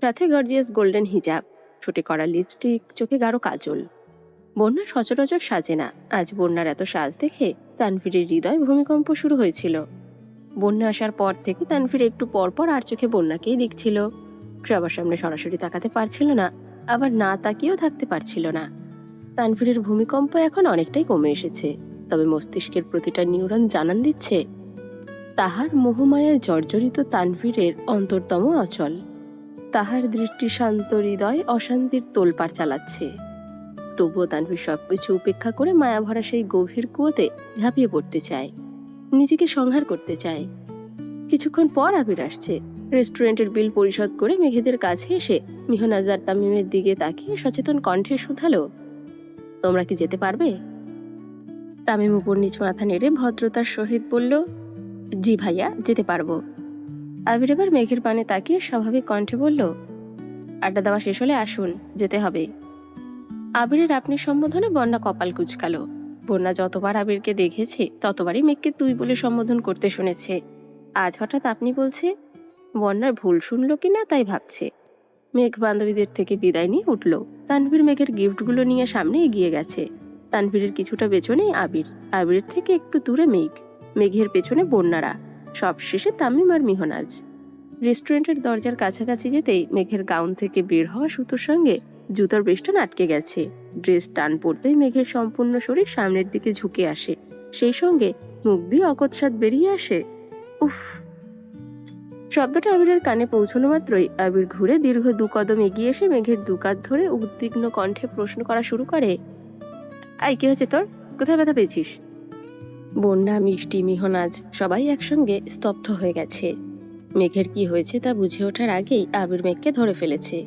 Speaker 2: সাথে গর্জিয়াস গোল্ডেন হিজাব, ঠোঁটে করা লিপস্টিক, চোখে গাঢ় কাজল। বন্যা সচরাচর সাজে না, আজ বন্যার এত সাজ দেখে তানভীরের হৃদয় ভূমিকম্প শুরু হয়েছিল। বন্যা আসার পর থেকে তানভীর একটু পর পর আর চোখে বন্যাকেই দেখছিল। সবার সামনে সরাসরি তাকাতে পারছিল না, আবার না তাকিয়েও থাকতে পারছিল না। তানভীরের ভূমিকম্প এখন অনেকটাই কমে এসেছে, তবে মস্তিষ্কের প্রতিটা নিউরন জানান দিচ্ছে তাহার মোহমায়ায় জর্জরিত তানভীরের অন্তরতম অচল। তাহার দৃষ্টি শান্ত হৃদয় অশান্তির তোলপাড় চালাচ্ছে। তবুও তানভীর সবকিছু উপেক্ষা করে মায়াভরা সেই গভীর কুয়োতে ঝাঁপিয়ে পড়তে চায়, নিজেকে সংহার করতে চায়। কিছুক্ষণ পর আবির আসছে। রেস্টুরেন্টের বিল পরিশোধ করে মেঘেদের কাছে এসে মিহনাজ আর তামিমের দিকে তাকিয়ে সচেতন কণ্ঠে শুধালো, তোমরা কি যেতে পারবে? তামিম উপর নিচ মাথা নেড়ে ভদ্রতার সহিত বলল, জি ভাইয়া, যেতে পারবো। আবির এবার মেঘের পানে তাকিয়ে স্বাভাবিক কণ্ঠে বলল, আড্ডা দেওয়া শেষ হলে আসুন, যেতে হবে। আবিরের আপনি সম্বোধনে বন্যা কপাল কুঁচকালো। বন্যা যতবার আবিরকে দেখেছে ততবারই মেঘকে তুই বলে সম্বোধন করতে শুনেছে। আজ হঠাৎ আপনি বলছে, বন্যার ভুল শুনলো কিনা তাই ভাবছে। মেঘ বান্ধবীদের থেকে বিদায় নিয়ে উঠল। তানভীর মেঘের গিফটগুলো নিয়ে সামনে এগিয়ে গেছে। তানভীরের কিছুটা পেছনে আবির, আবিরের থেকে একটু দূরে মেঘ, মেঘের পেছনে বন্যারা, সবশেষে তামিম আর মিহনাজ। রেস্টুরেন্টের দরজার কাছাকাছি যেতেই মেঘের গাউন থেকে বের হওয়া সুতোর সঙ্গে জুতোর বেষ্টন আটকে গেছে। ড্রেস টান পড়তেই মেঘের সম্পূর্ণ শরীর সামনের দিকে ঝুঁকে আসে, সেই সঙ্গে মুখ দিয়ে অকস্মাৎ বেরিয়ে আসে, উফ। শব্দটা আবিরের কানে পৌঁছানো মাত্রই আবির ঘুরে দীর্ঘ 2 কদম এগিয়ে এসে মেঘের দুকাত ধরে উদ্বিগ্ন কণ্ঠে প্রশ্ন করা শুরু করে, আই কি হয়েছে তোর, কোথায় ব্যথা পেয়েছিস? বন্যা, মিষ্টি, মিহনাজ সবাই একসঙ্গে স্তব্ধ হয়ে গেছে। মেঘের কি হয়েছে তা বুঝে ওঠার আগেই আবির মেঘকে ধরে ফেলেছে।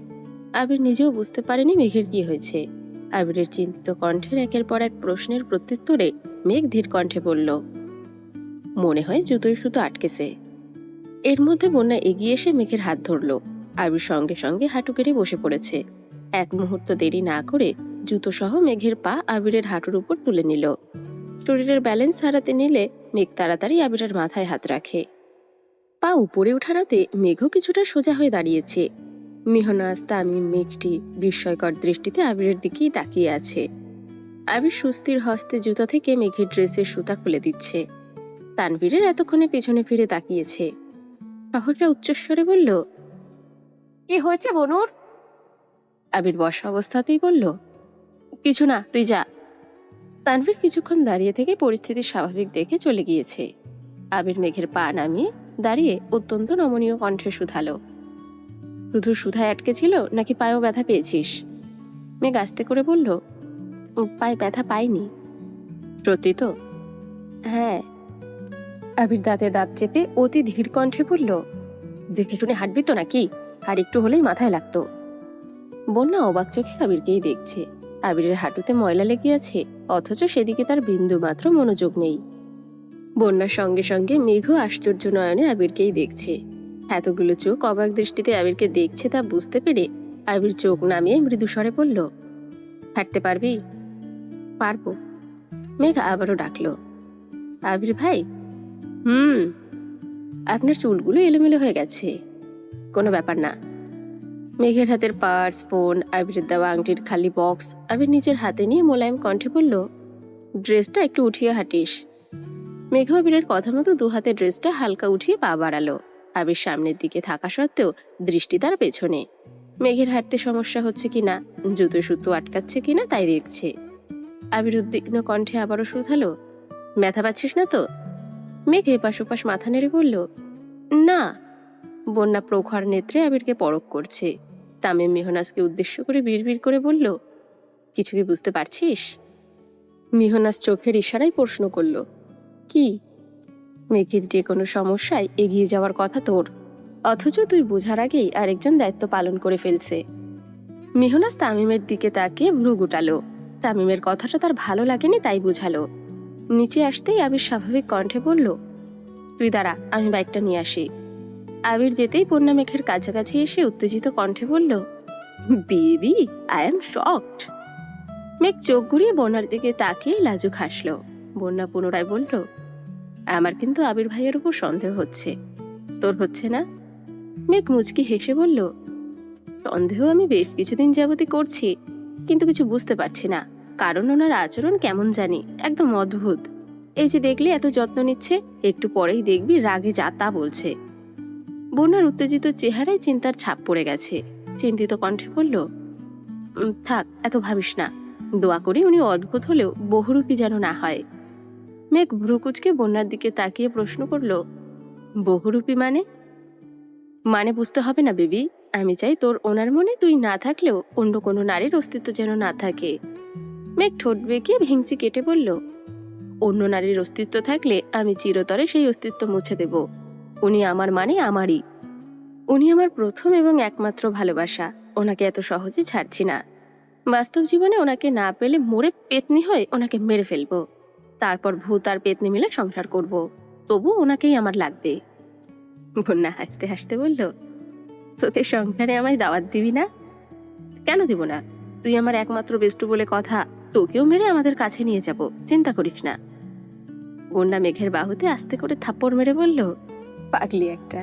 Speaker 2: আবির নিজেও বুঝতে পারেনি মেঘের কি হয়েছে। আবিরের চিন্তিত কণ্ঠের একের পর এক প্রশ্নের প্রত্যুত্তরে মেঘ ধীর কণ্ঠে বলল, মনে হয় জুতোয় সুতো আটকেছে। এর মধ্যে বন্যা এগিয়ে এসে মেঘের হাত ধরল। আবির সঙ্গে সঙ্গে হাঁটু কেড়ে বসে পড়েছে। এক মুহূর্ত দেরি না করে জুতো সহ মেঘের পা আবিরের হাঁটুর উপর তুলে নিল। শরীরের ব্যালেন্স হারাতে নিলে মেঘ তাড়াতাড়ি আবিরের মাথায় হাত রাখে। পা উপরে উঠানোতে মেঘও কিছুটা সোজা হয়ে দাঁড়িয়েছে। মিহনাজ, তামিম, মিষ্টি বিস্ময়কর দৃষ্টিতে আবিরের দিকেই তাকিয়ে আছে। আবির সুস্থির হস্তে জুতা থেকে মেঘের ড্রেসের সুতা খুলে দিচ্ছে। তানভীরের এতক্ষণে পেছনে ফিরে তাকিয়েছে। শহরটা উচ্চস্বরে বলল, কি হয়েছে বনুর? আবির বসা অবস্থাতেই বলল, কিছু না, তুই যা। তানভীর কিছুক্ষণ দাঁড়িয়ে থেকে পরিস্থিতি স্বাভাবিক দেখে চলে গিয়েছে। আবির মেঘের পা নামিয়ে দাঁড়িয়ে অত্যন্ত নমনীয় কণ্ঠে শুধালো, শুধু সুধায় আটকে ছিল নাকি পায়েও ব্যথা পেয়েছিস? মেঘ আস্তে করে বলল, পায়ে ব্যথা পাইনি। সত্যি তো? হ্যাঁ। আবির দাঁতে দাঁত চেপে অতি ধীর কণ্ঠে বলল, দেখে শুনে হাঁটবি তো নাকি? আর একটু হলেই মাথায় লাগতো। বন্যা অবাক চোখে আবিরকেই দেখছে। আবিরের হাঁটুতে ময়লা লেগে আছে, অথচ সেদিকে তার বিন্দু মাত্র মনোযোগ নেই। বন্যার সঙ্গে সঙ্গে মেঘও আশ্চর্য নয়নে আবিরকেই দেখছে। এতগুলো চোখ অবাক দৃষ্টিতে আবিরকে দেখছে তা বুঝতে পেরে আবির চোখ নামিয়ে মৃদু স্বরে বলল, হাঁটতে পারবি? পারবো। মেঘ আবারও ডাকলো, আবির ভাই। আপনার চুলগুলো এলোমেলো হয়ে গেছে। কোনো ব্যাপার না। মেঘের হাতের পার্স, ফোন, আবিরের দেওয়া আংটির খালি বক্স আবির নিজের হাতে নিয়ে মোলায়েম কণ্ঠে বলল, ড্রেসটা একটু উঠিয়ে হাঁটিস। মেঘ আবিরের কথা মতো 2 হাতে ড্রেসটা হালকা উঠিয়ে পা বাড়ালো। আবির সামনের দিকে থাকা সত্ত্বেও দৃষ্টি তার পেছনে। মেঘের হাঁটতে সমস্যা হচ্ছে কিনা, জুতো সুতো আটকাচ্ছে কিনা তাই দেখছে। আবির উদ্বিগ্ন কণ্ঠে আবারও শুধালো, ব্যথা পাচ্ছিস না তো? মেঘ এপাশ ওপাশ মাথা নেড়ে বলল, না। বন্যা প্রখর নেত্রে আবিরকে পরখ করছে। তামিম মিহনাজকে উদ্দেশ্য করে বিড়বিড় করে বলল, কিছু কি বুঝতে পারছিস? মিহনাজ চোখের ইশারায় প্রশ্ন করল, কি? মেঘের যে কোনো সমস্যায় এগিয়ে যাওয়ার কথা তোর, অথচ তুই বোঝার আগেই আরেকজন দায়িত্ব পালন করে ফেলছে। মিহনাজ তামিমের দিকে তাকিয়ে ভ্রু গুটালো। তামিমের কথাটা তার ভালো লাগেনি, তাই বুঝালো। নিচে আসতেই আবির স্বাভাবিক কণ্ঠে বলল, তুই দাঁড়া, আমি বাইকটা নিয়ে আসি। আবির যেতেই বন্যা মেঘের কাছাকাছি এসে উত্তেজিত কণ্ঠে বলল, বেবি, আই এম শকড। মেঘ চোখ ঘুরিয়ে বন্যার দিকে তাকিয়ে লাজুক হাসলো। বন্যা পুনরায় বলল, আমার কিন্তু আবির ভাইয়ের উপর সন্দেহ হচ্ছে। তোর হচ্ছে না? মেঘ মুচকি হেসে বলল, সন্দেহ আমি বেশ কিছুদিন যাবতই করছি, কিন্তু কিছু বুঝতে পারছি না, কারণ ওনার আচরণ কেমন জানি একদম অদ্ভুত। এই যে দেখলি এত যত্ন নিচ্ছে, একটু পরেই দেখবি রাগে যা তা বলছে। বন্যার উত্তেজিত চেহারায় চিন্তার ছাপ পড়ে গেছে। চিন্তিত কণ্ঠে বলল, থাক, এত ভাবিস না। দোয়া করি উনি অদ্ভুত হলেও বহুরূপী যেন না হয়। মেঘ ভ্রুকুচকে বন্যার দিকে তাকিয়ে প্রশ্ন করল, বহুরূপী মানে? মানে বুঝতে হবে না বেবি। আমি চাই তোর ওনার মনে তুই না থাকলেও অন্য কোনো নারীর অস্তিত্ব যেন না থাকে। মেঘ ঠোঁট বেঁকিয়ে ভেঙচি কেটে বলল, অন্য নারীর অস্তিত্ব থাকলে আমি চিরতরে সেই অস্তিত্ব মুছে দেব। উনি আমার মানে আমারই। উনি আমার প্রথম এবং একমাত্র ভালোবাসা। ওনাকে এত সহজে ছাড়ছি না। বাস্তব জীবনে ওনাকে না পেলে মরে পেতনি হয়ে ওনাকে মেরে ফেলবো। তারপর ভূত আর পেতনি মিলে সংসার করব। তবু ওনাকেই আমার লাগবে। বন্যা হাসতে হাসতে বলল, তোদের সংসারে আমায় দাওয়াত দিবি না? কেন দিব না? তুই আমার একমাত্র বেষ্টু বলে কথা। তোকেও মেরে আমাদের কাছে নিয়ে যাব, চিন্তা করিস না। বন্যা মেঘের বাহুতে আস্তে করে থাপ্পড় মেরে বলল, পাগলি একটা।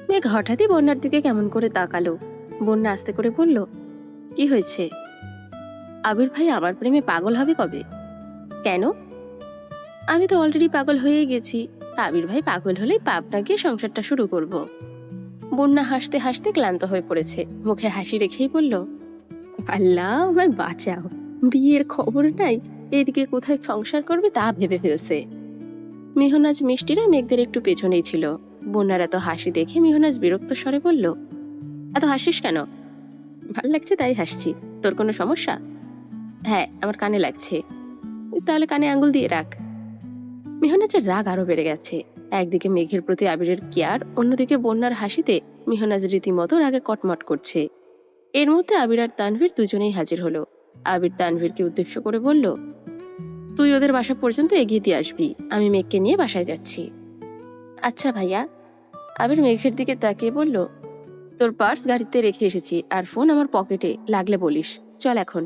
Speaker 2: মেঘ হঠাৎই বন্যার দিকে কেমন করে তাকালো। বন্যা আস্তে করে বলল, কি হয়েছে? আবির ভাই আমার প্রেমে পাগল হবে কবে? কেন? আমি তো অলরেডি পাগল হয়ে গেছি। আবির ভাই পাগল হলেই পাবনা গিয়ে সংসারটা শুরু করব। বন্যা হাসতে হাসতে ক্লান্ত হয়ে পড়েছে। মুখে হাসি রেখেই বলল, আল্লাহ আমায় বাঁচাও, বিয়ের খবর নাই, এদিকে কোথায় সংসার করবে তা ভেবে ফেলছে। মিহনাজ মিষ্টিরা মেঘদের একটু পেছনেই ছিল। বন্যার এত হাসি দেখে মিহনাজ বিরক্ত স্বরে বলল, এত হাসিস কেন? ভাল লাগছে তাই হাসছি। তোর কোনো সমস্যা? হ্যাঁ, আমার কানে লাগছে। তাহলে কানে আঙ্গুল দিয়ে রাখ। মিহনাজের রাগ আরো বেড়ে গেছে। একদিকে মেঘের প্রতি আবিরের কেয়ার, অন্যদিকে বন্যার হাসিতে মিহনাজ রীতিমতো রাগে কটমট করছে। এর মধ্যে আবির আর তানভীর দুজনেই হাজির হলো। আবির তানভীরকে উদ্দেশ্য করে বলল, তুই ওদের বাসা পর্যন্ত এগিয়ে দিয়ে আসবি, আমি মেঘকে নিয়ে বাসায় যাচ্ছি। আচ্ছা ভাইয়া। আবির মেঘের দিকে তাকিয়ে বলল, তোর পার্স গাড়িতে রেখে এসেছি, আর ফোন আমার পকেটে, লাগলে বলিস। চল এখন।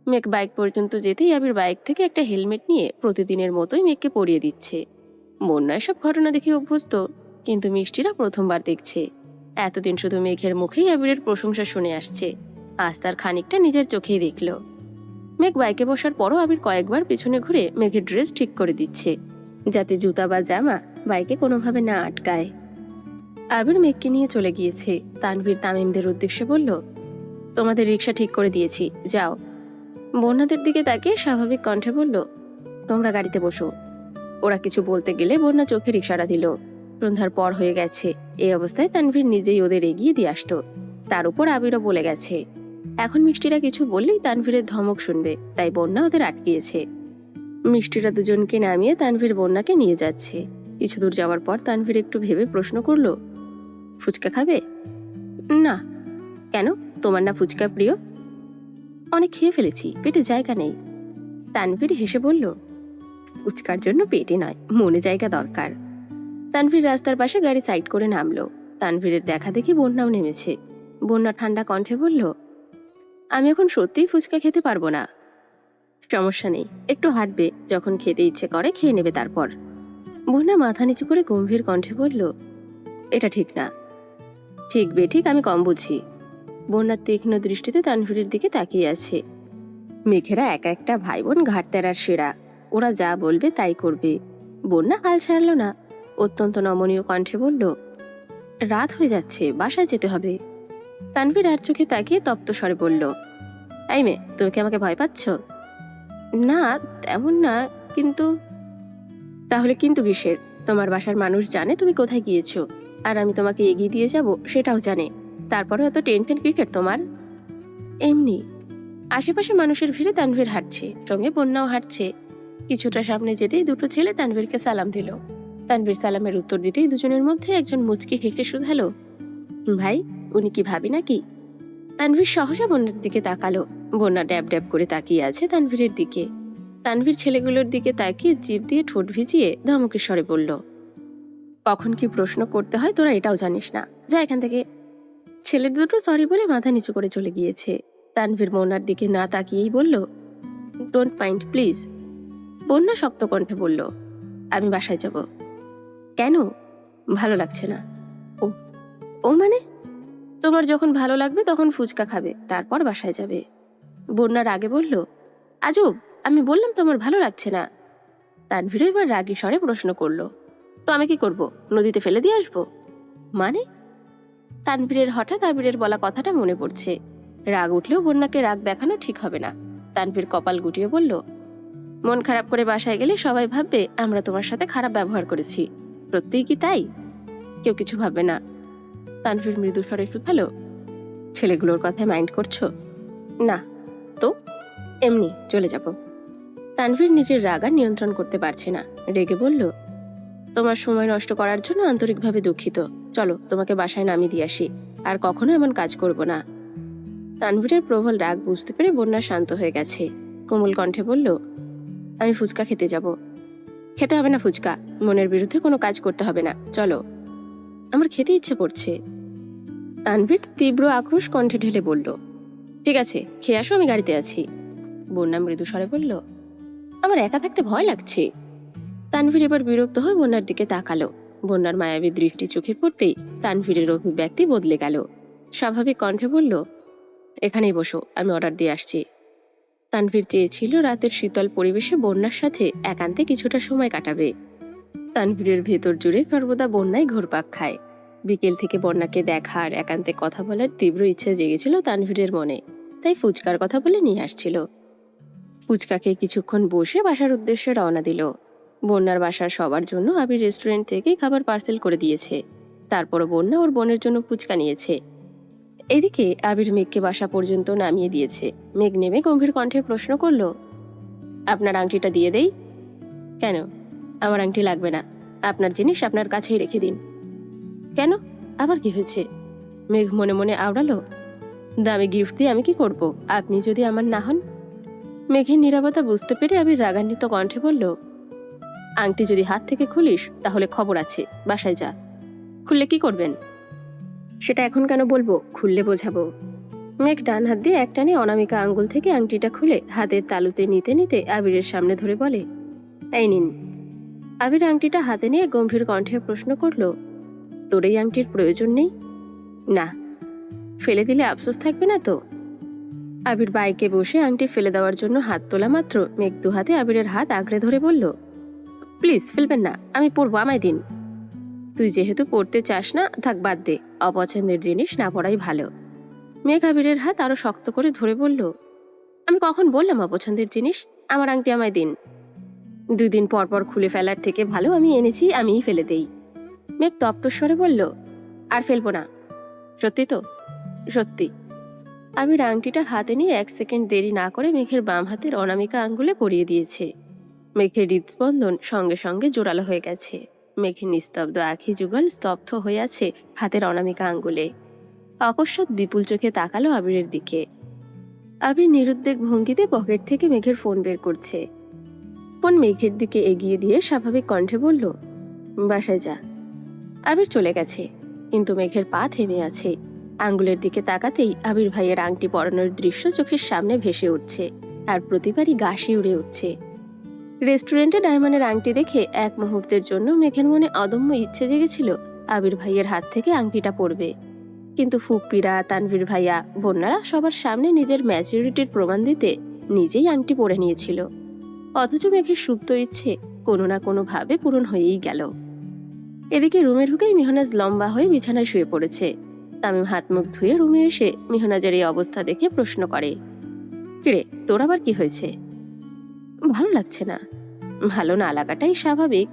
Speaker 2: মেঘ বাইক পর্যন্ত যেতেই আবির বাইক থেকে একটা হেলমেট নিয়ে প্রতিদিনের মতোই মেঘকে পরিয়ে দিচ্ছে। বন্যা এসব ঘটনা দেখে অভ্যস্ত, কিন্তু মিষ্টিরা প্রথমবার দেখছে। এতদিন শুধু মেঘের মুখেই আবিরের প্রশংসা শুনে আসছে, আজ তার খানিকটা নিজের চোখেই দেখল। মেঘ বাইকে বসার পরও আবির কয়েকবার পিছনে ঘুরে মেঘের ড্রেস ঠিক করে দিচ্ছে, যাতে জুতা বা জামা বাইকে কোনোভাবে না আটকায়। আবির মেঘকে নিয়ে চলে গিয়েছে। তানভীর তামিমদের উদ্দেশ্যে বলল, তোমাদের রিক্সা ঠিক করে দিয়েছি, যাও। বন্যাদের দিকে তাকিয়ে স্বাভাবিক কণ্ঠে বলল, তোমরা গাড়িতে বসো। ওরা কিছু বলতে গেলে বন্যা চোখের ইশারা দিল। সন্ধ্যার পর হয়ে গেছে। এই অবস্থায় তানভীর নিজেই ওদের এগিয়ে দিয়ে আসতো। তার উপর আবিরও বলে গেছে, এখন মিষ্টিরা কিছু বললেই তানভীরের ধমক শুনবে, তাই বন্যা ওদের আটকিয়েছে। মিষ্টিরা দুজনকে নামিয়ে তানভীর বন্যাকে নিয়ে যাচ্ছে। কিছু দূর যাওয়ার পর তানভীর একটু ভেবে প্রশ্ন করল, ফুচকা খাবে? না। কেন? তোমার না ফুচকা প্রিয়? অনেক খেয়ে ফেলেছি, পেটে জায়গা নেই। তানভীর হেসে বলল, ফুচকার জন্য পেটে নয়, মনে জায়গা দরকার। তানভীর রাস্তার পাশে গাড়ি সাইড করে নামলো। তানভীরের দেখা দেখি বন্যাও নেমেছে। বন্যা ঠান্ডা কণ্ঠে বলল, আমি এখন সত্যিই ফুচকা খেতে পারবো না। সমস্যা নেই, একটু হাঁটবে, যখন খেতে ইচ্ছে করে খেয়ে নেবে তারপর। বন্যা মাথা নিচু করে গম্ভীর কণ্ঠে বলল, এটা ঠিক না। ঠিক বেঠিক আমি কম বুঝি। বন্যার তীক্ষ্ণ দৃষ্টিতে তানভীরের দিকে তাকিয়ে আছে। মেঘেরা একা একটা ভাই বোন ঘাটতেরার সেরা, ওরা যা বলবে তাই করবে। বন্যা হাল ছাড়ল না। অত্যন্ত নমনীয় কণ্ঠে বলল, রাত হয়ে যাচ্ছে, বাসায় যেতে হবে। তানভীর আর চোখে তাকিয়ে তপ্ত স্বরে বলল, এই মেয়ে, তুমি কি আমাকে ভয় পাচ্ছ? না, তেমন না, কিন্তু। তাহলে কিন্তু কিসের? তোমার বাসার মানুষ জানে তুমি কোথায় গিয়েছো, আর আমি তোমাকে এগিয়ে দিয়ে যাব সেটাও জানে। তারপরে এত টেনশন কিসের তোমার? এমনি। আশেপাশে মানুষের ভিড়ে তানভীর হাঁটছে, সঙ্গে বন্যাও হাঁটছে। কিছুটা সামনে যেতেই দুটো ছেলে তানভীরকে সালাম দিল। তানভীর সালামের উত্তর দিতেই দুজনের মধ্যে একজন মুচকি হেসে শুধালো, ভাই, উনি কি ভাবি নাকি?
Speaker 1: তানভীর সহসা বন্যার দিকে তাকালো। বন্যা ড্যাব ড্যাব করে তাকিয়ে আছে তানভীরের দিকে। তানভীর ছেলেগুলোর দিকে তাকিয়ে জিভ দিয়ে ঠোঁট ভিজিয়ে ধমকের স্বরে বলল, কখন কি প্রশ্ন করতে হয় তোরা এটাও জানিস না, যা এখান থেকে। ছেলে দুটো সরি বলে মাথা নিচু করে চলে গিয়েছে। তানভীর বন্যার দিকে না তাকিয়েই বলল, ডোন্ট মাইন্ড প্লিজ। বন্যা শক্ত কণ্ঠে বলল, আমি বাসায় যাব। কেন? ভালো লাগছে না। ও ও মানে? তোমার যখন ভালো লাগবে তখন ফুচকা খাবে, তারপর বাসায় যাবে। বন্যার আগে বলল, আজব, আমি বললাম তোমার ভালো লাগছে না। তানভীর এবার রাগী স্বরে প্রশ্ন করলো, তো আমি কি করব? নদীতে ফেলে দিয়ে আসবো? মানে? তানভীরের হঠাৎ আবিরের বলা কথাটা মনে পড়ছে। রাগ উঠলেও বন্যাকে রাগ দেখানো ঠিক হবে না। তানভীর কপাল গুটিয়ে বলল, মন খারাপ করে বাসায় গেলে সবাই ভাববে আমরা তোমার সাথে খারাপ ব্যবহার করেছি। সত্যিই কি তাই? কেউ কিছু ভাববে না। তানভীর মৃদু স্বরে শুধালো, ছেলেগুলোর কথায় মাইন্ড করছো? না তো, এমনি চলে যাব। তানভীর নিজের রাগ আর নিয়ন্ত্রণ করতে পারছে না, রেগে বলল, তোমার সময় নষ্ট করার জন্য আন্তরিকভাবে দুঃখিত। চলো তোমাকে বাসায় নামিয়ে দিয়ে আসি, আর কখনো এমন কাজ করব না। তানভীরের প্রবল রাগ বুঝতে পেরে বন্যা শান্ত হয়ে গেছে। কোমল কণ্ঠে বলল, আমি ফুচকা খেতে যাব। খেতে হবে না ফুচকা, মনের বিরুদ্ধে কোনো কাজ করতে হবে না, চলো। আমার খেতে ইচ্ছে করছে। তানভীর তীব্র আক্রোশ কণ্ঠে ঢেলে বলল, ঠিক আছে খেয়ে আসো, আমি গাড়িতে আছি। বন্যা মৃদু স্বরে বলল, আমার একা থাকতে ভয় লাগছে। তানভীর এবার বিরক্ত হয়ে বন্যার দিকে তাকালো। বন্যার মায়াবী দৃষ্টি চোখে পড়তেই তানভীরের অভিব্যক্তি বদলে গেল। স্বাভাবিক কণ্ঠে বলল, এখানেই বসো, আমি অর্ডার দিয়ে আসছি। তানভীর চেয়েছিল রাতের শীতল পরিবেশে বন্যার সাথে একান্তে কিছুটা সময় কাটাবে। তানভীরের ভেতর জুড়ে সর্বদা বন্যায় ঘুরপাক খায়। বিকেল থেকে বন্যাকে দেখার, একান্তে কথা বলার তীব্র ইচ্ছে জেগেছিল তানভীরের মনে, তাই ফুচকার কথা বলে নিয়ে আসছিল। ফুচকাকে কিছুক্ষণ বসে বাসার উদ্দেশ্যে রওনা দিল। বন্যার বাসার সবার জন্য আবির রেস্টুরেন্ট থেকে খাবার পার্সেল করে দিয়েছে। তারপরও বন্যা ওর বোনের জন্য ফুচকা নিয়েছে। এদিকে আবির মেঘকে বাসা পর্যন্ত নামিয়ে দিয়েছে। মেঘ নেমে গম্ভীর কণ্ঠে প্রশ্ন করলো, আপনার আংটিটা দিয়ে দেই? কেন? আমার আংটি লাগবে না, আপনার জিনিস আপনার কাছেই রেখে দিন। কেন? আবার কি হয়েছে? মেঘ মনে মনে আওড়ালো, দামি গিফট দিয়ে আমি কি করব, আপনি যদি আমার না হন? মেঘের নীরবতা বুঝতে পেরে আবির রাগান্বিত কণ্ঠে বলল, আংটি যদি হাত থেকে খুলিস তাহলে খবর আছে, বাসায় যা। খুললে কি করবেন? সেটা এখন কেন বলবো, খুললে বোঝাবো। মেঘ ডান হাত দিয়ে একটানে অনামিকা আঙ্গুল থেকে আংটিটা খুলে হাতের তালুতে নিতে নিতে আবিরের সামনে ধরে বলে, এই নিন। আবির আংটিটা হাতে নিয়ে গম্ভীর কণ্ঠে প্রশ্ন করলো, তোর এই আংটির প্রয়োজন নেই? না। ফেলে দিলে আফসোস থাকবে না তো? আবির বাইকে বসে আংটি ফেলে দেওয়ার জন্য হাত তোলা মাত্র মেঘ দু হাতে আবিরের হাত আঁকড়ে ধরে বলল, প্লিজ ফেলবেন না, আমি পরবো, আমায় দিন। তুই যেহেতু পড়তে চাস না, থাক বাদ দে, অপছন্দের জিনিস না পড়াই ভালো। মেঘ আবিরের হাত আরো শক্ত করে ধরে বলল, আমি কখন বললাম অপছন্দের জিনিস? আমার আংটি আমায় দিন। 2 দিন পর পর খুলে ফেলার থেকে ভালো আমি এনেছি, আমিই ফেলে দেই। মেঘ তপ্ত স্বরে বলল, আর ফেলবো না। সত্যি তো? সত্যি। আবির আংটিটা হাতে নিয়ে 1 সেকেন্ড দেরি না করে মেঘের বাম হাতের অনামিকা আঙ্গুলে পরিয়ে দিয়েছে। মেঘের হৃদস্পন্দন সঙ্গে সঙ্গে জোরালো হয়ে গেছে। মেঘের নিস্তব্ধ আঁখি যুগল স্তব্ধ হয়ে আছে হাতের অনামিকা আঙ্গুলে। অকস্মাৎ বিপুল চোখে তাকালো আবিরের দিকে। আবির নিরুদ্বেগ ভঙ্গিতে পকেট থেকে মেঘের ফোন বের করছে। ফোন মেঘের দিকে এগিয়ে দিয়ে স্বাভাবিক কণ্ঠে বলল, বাসায় যা। আবির চলে গেছে, কিন্তু মেঘের পা থেমে আছে। আঙ্গুলের দিকে তাকাতেই আবির ভাইয়ের আংটি পরানোর দৃশ্য চোখের সামনে ভেসে উঠছে, আর প্রতিবারই গা শিউরে উঠছে। রেস্টুরেন্টে ডায়মন্ডের আংটি দেখে এক মুহূর্তের জন্য মেঘের মনে অদম্য ইচ্ছে জেগেছিল আবির ভাইয়ের হাত থেকে আংটিটা পরবে। কিন্তু ফুপ্পিরা, তানভীর ভাইয়া, বন্যারা সবার সামনে নিজের ম্যাচুরিটির প্রমাণ দিতে নিজেই আংটি পরে নিয়েছিল। অথচ মেঘের সুপ্ত ইচ্ছে কোনো না কোনো ভাবে পূরণ হয়েই গেল। এদিকে রুমে ঢুকেই মিহনাজ লম্বা হয়ে বিছানায় শুয়ে পড়েছে। তামিম হাত মুখ ধুয়ে রুমে এসে মিহনাজের এই অবস্থা দেখে প্রশ্ন করে, কিরে তোর আবার কি হয়েছে? ভালো লাগছে না। ভালো না লাগাটাই স্বাভাবিক।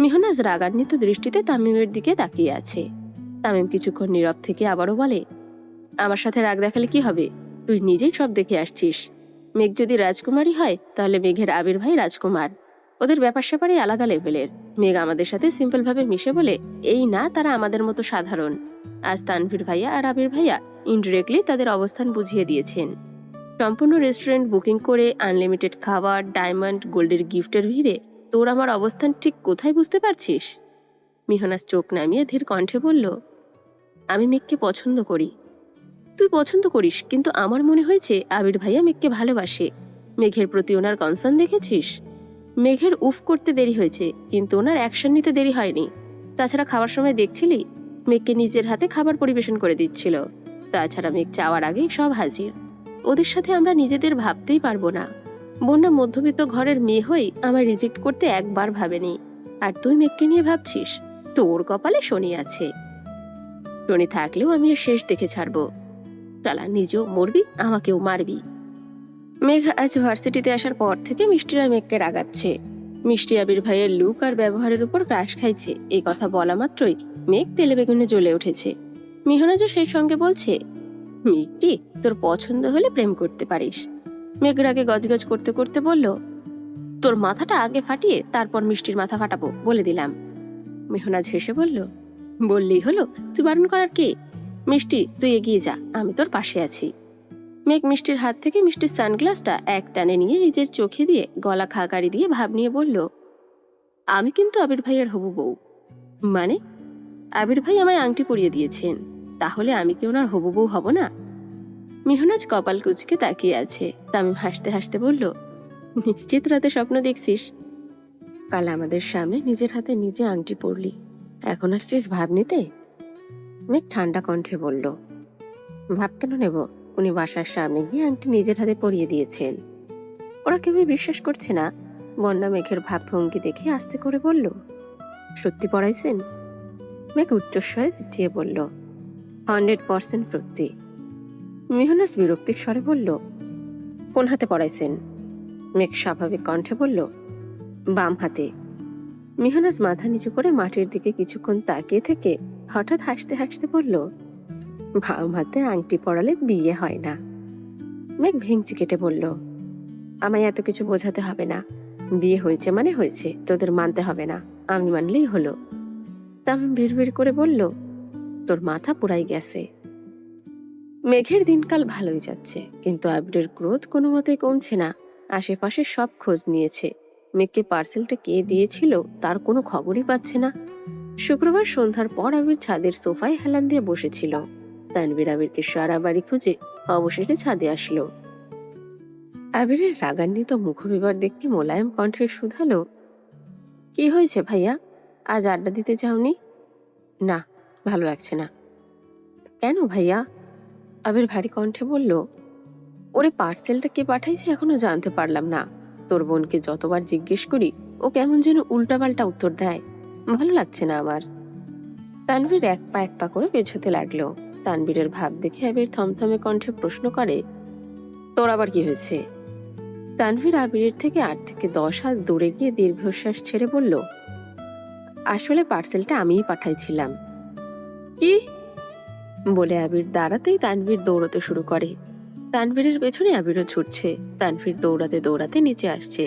Speaker 1: মিহনাজ রাগান্বিত দৃষ্টিতে তামিমের দিকে তাকিয়ে আছে। তামিম কিছুক্ষণ নীরব থেকে আবারও বলে, আমার সাথে রাগ দেখালে কি হবে? তুই নিজেই সব দেখে আসছিস। মেঘ যদি রাজকুমারী হয় তাহলে মেঘের আবির ভাই রাজকুমার। ওদের ব্যাপার স্যাপারই আলাদা লেভেলের।
Speaker 2: মেঘ আমাদের সাথে সিম্পল ভাবে মিশে বলে এই না তারা আমাদের মতো সাধারণ। আজ তানভীর ভাইয়া আর আবির ভাইয়া ইনডিরেক্টলি তাদের অবস্থান বুঝিয়ে দিয়েছেন। সম্পূর্ণ রেস্টুরেন্ট বুকিং করে আনলিমিটেড খাবার, ডায়মন্ড, গোল্ডের গিফটের ভিড়ে তোর আমার অবস্থান ঠিক কোথায় বুঝতে পারছিস? মিহনাজ চোখ নামিয়ে ধীর কণ্ঠে বলল, আমি মেঘকে পছন্দ করি। তুই পছন্দ করিস, কিন্তু আমার মনে হয়েছে আবির ভাইয়া মেঘকে ভালোবাসে। মেঘের প্রতি ওনার কনসার্ন দেখেছিস? মেঘের উফ করতে দেরি হয়েছে, কিন্তু ওনার অ্যাকশন নিতে দেরি হয়নি। তাছাড়া খাওয়ার সময় দেখছিলি মেঘকে নিজের হাতে খাবার পরিবেশন করে দিচ্ছিল। তাছাড়া মেঘ চাওয়ার আগেই সব হাজির। ওদের সাথে আমরা নিজেদের ভাবতেই পারবো না। বন্যা মধ্যবিত্ত ঘরের মেয়ে হয়ে আমায় রিজেক্ট করতে একবার ভাবেনি, আর তুই মেঘকে নিয়ে ভাবছিস? তোর কপালে শনি আছে। শনি থাকলেও আমি এর শেষ দেখে ছাড়বো। শালা নিজেও মরবি, আমাকেও মারবি। মেঘ আজ ভার্সিটিতে আসার পর থেকে মিষ্টিরা মেঘকে রাগাচ্ছে। মিষ্টি আবির ভাইয়ের লুক আর ব্যবহারের উপর ক্রাশ খাইছে। এই কথা বলা মাত্রই মেঘ তেলে বেগুনে জ্বলে উঠেছে। মিহনাজও সেই সঙ্গে বলছে, মিষ্টি তোর পছন্দ হলে প্রেম করতে পারিস। মেঘ রাগে গজগজ করতে করতে বলল, তোর মাথাটা আগে ফাটিয়ে তারপর মিষ্টির মাথা ফাটাবো বলে দিলাম। মেহনাজ হেসে বলল, বললেই হলো, তুই বারণ করার কে? মিষ্টি তুই এগিয়ে যা, আমি তোর পাশে আছি। মেঘ মিষ্টির হাত থেকে মিষ্টির সানগ্লাসটা এক টানে নিয়ে নিজের চোখে দিয়ে গলা খাকারি দিয়ে ভাব নিয়ে বলল, আমি কিন্তু আবির ভাইয়ের হবু বউ। মানে? আবির ভাই আমায় আংটি পরিয়ে দিয়েছেন, তাহলে আমি কি ওনার হবু বউ হব না? মিহনাজ কপাল কুচকে তাকিয়ে আছে। তামিম হাসতে হাসতে বলল, নিশ্চিত রাতে স্বপ্ন দেখছিস? কাল আমাদের সামনে নিজের হাতে নিজে আংটি পরলি, এখন আসছিস ভাব নিতে? মেঘ ঠান্ডা কণ্ঠে বলল, ভাব কেন নেব? উনি বাসার সামনে গিয়ে আংটি নিজের হাতে পরিয়ে দিয়েছেন। ওরা কেউই বিশ্বাস করছে না। বন্যা মেঘের ভাবভঙ্গি দেখে আস্তে করে বলল, সত্যি পড়াইছেন? মেঘ উচ্চস্বরে চেঁচিয়ে বলল, 100% সত্যি। মিহনাজ বিরক্তির স্বরে বলল, কোন হাতে পড়াইছেন? মেঘ স্বাভাবিক কণ্ঠে বলল, বাম হাতে। মিহনাজ মাথা নিচু করে মাটির দিকে কিছুক্ষণ তাকিয়ে থেকে হঠাৎ হাসতে হাসতে বলল, বাম হাতে আংটি পরালে বিয়ে হয় না। মেঘ ভেঙচি কেটে বলল, আমায় এত কিছু বোঝাতে হবে না। বিয়ে হয়েছে মানে হয়েছে, তোদের মানতে হবে না, আমি মানলেই হলো। তামিম ভিড় করে বলল, তোর মাথা পুরাই গেছে। মেঘের দিনকাল ভালোই যাচ্ছে, কিন্তু আবিরের ক্রোধ কোনো মতেই কমছে না। আশেপাশে সব খোঁজ নিয়েছে, মেঘকে পার্সেলটা কে দিয়েছিল তার কোনো খবরই পাচ্ছে না। শুক্রবার সন্ধ্যার পর আবির ছাদের সোফায় হেলান দিয়ে বসেছিল। তানভীর আবিরকে সারা বাড়ি খুঁজে অবশেষে ছাদে আসলো। আবিরের রাগান্বিত মুখবিবর দেখে মোলায়েম কণ্ঠে শুধালো, কি হয়েছে ভাইয়া, আজ আড্ডা দিতে যাওনি? না, ভালো লাগছে না। কেন ভাইয়া? আবির ভারী কণ্ঠে বলল, ওরে পার্সেলটা কে পাঠাইছে এখনো জানতে পারলাম না। তোর বোনকে যতবার জিজ্ঞেস করি ও কেমন যেন উল্টাপাল্টা উত্তর দেয়, ভালো লাগছে না আমার। তানভীর এক পা করে পেছোতে লাগলো। তানভীরের ভাব দেখে আবির থমথমে কণ্ঠে প্রশ্ন করে, তোর আবার কি হয়েছে? তানভীর আবিরের থেকে 8 থেকে 10 হাত দূরে গিয়ে দীর্ঘশ্বাস ছেড়ে বলল, আসলে পার্সেলটা আমিই পাঠাইছিলাম। কি? বলে আবির দাঁড়াতেই তানভীর দৌড়তে শুরু করে। তানভীরের পেছনে আবিরও ছুটছে। তানভীর দৌড়াতে দৌড়াতে নিচে আসছে।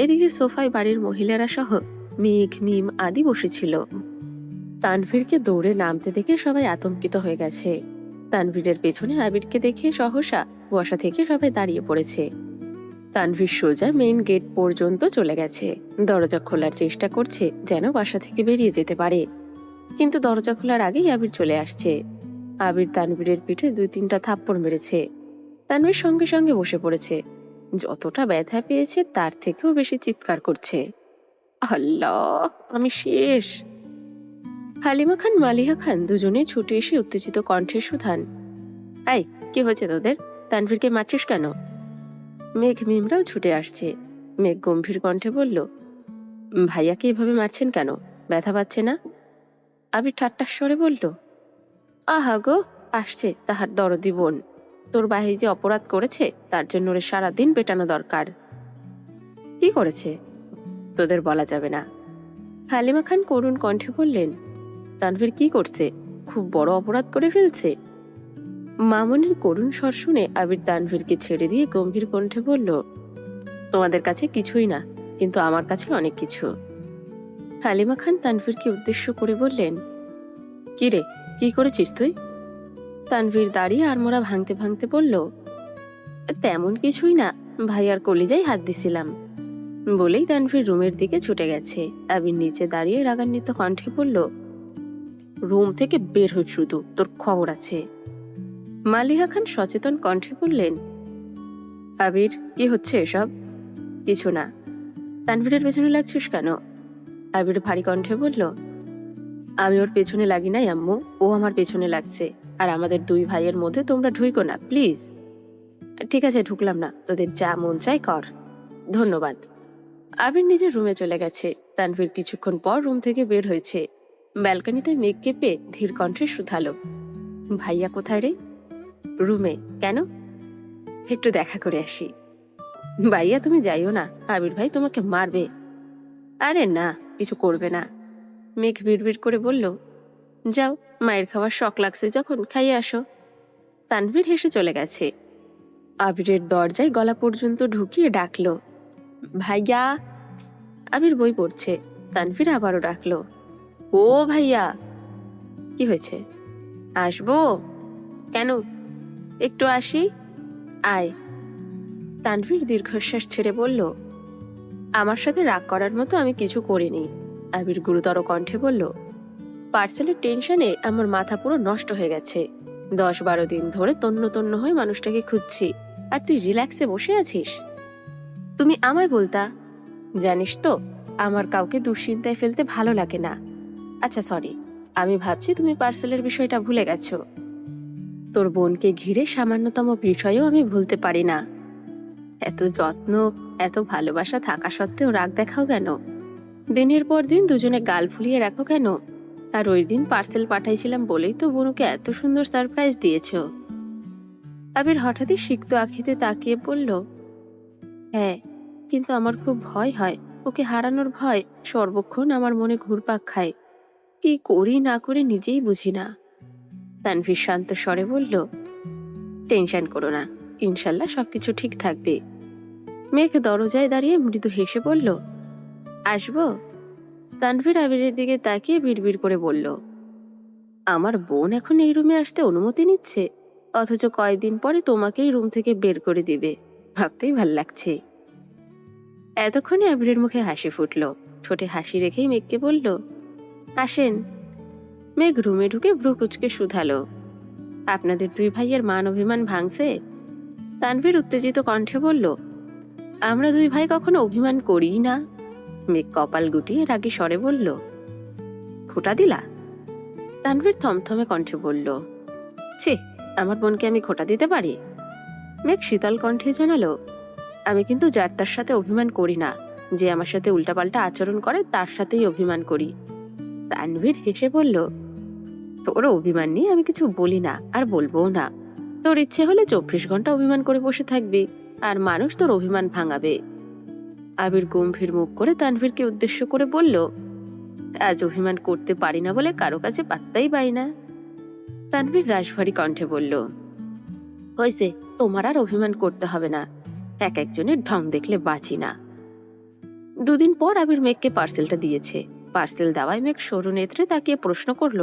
Speaker 2: এদিকে সোফায় বাড়ির মহিলারা সহ মেঘ, মিম আদি বসেছিল। তানভীরকে দৌড়ে নামতে দেখে সবাই আতঙ্কিত হয়ে গেছে। তানভীরের পেছনে আবিরকে দেখে সহসা বসা থেকে সবাই দাঁড়িয়ে পড়েছে। তানভীর সোজা মেইন গেট পর্যন্ত চলে গেছে। দরজা খোলার চেষ্টা করছে যেন বাসা থেকে বেরিয়ে যেতে পারে, কিন্তু দরজা খোলার আগেই আবির চলে আসছে। আবির তানভীরের পিঠে 2-3টা থাপ্পড় মেরেছে। তানভীর সঙ্গে সঙ্গে বসে পড়েছে। যতটা ব্যথা পেয়েছে তার থেকেও বেশি চিৎকার করছে, আল্লাহ আমি শেষ। হালিমা খান, মালিহা খান দুজনেই ছুটে এসে উত্তেজিত কণ্ঠে শুধান, এই কি হয়েছে তোদের? তানভীরকে মারছিস কেন? মেঘ, মিমরাও ছুটে আসছে। মেঘ গম্ভীর কণ্ঠে বলল, ভাইয়াকে এভাবে মারছেন কেন? ব্যথা পাচ্ছে না? আবির ঠাট্টার স্বরে বলল, আহা গো, আসছে তাহার দরদি বোন। তোর ভাই যে অপরাধ করেছে তার জন্য ওরে সারাদিন পেটানো দরকার। কি করেছে? তোদের বলা যাবে না। হালিমা খান করুণ কণ্ঠে বললেন, তানভীর কি করছে? খুব বড় অপরাধ করে ফেলছে। মামনির করুণ স্বর শুনে আবির তানভীরকে ছেড়ে দিয়ে গম্ভীর কণ্ঠে বলল, তোমাদের কাছে কিছুই না, কিন্তু আমার কাছে অনেক কিছু।
Speaker 1: হালিমা খান তানভীরকে উদ্দেশ্য করে বললেন, কি রে, কি করেছিস তুই? তানভীর দাঁড়িয়ে আড়মোড়া ভাঙতে ভাঙতে বলল, তেমন কিছুই না, ভাইয়ার কলিজায় হাত দিছিলাম। বলেই তানভীর রুমের দিকে ছুটে গেছে। আবির নিচে দাঁড়িয়ে রাগান্বিত কণ্ঠে বলল, রুম থেকে বের হই, শুধু তোর খবর আছে। মালিহা খান সচেতন কণ্ঠে বললেন, আবির, কি হচ্ছে এসব? কিছু না। তানভীরের পেছনে লাগছিস কেন? আবির ভারী কণ্ঠে বলল, আমি ওর পেছনে লাগি নাই আম্মু, ও আমার পেছনে লাগছে। আর আমাদের দুই ভাইয়ের মধ্যে তোমরা ঢুইকো না প্লিজ। ঠিক আছে, ঢুকলাম না, তোদের যা মন চাই কর, ধন্যবাদ। আবির নিজের রুমে চলে গেছে। তানভীর কিছুক্ষণ পর রুম থেকে বের হয়েছে। ব্যালকনিতে মেঘ কেঁপে ধীর কণ্ঠে শুধালো, ভাইয়া কোথায় রে? রুমে। কেন? একটু দেখা করে আসি। ভাইয়া তুমি যাইও না, আবির ভাই তোমাকে মারবে। আরে না, কিছু করবে না। মেঘ বিড়বিড় করে বলল, যাও, মায়ের খাওয়ার শখ লাগছে যখন খাইয়ে আসো। তানভীর হেসে চলে গেছে। আবিরের দরজায় গলা পর্যন্ত ঢুকিয়ে ডাকলো, ভাইয়া। আবির বই পড়ছে। তানভীর আবারও ডাকলো, ও ভাইয়া। কি হয়েছে? আসবো? কেন? একটু আসি। আয়। তানভীর দীর্ঘশ্বাস ছেড়ে বলল, আমার সাথে রাগ করার মতো আমি কিছু করিনি। আবির গুরুতর কণ্ঠে বলল, পার্সেলের টেনশনে আমার মাথা পুরো নষ্ট হয়ে গেছে। 10-12 দিন ধরে তন্ন তন্ন হয়ে মানুষটাকে খুঁজছি, আর তুই রিল্যাক্সে বসে আছিস। তুমি আমায় বলতা। জানিস তো, আমার কাউকে দুশ্চিন্তায় ফেলতে ভালো লাগে না। আচ্ছা সরি, আমি ভাবছি তুমি পার্সেলের বিষয়টা ভুলে গেছো। তোর বোনকে ঘিরে সামান্যতম বিষয়েও আমি ভুলতে পারি না। এত যত্ন, এত ভালোবাসা থাকা সত্ত্বেও রাগ দেখাও কেন? দিনের পর দিন দুজনে গাল ফুলিয়ে রাখো কেন? আর ওই দিন পার্সেল পাঠাইছিলাম বলেই তো বোনকে এত সুন্দর সারপ্রাইজ দিয়েছ। আবির হঠাৎই সিক্ত আঁখিতে তাকিয়ে বলল, হ্যাঁ, কিন্তু আমার খুব ভয় হয়। ওকে হারানোর ভয় সর্বক্ষণ আমার মনে ঘুরপাক খায়। কি করি না করে নিজেই বুঝি না। তানভীর শান্ত স্বরে বলল, টেনশন করো না, ইনশাল্লাহ সবকিছু ঠিক থাকবে। মেঘ দরজায় দাঁড়িয়ে মৃদু হেসে বলল, আসবো? তানভীর আবিরের দিকে তাকিয়ে বিড়বিড় করে বলল, আমার বোন এখন এই রুমে আসতে অনুমতি নিচ্ছে, অথচ কয়েকদিন পরে তোমাকেই রুম থেকে বের করে দিবে। ভাবতেই ভাল লাগছে। এতক্ষণে আবিরের মুখে হাসি ফুটল। ঠোঁটে হাসি রেখেই মেঘকে বলল, আসেন। মেঘ রুমে ঢুকে ভ্রু কুচকে শুধালো, আপনাদের দুই ভাইয়ের মান অভিমান ভাঙছে? তানভীর উত্তেজিত কণ্ঠে বলল, আমরা দুই ভাই কখনো অভিমান করি না। মেঘ কপাল গুটিয়ে রাগী স্বরে বলল, খোঁটা দিলা? তানভীর থমথমে কণ্ঠে বলল, ছি, আমার বোনকে আমি খোঁটা দিতে পারি? মেঘ শীতল কণ্ঠে জানালো, আমি কিন্তু যার তার সাথে অভিমান করি না, যে আমার সাথে উল্টাপাল্টা আচরণ করে তার সাথেই অভিমান করি। তানভীর হেসে বলল, তোর অভিমান নিয়ে আমি কিছু বলি না, আর বলবোও না। তোর ইচ্ছে হলে 24 ঘন্টা অভিমান করে বসে থাকবি, আর মানুষ তোর অভিমান ভাঙাবে। আবির গম্ভীর মুখ করে তানভীরকে উদ্দেশ্য করে বলল, আজ অভিমান করতে পারি না বলে কারো কাছে পাত্তাই পাই না। তানভীর রাশভারী কণ্ঠে বলল, হয়েছে, তোমার আর অভিমান করতে হবে না। এক একজনের ঢং দেখলে বাঁচি না। 2 দিন পর আবির মেঘকে পার্সেলটা দিয়েছে। পার্সেল দেওয়ায় মেঘ সরু নেত্রে তাকিয়ে প্রশ্ন করল,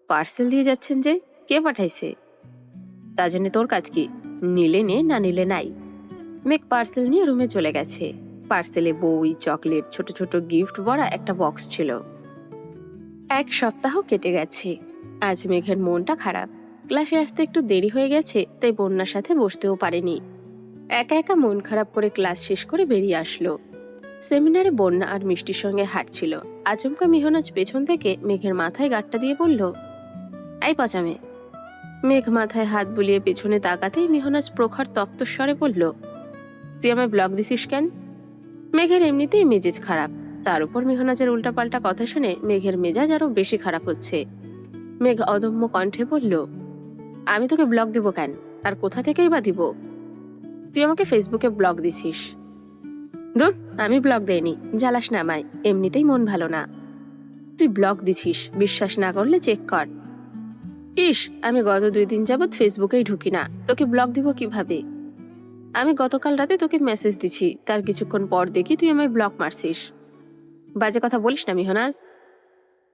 Speaker 1: পার্সেল দিয়ে যাচ্ছেন যে, কে পাঠাইছে? তা জেনে তোর কাজ কি? নিলে নে, না নিলে নাই। মেঘ পার্সেল নিয়ে রুমে চলে গেছে। পার্সেলে বই, চকলেট, ছোট ছোট গিফট ভরা একটা বক্স ছিল। 1 সপ্তাহ কেটে গেছে। আজ মেঘের মনটা খারাপ। ক্লাসে আসতে একটু দেরি হয়ে গেছে, তাই বন্যার সাথে বসতেও পারেনি। একা একা মন খারাপ করে ক্লাস শেষ করে বেরিয়ে আসলো। সেমিনারে বন্যা আর মিষ্টির সঙ্গে হাঁটছিল। আচমকা মিহনাজ পেছন থেকে মেঘের মাথায় গাঁটটা দিয়ে বলল, এই পচামে। মেঘ মাথায় হাত বুলিয়ে পেছনে তাকাতেই মিহনাজ প্রখর তপ্তস্বরে বলল, তুই আমায় ব্লক দিছিস কেন? মেঘের এমনিতেই মেজাজ খারাপ, তার উপর মিহনাজের উল্টাপাল্টা কথা শুনে মেঘের মেজাজ আরো বেশি খারাপ হচ্ছে। মেঘ অদম্য কণ্ঠে বলল, আমি তোকে ব্লক দিব কেন, আর কোথা থেকেই বা দিব? তুই আমাকে ফেসবুকে ব্লক দিছিস। দূর, আমি ব্লক দেইনি, জ্বালাস না আমায়, এমনিতেই মন ভালো না। তুই ব্লক দিছিস, বিশ্বাস না করলে চেক কর। ইস, আমি গত 2 দিন যাবৎ ফেসবুকেই ঢুকি না, তোকে ব্লক দিব কিভাবে? আমি গতকাল রাতে তোকে মেসেজ দিছি, তার কিছুক্ষণ পর দেখি তুই আমায় ব্লক মারছিস।
Speaker 2: বাজে কথা বলিস না মিহনাজ।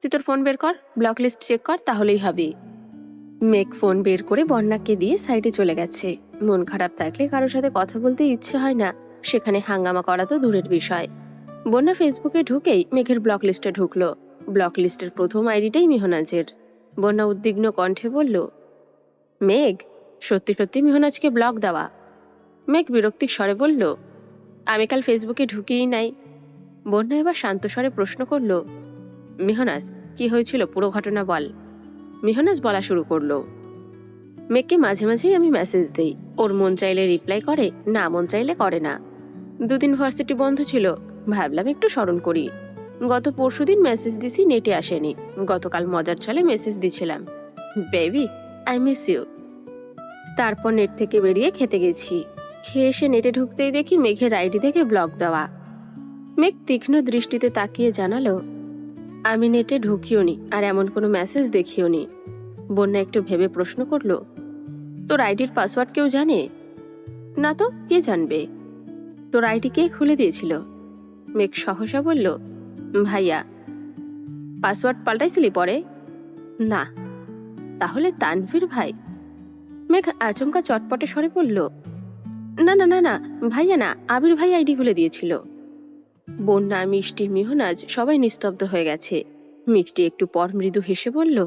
Speaker 2: তুই তোর ফোন বের কর, ব্লক লিস্ট চেক কর, তাহলেই হবে।
Speaker 1: মেঘ ফোন বের করে বন্যাকে দিয়ে সাইডে চলে গেছে। মন খারাপ থাকলে কারোর সাথে কথা বলতে ইচ্ছে হয় না, সেখানে হাঙ্গামা করা তো দূরের বিষয়। বন্যা ফেসবুকে ঢুকেই মেঘের ব্লক লিস্টে ঢুকলো। ব্লক লিস্টের প্রথম আইডিটাই মিহনাজের। বন্যা উদ্বিগ্ন কণ্ঠে বলল, মেঘ, সত্যি সত্যি মিহনাজকে ব্লক দেওয়া? মেঘ বিরক্তির স্বরে বলল, আমি কাল ফেসবুকে ঢুকিই নাই। বন্যা এবার শান্ত স্বরে প্রশ্ন করল, মিহনাজ, কি হয়েছিল পুরো ঘটনা বল। মিহনাজ বলা শুরু করলো, মেঘকে মাঝে মাঝেই আমি মেসেজ দেই, ওর মন চাইলে রিপ্লাই করে, না মন চাইলে করে না। দুদিন ভার্সিটি বন্ধ ছিল, ভাবলাম একটু স্মরণ করি। গত পরশুদিন মেসেজ দিছি, নেটে আসেনি। গতকাল মজার ছলে মেসেজ দিছিলাম, বেবি আই মিস ইউ। তারপর নেট থেকে বেরিয়ে খেতে গেছি। খেয়ে এসে নেটে ঢুকতেই দেখি মেঘের আইডি থেকে ব্লক দেওয়া। মেঘ তীক্ষ্ণ দৃষ্টিতে তাকিয়ে জানালো, আমি নেটে ঢুকিওনি আর এমন কোনো মেসেজ দেখিওনি। বন্যা একটু ভেবে প্রশ্ন করলো, তোর আইডির পাসওয়ার্ড কেউ জানে? না তো, কে জানবে? তোর আইডি কে খুলে দিয়েছিল? মেঘ সহসা বলল, ভাইয়া। পাসওয়ার্ড পাল্টাইছিলি পরে? না। তাহলে তানভীর ভাই? মেঘ আচমকা চটপটে স্বরে বলল, না না না না, ভাইয়া না, আবির ভাই আইডি খুলে দিয়েছিল। বন্যা, মিষ্টি, মিহনাজ সবাই নিস্তব্ধ হয়ে গেছে। মিষ্টি একটু পর মৃদু হেসে বলল,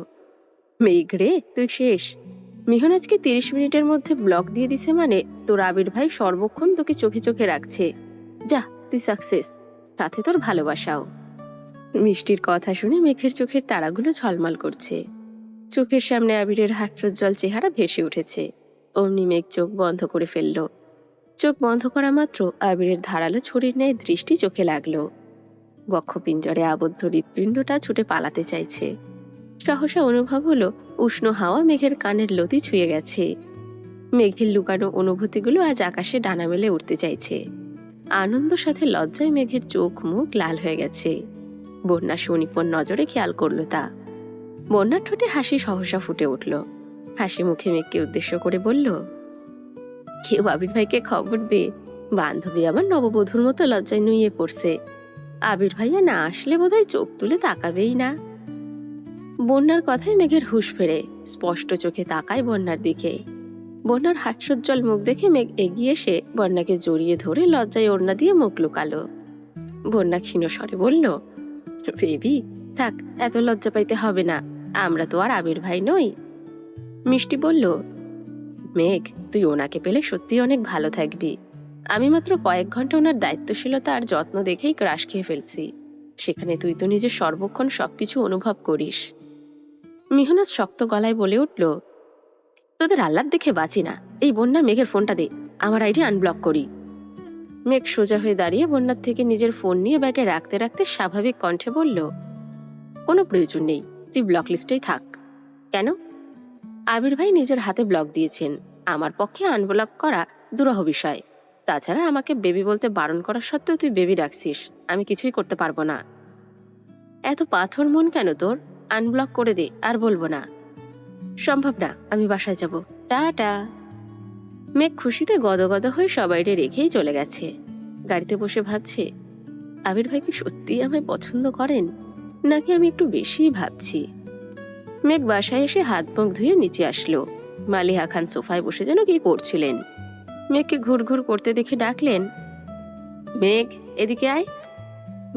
Speaker 1: মেঘ রে, তুই শেষ। মিহনাজকে 30 মিনিটের মধ্যে ব্লক দিয়ে দিছে মানে তোর আবির ভাই সর্বক্ষণ তোকে চোখে চোখে রাখছে। যা, তুই সাকসেস, সাথে তোর ভালোবাসাও। মিষ্টির কথা শুনে মেঘের চোখের তারাগুলো ঝলমল করছে। চোখের সামনে আবিরের হাস্যোজ্জ্বল চেহারা ভেসে উঠেছে। অমনি মেঘ চোখ বন্ধ করে ফেলল। চোখ বন্ধ করা মাত্র আবিরের ধারালো ছুরির ন্যায় দৃষ্টি চোখে লাগলো। বক্ষপিঞ্জরে আবদ্ধ হৃৎপিণ্ডটা ছুটে পালাতে চাইছে। সহসা অনুভব হলো উষ্ণ হাওয়া মেঘের কানের লতি ছুঁয়ে গেছে। মেঘের লুকানো অনুভূতিগুলো আজ আকাশে ডানা মেলে উঠতে চাইছে। আনন্দ সাথে লজ্জায় মেঘের চোখ মুখ লাল হয়ে গেছে। বন্যা সুনিপুণ নজরে খেয়াল করলো তা। বন্যার ঠোঁটে হাসি সহসা ফুটে উঠল। হাসি মুখে মেঘকে উদ্দেশ্য করে বলল, কেউ আবির ভাইকে খবর দে, বান্ধবী আমার নববধূর মতো লজ্জায় নুয়ে পড়ছে। আবির ভাইয়া না আসলে বোধহয় চোখ তুলে তাকাবেই না। বন্যার কথায় মেঘের হুঁশ ফেরে, স্পষ্ট চোখে তাকায় বন্যার দিকে। বন্যার হাস্যোজ্জ্বল মুখ দেখে মেঘ এগিয়ে এসে বন্যাকে জড়িয়ে ধরে লজ্জায় ওড়না দিয়ে মুখ লুকালো। বন্যা ক্ষীণ স্বরে বলল, বেবি থাক, এত লজ্জা পাইতে হবে না, আমরা তো আর আবির ভাই নই। মিষ্টি বলল, মেঘ, তুই ওনাকে পেলে সত্যি অনেক ভালো থাকবি। আমি মাত্র কয়েক ঘন্টা ওনার দায়িত্বশীলতা আর যত্ন দেখেই ক্রাশ খেয়ে ফেলছি, সেখানে তুই তো নিজের সর্বক্ষণ সবকিছু অনুভব করিস। মিহনাজ শক্ত গলায় বলে উঠল, তোদের আহ্লাদ দেখে বাঁচি না। এই বন্যা, মেঘের ফোনটা দে, আমার আইডি আনব্লক করি। মেঘ সোজা হয়ে দাঁড়িয়ে বন্যার থেকে নিজের ফোন নিয়ে ব্যাগে রাখতে রাখতে স্বাভাবিক কণ্ঠে বলল, কোনো প্রয়োজন নেই, তুই ব্লক লিস্টেই থাক। কেন? আবির ভাই নিজের হাতে ব্লক দিয়েছেন, আমার পক্ষে আনব্লক করা দুরূহ বিষয়। তাছাড়া আমাকে বেবি বলতে বারণ করা সত্ত্বেও তুই বেবি ডাকছিস, আমি কিছুই করতে পারবো না। এত পাথর মন কেন তোর? আনব্লক করে দে, আর বলবো না। সম্ভব না, আমি বাসায় যাব, টাটা। মেঘ খুশিতে গদগদ হয়ে সবাইরে রেখেই চলে গেছে। গাড়িতে বসে ভাবছে, আবির ভাই কি সত্যিই আমায় পছন্দ করেন, নাকি আমি একটু বেশি ভাবছি। মেঘ বাসায় এসে হাত মুখ ধুয়ে নিচে আসলো। মালিহা খান সোফায় বসে যেন কি পড়ছিলেন। মেঘকে ঘুর ঘুর করতে দেখে ডাকলেন, মেঘ এদিকে আয়।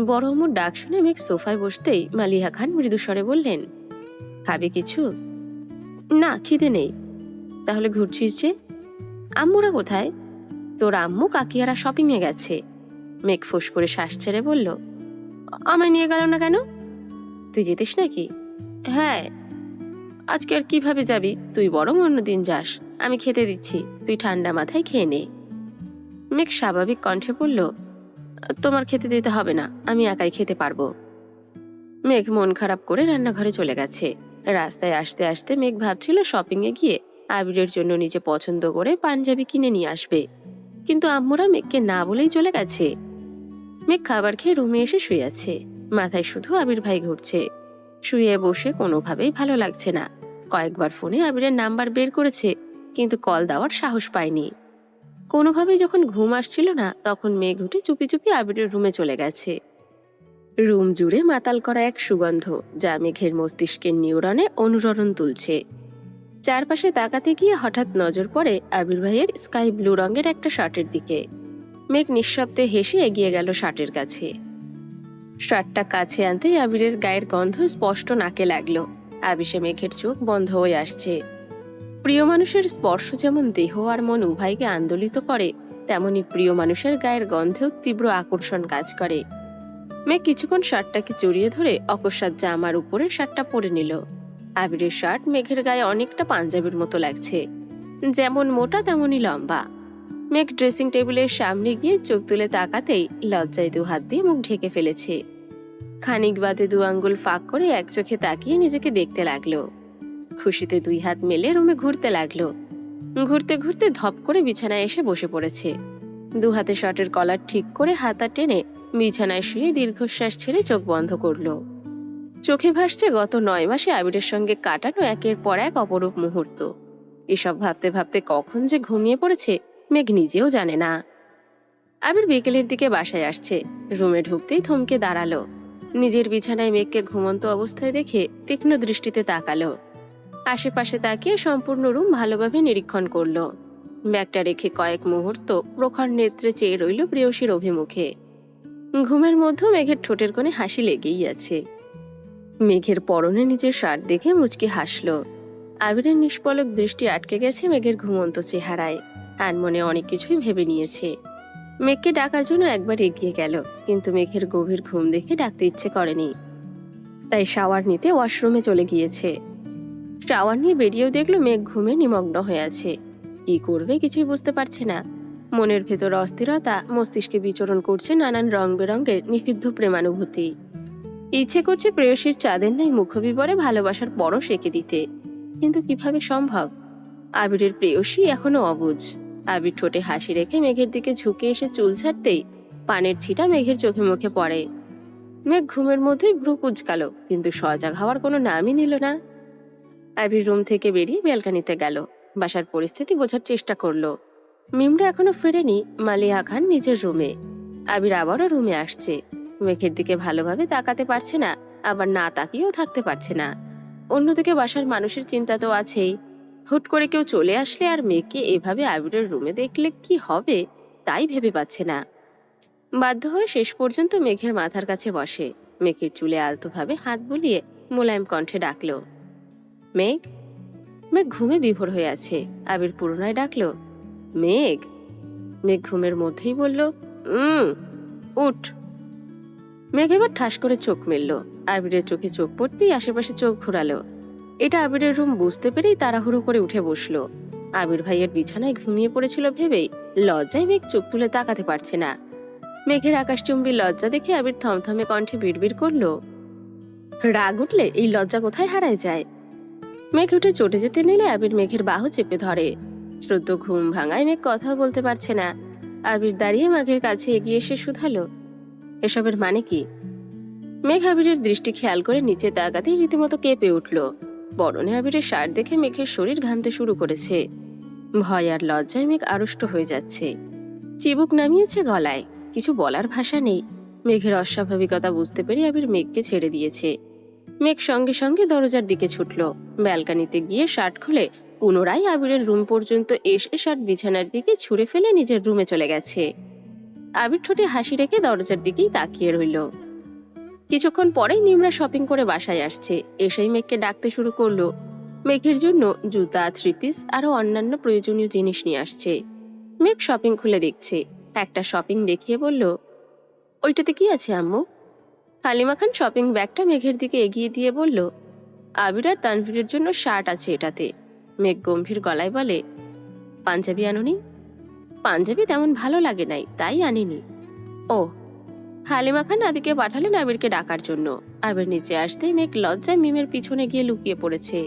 Speaker 1: বড় আম্মুর ডাক শুনে মেঘ সোফায় বসতেই মালিহা খান মৃদু স্বরে বললেন, খাবে কিছু? না, খিদে নেই। তাহলে ঘুরছিস যে? আম্মুরা কোথায়? তোর আম্মু কাকিয়ারা শপিং এ গেছে। মেঘ ফোঁস করে শ্বাস ছেড়ে বলল, আমায় নিয়ে গেল না কেন? তুই যেতিস নাকি? হ্যাঁ। আজকে আর কিভাবে যাবি, তুই বরং অন্যদিন যাস, আমি খেতে দিচ্ছি, তুই ঠান্ডা মাথায় খেয়ে নে। মেঘ স্বাভাবিক কণ্ঠে বলল, তোমার খেতে দিতে হবে না, আমি একাই খেতে পারবো। মেঘ মন খারাপ করে রান্নাঘরে চলে গেছে। রাস্তায় আসতে আসতে মেঘ ভাবছিল শপিং এ গিয়ে আবিরের জন্য নিজে পছন্দ করে পাঞ্জাবি কিনে নিয়ে আসবে, কিন্তু আম্মুরা মেঘকে না বলেই চলে গেছে। মেঘ খাবার খেয়ে রুমে এসে শুয়ে আছে। মাথায় শুধু আবির ভাই ঘুরছে। শুয়ে বসে কোনোভাবেই ভালো লাগছে না। কয়েকবার ফোনে আবিরের নাম্বার বের করেছে, কিন্তু কল দেওয়ার সাহস পায়নি। কোনোভাবেই যখন ঘুম আসছিল না, তখন মেঘ উঠে চুপি চুপি আবিরের রুমে চলে গেছে। রুম জুড়ে মাতাল করা এক সুগন্ধ, যা মেঘের মস্তিষ্কের নিউরনে অনুরণন তুলছে। চারপাশে তাকাতে গিয়ে হঠাৎ নজর পড়ে আবির ভাইয়ের স্কাই ব্লু রঙের একটা শার্টের দিকে। মেঘ নিঃশব্দে হেসে এগিয়ে গেল শার্টের কাছে। শার্টটা কাছে আনতেই আবিরের গায়ের গন্ধ স্পষ্ট নাকে লাগলো। আবিষে মেঘের চোখ বন্ধ হয়ে আসছে। প্রিয় মানুষের স্পর্শ যেমন দেহ আর মন উভয়কে আন্দোলিত করে, তেমনি প্রিয় মানুষের গায়ের গন্ধেও তীব্র আকর্ষণ কাজ করে। মেঘ কিছুক্ষণ শার্টটাকে জড়িয়ে ধরে অকস্মাৎ জামার উপরে শার্টটা পরে নিল। আবিরের শার্ট মেঘের গায়ে অনেকটা পাঞ্জাবির মতো লাগছে, যেমন মোটা তেমনই লম্বা। মেঘ ড্রেসিং টেবিলের সামনে গিয়ে চোখ তুলে তাকাতেই লজ্জায় দু হাত দিয়ে মুখ ঢেকে ফেলেছে। খানিক বাদে দু আঙ্গুল ফাঁক করে এক চোখে তাকিয়ে নিজেকে দেখতে লাগলো। খুশিতে দুই হাত মেলে রুমে ঘুরতে লাগলো। ঘুরতে ঘুরতে ধপ করে বিছানায় এসে বসে পড়েছে। দু হাতে শার্টের কলার ঠিক করে হাতা টেনে বিছানায় শুয়ে দীর্ঘশ্বাস ছেড়ে চোখ বন্ধ করলো। চোখে ভাসছে গত 9 মাসে আবিরের সঙ্গে কাটানো একের পর এক অপরূপ মুহূর্ত। এসব ভাবতে ভাবতে কখন যে ঘুমিয়ে পড়েছে মেঘ নিজেও জানে না। আবির বিকেলের দিকে বাসায় আসছে। রুমে ঢুকতেই থমকে দাঁড়ালো। নিজের বিছানায় মেঘকে ঘুমন্ত অবস্থায় দেখে তীক্ষ্ণ দৃষ্টিতে তাকালো। আশেপাশে তাকিয়ে সম্পূর্ণ রুম ভালোভাবে নিরীক্ষণ করলো। ব্যাগটা রেখে কয়েক মুহূর্ত প্রখর নেত্রে চেয়ে রইল প্রেয়সীর অভিমুখে। ঘুমের মধ্যে মেঘের ঠোঁটের কোণে হাসি লেগেই আছে। মেঘের পরনে নিজের শার্ট দেখে মুচকি হাসলো। আবিরের নিষ্পলক দৃষ্টি আটকে গেছে মেঘের ঘুমন্ত চেহারায়। আনমনে অনেক কিছুই ভেবে নিয়েছে। মেঘকে ডাকার জন্য একবার এগিয়ে গেল, কিন্তু মেঘের গভীর ঘুম দেখে ডাকতে ইচ্ছে করেনি। তাই শাওয়ার নিতে ওয়াশরুমে চলে গিয়েছে। শাওয়ার নিয়ে বেরিয়েও দেখলো মেঘ ঘুমে নিমগ্ন হয়ে আছে। কি করবে কিছুই বুঝতে পারছে না। মনের ভেতর অস্থিরতা, মস্তিষ্কে বিচরণ করছে নানান রং বেরঙের নিষিদ্ধ প্রেমানুভূতি। ইচ্ছে করছে প্রেয়সীর চাঁদের ন্যায় মুখবিবরে ভালোবাসার পরশ এঁকে দিতে, কিন্তু কিভাবে সম্ভব? আবিরের প্রেয়সী এখনো অবুঝ। আবির ঠোঁটে হাসি রেখে মেঘের দিকে ঝুঁকে এসে চুল ছাড়তেই পানের ছিটা মেঘের চোখে মুখে পড়ে। মেঘ ঘুমের মধ্যেই ভ্রু কুঁচকালো, কিন্তু সজাগ হওয়ার কোনো নামই নিল না। আবির রুম থেকে বেরিয়ে ব্যালকানিতে গেল। বাসার পরিস্থিতি বোঝার চেষ্টা করলো। মিমরা এখনো ফেরেনি। মালিহা খান নিজের রুমে। আবির আবারও রুমে আসছে। মেঘের দিকে ভালোভাবে তাকাতে পারছে না, আবার না তাকিয়েও থাকতে পারছে না। অন্যদিকে বাসার মানুষের চিন্তা তো আছেই। হুট করে কেউ চলে আসলে আর মেঘকে এভাবে আবিরের রুমে দেখলে কি হবে, তাই ভেবে পাচ্ছে না। বাধ্য হয়ে শেষ পর্যন্ত মেঘের মাথার কাছে বসে। মেঘের চুলে আলতোভাবে হাত বুলিয়ে মোলায়েম কণ্ঠে ডাকলো, মেঘ। মেঘ ঘুমে বিভোর হয়ে আছে। আবির পুনরায় ডাকলো, মেঘ। মেঘ ঘুমের মধ্যেই বলল, উঠ। মেঘ এবার ঠাস করে চোখ মেলল। আবিরের চোখে চোখ পড়তেই আশেপাশে চোখ ঘোরালো। এটা আবিরের রুম বুঝতে পেরেই তাড়াহুড়ো করে উঠে বসলো। আবির ভাইয়ের বিছানায় ঘুমিয়ে পড়েছিল ভেবেই লজ্জায় মেঘ চোখ তুলে তাকাতে পারছে না। মেঘের আকাশচুম্বী লজ্জা দেখে আবির থমথমে কণ্ঠে বিড়বিড় করলো, রাগ উঠলে এই লজ্জা কোথায় হারায় যায়? মেঘ উঠে চটে যেতে নিলে আবির মেঘের বাহু চেপে ধরে। শ্রদ্ধ ঘুম ভাঙায় মেঘ কথা বলতে পারছে না। আবির দাঁড়িয়ে মেঘের কাছে এগিয়ে এসে শুধালো, এসবের মানে কি? মেঘ আবিরের দৃষ্টি খেয়াল করে নিচে তাকাতেই রীতিমতো কেঁপে উঠল। পরনে আবিরের শার্ট দেখে মেঘের শরীর ঘামতে শুরু করেছে। ভয় আর লজ্জায় মেঘ আড়ষ্ট হয়ে যাচ্ছে। চিবুক নামিয়েছে গলায়। কিছু বলার ভাষা নেই। মেঘের অস্বাভাবিকতা বুঝতে পেরে আবির মেঘকে ছেড়ে দিয়েছে। মেঘ সঙ্গে সঙ্গে দরজার দিকে ছুটল। ব্যালকানিতে গিয়ে শার্ট খুলে পুনরায় আবিরের রুম পর্যন্ত এসে শার্ট বিছানার দিকে ছুঁড়ে ফেলে নিজের রুমে চলে গেছে। আবির ঠোঁটে হাসি রেখে দরজার দিকেই তাকিয়ে রইল। কিছুক্ষণ পরেই মিমরা শপিং করে বাসায় আসছে। এসেই মেঘকে ডাকতে শুরু করলো। মেঘের জন্য জুতা, থ্রি পিস আরো অন্যান্য প্রয়োজনীয় জিনিস নিয়ে আসছে। মেঘ শপিং খুলে দেখছে। একটা শপিং দেখিয়ে বলল, ওইটাতে কি আছে আম্মু? হালিমা খান শপিং ব্যাগটা মেঘের দিকে এগিয়ে দিয়ে বলল, আবির আর তানভীরের জন্য শার্ট আছে এটাতে। মেঘ গম্ভীর গলায় বলে, পাঞ্জাবি আনোনি? পাঞ্জাবি তেমন ভালো লাগে নাই, তাই আনিনি। ও। হালিমা খান আদিকে পাঠালেন আবিরকে ডাকার জন্য। আবির নিচে আসতেই মেঘ লজ্জায় মিমের পিছনে গিয়ে লুকিয়ে পড়েছে।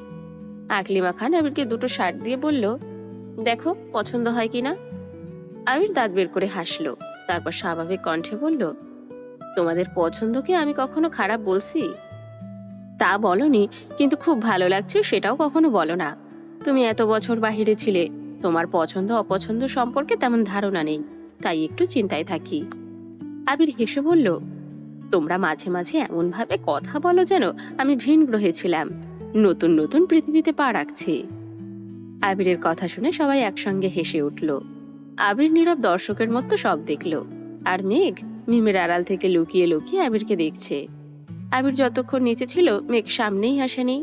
Speaker 1: আকলিমা খান আবিরকে দুটো শার্ট দিয়ে বলল, দেখো পছন্দ হয় কিনা। আবির দাঁত বের করে হাসলো। তারপর স্বাভাবিক কণ্ঠে বলল, তোমাদের পছন্দকে আমি কখনো খারাপ বলছি? তা বলনি, কিন্তু খুব ভালো লাগছে সেটাও কখনো বলো না। তুমি এত বছর বাহিরে ছিলে, তোমার পছন্দ অপছন্দ সম্পর্কে তেমন ধারণা নেই, তাই একটু চিন্তায় থাকি। আবির হেসে বলল, তোমরা মাঝে মাঝে এমন ভাবে কথা বলো যেন আমি ভিন গ্রহে ছিলাম, নতুন নতুন পৃথিবীতে পা রাখছি। আবিরের কথা শুনে সবাই একসঙ্গে হেসে উঠল। আবির নীরব দর্শকের মতো সব দেখলো, আর মেঘ মিমের আড়াল থেকে লুকিয়ে লুকিয়ে আবিরকে দেখছে। আবির যতক্ষণ নিচে ছিল মেঘ সামনেই আসেনি।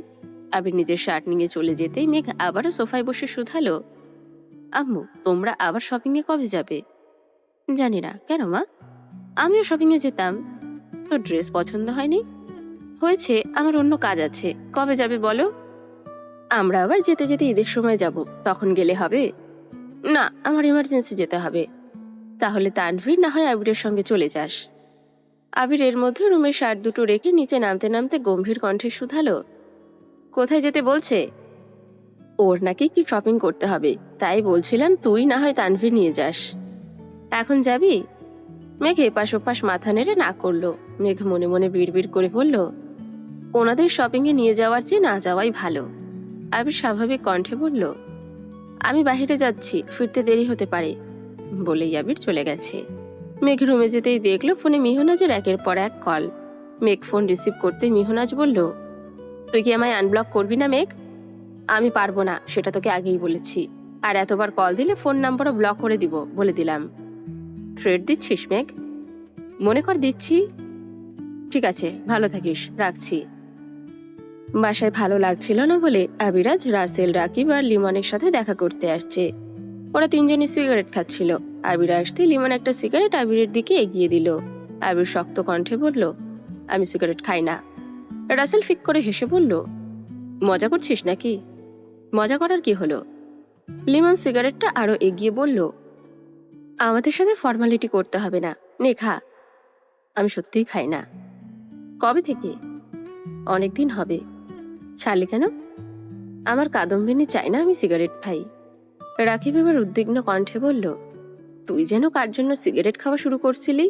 Speaker 1: আবির নিজের শার্ট নিয়ে চলে যেতেই মেঘ আবারও সোফায় বসে শুধালো, আম্মু তোমরা আবার শপিং এ কবে যাবে? জানি না, কেন মা? আমিও শপিং এ যেতাম। তোর ড্রেস পছন্দ হয়নি? হয়েছে, আমার অন্য কাজ আছে। কবে যাবে বলো? আমরা আবার যেতে যেতে ঈদের সময় যাব, তখন গেলে হবে? না, আমার ইমার্জেন্সি যেতে হবে। তাহলে তানভীর না হয় আবিরের সঙ্গে চলে যাস। আবির এর মধ্যে রুমের শার্ট দুটো রেখে নিচে নামতে নামতে গম্ভীর কণ্ঠে শুধালো, কোথায় যেতে বলছে? ওর নাকি কি শপিং করতে হবে, তাই বলছিলাম তুই না হয় তানভীর নিয়ে যাস। এখন যাবি? মেঘ এপাশ ওপাশ মাথা নেড়ে না করলো। মেঘ মনে মনে বিড়বিড় করে বলল, ওনাদের শপিং এ নিয়ে যাওয়ার চেয়ে না যাওয়াই ভালো। আবির স্বাভাবিক কণ্ঠে বলল, আমি বাইরে যাচ্ছি, ফিরতে দেরি হতে পারে। বলেই আবির চলে গেছে। মেঘ রুমে যেতেই দেখলো ফোনে মিহনাজের একের পর এক কল। মেঘ ফোন রিসিভ করতে মিহনাজ বলল, তুই কি আমায় আনব্লক করবি না মেঘ? আমি পারবো না, সেটা তোকে আগেই বলেছি। আর এতবার কল দিলে ফোন নাম্বারও ব্লক করে দিব বলে দিলাম। থ্রেট দিচ্ছিস মেঘ? মনে কর দিচ্ছি। ঠিক আছে, ভালো থাকিস, রাখছি। বাসায় ভালো লাগছিল না বলে আবিরাজ, রাসেল, রাকিব আর লিমনের সাথে দেখা করতে আসছে। ওরা তিনজনই সিগারেট খাচ্ছিল। আবির আসতে লিমন একটা সিগারেট আবিরের দিকে এগিয়ে দিল। আবির শক্ত কণ্ঠে বলল, আমি সিগারেট খাই না। রাসেল ফিক করে হেসে বলল, মজা করছিস নাকি? মজা করার কি হলো? লিমন সিগারেটটা আরো এগিয়ে বলল, আমাদের সাথে ফর্মালিটি করতে হবে না, নে খা। আমি সত্যিই খাই না। কবে থেকে? অনেকদিন হবে। ছাড়লি কেন? আমার কাদম্বিনী চাই না আমি সিগারেট খাই। রাকিব এবার উদ্বিগ্ন কণ্ঠে বলল, তুই যেন কার জন্য সিগারেট খাওয়া শুরু করছিলি?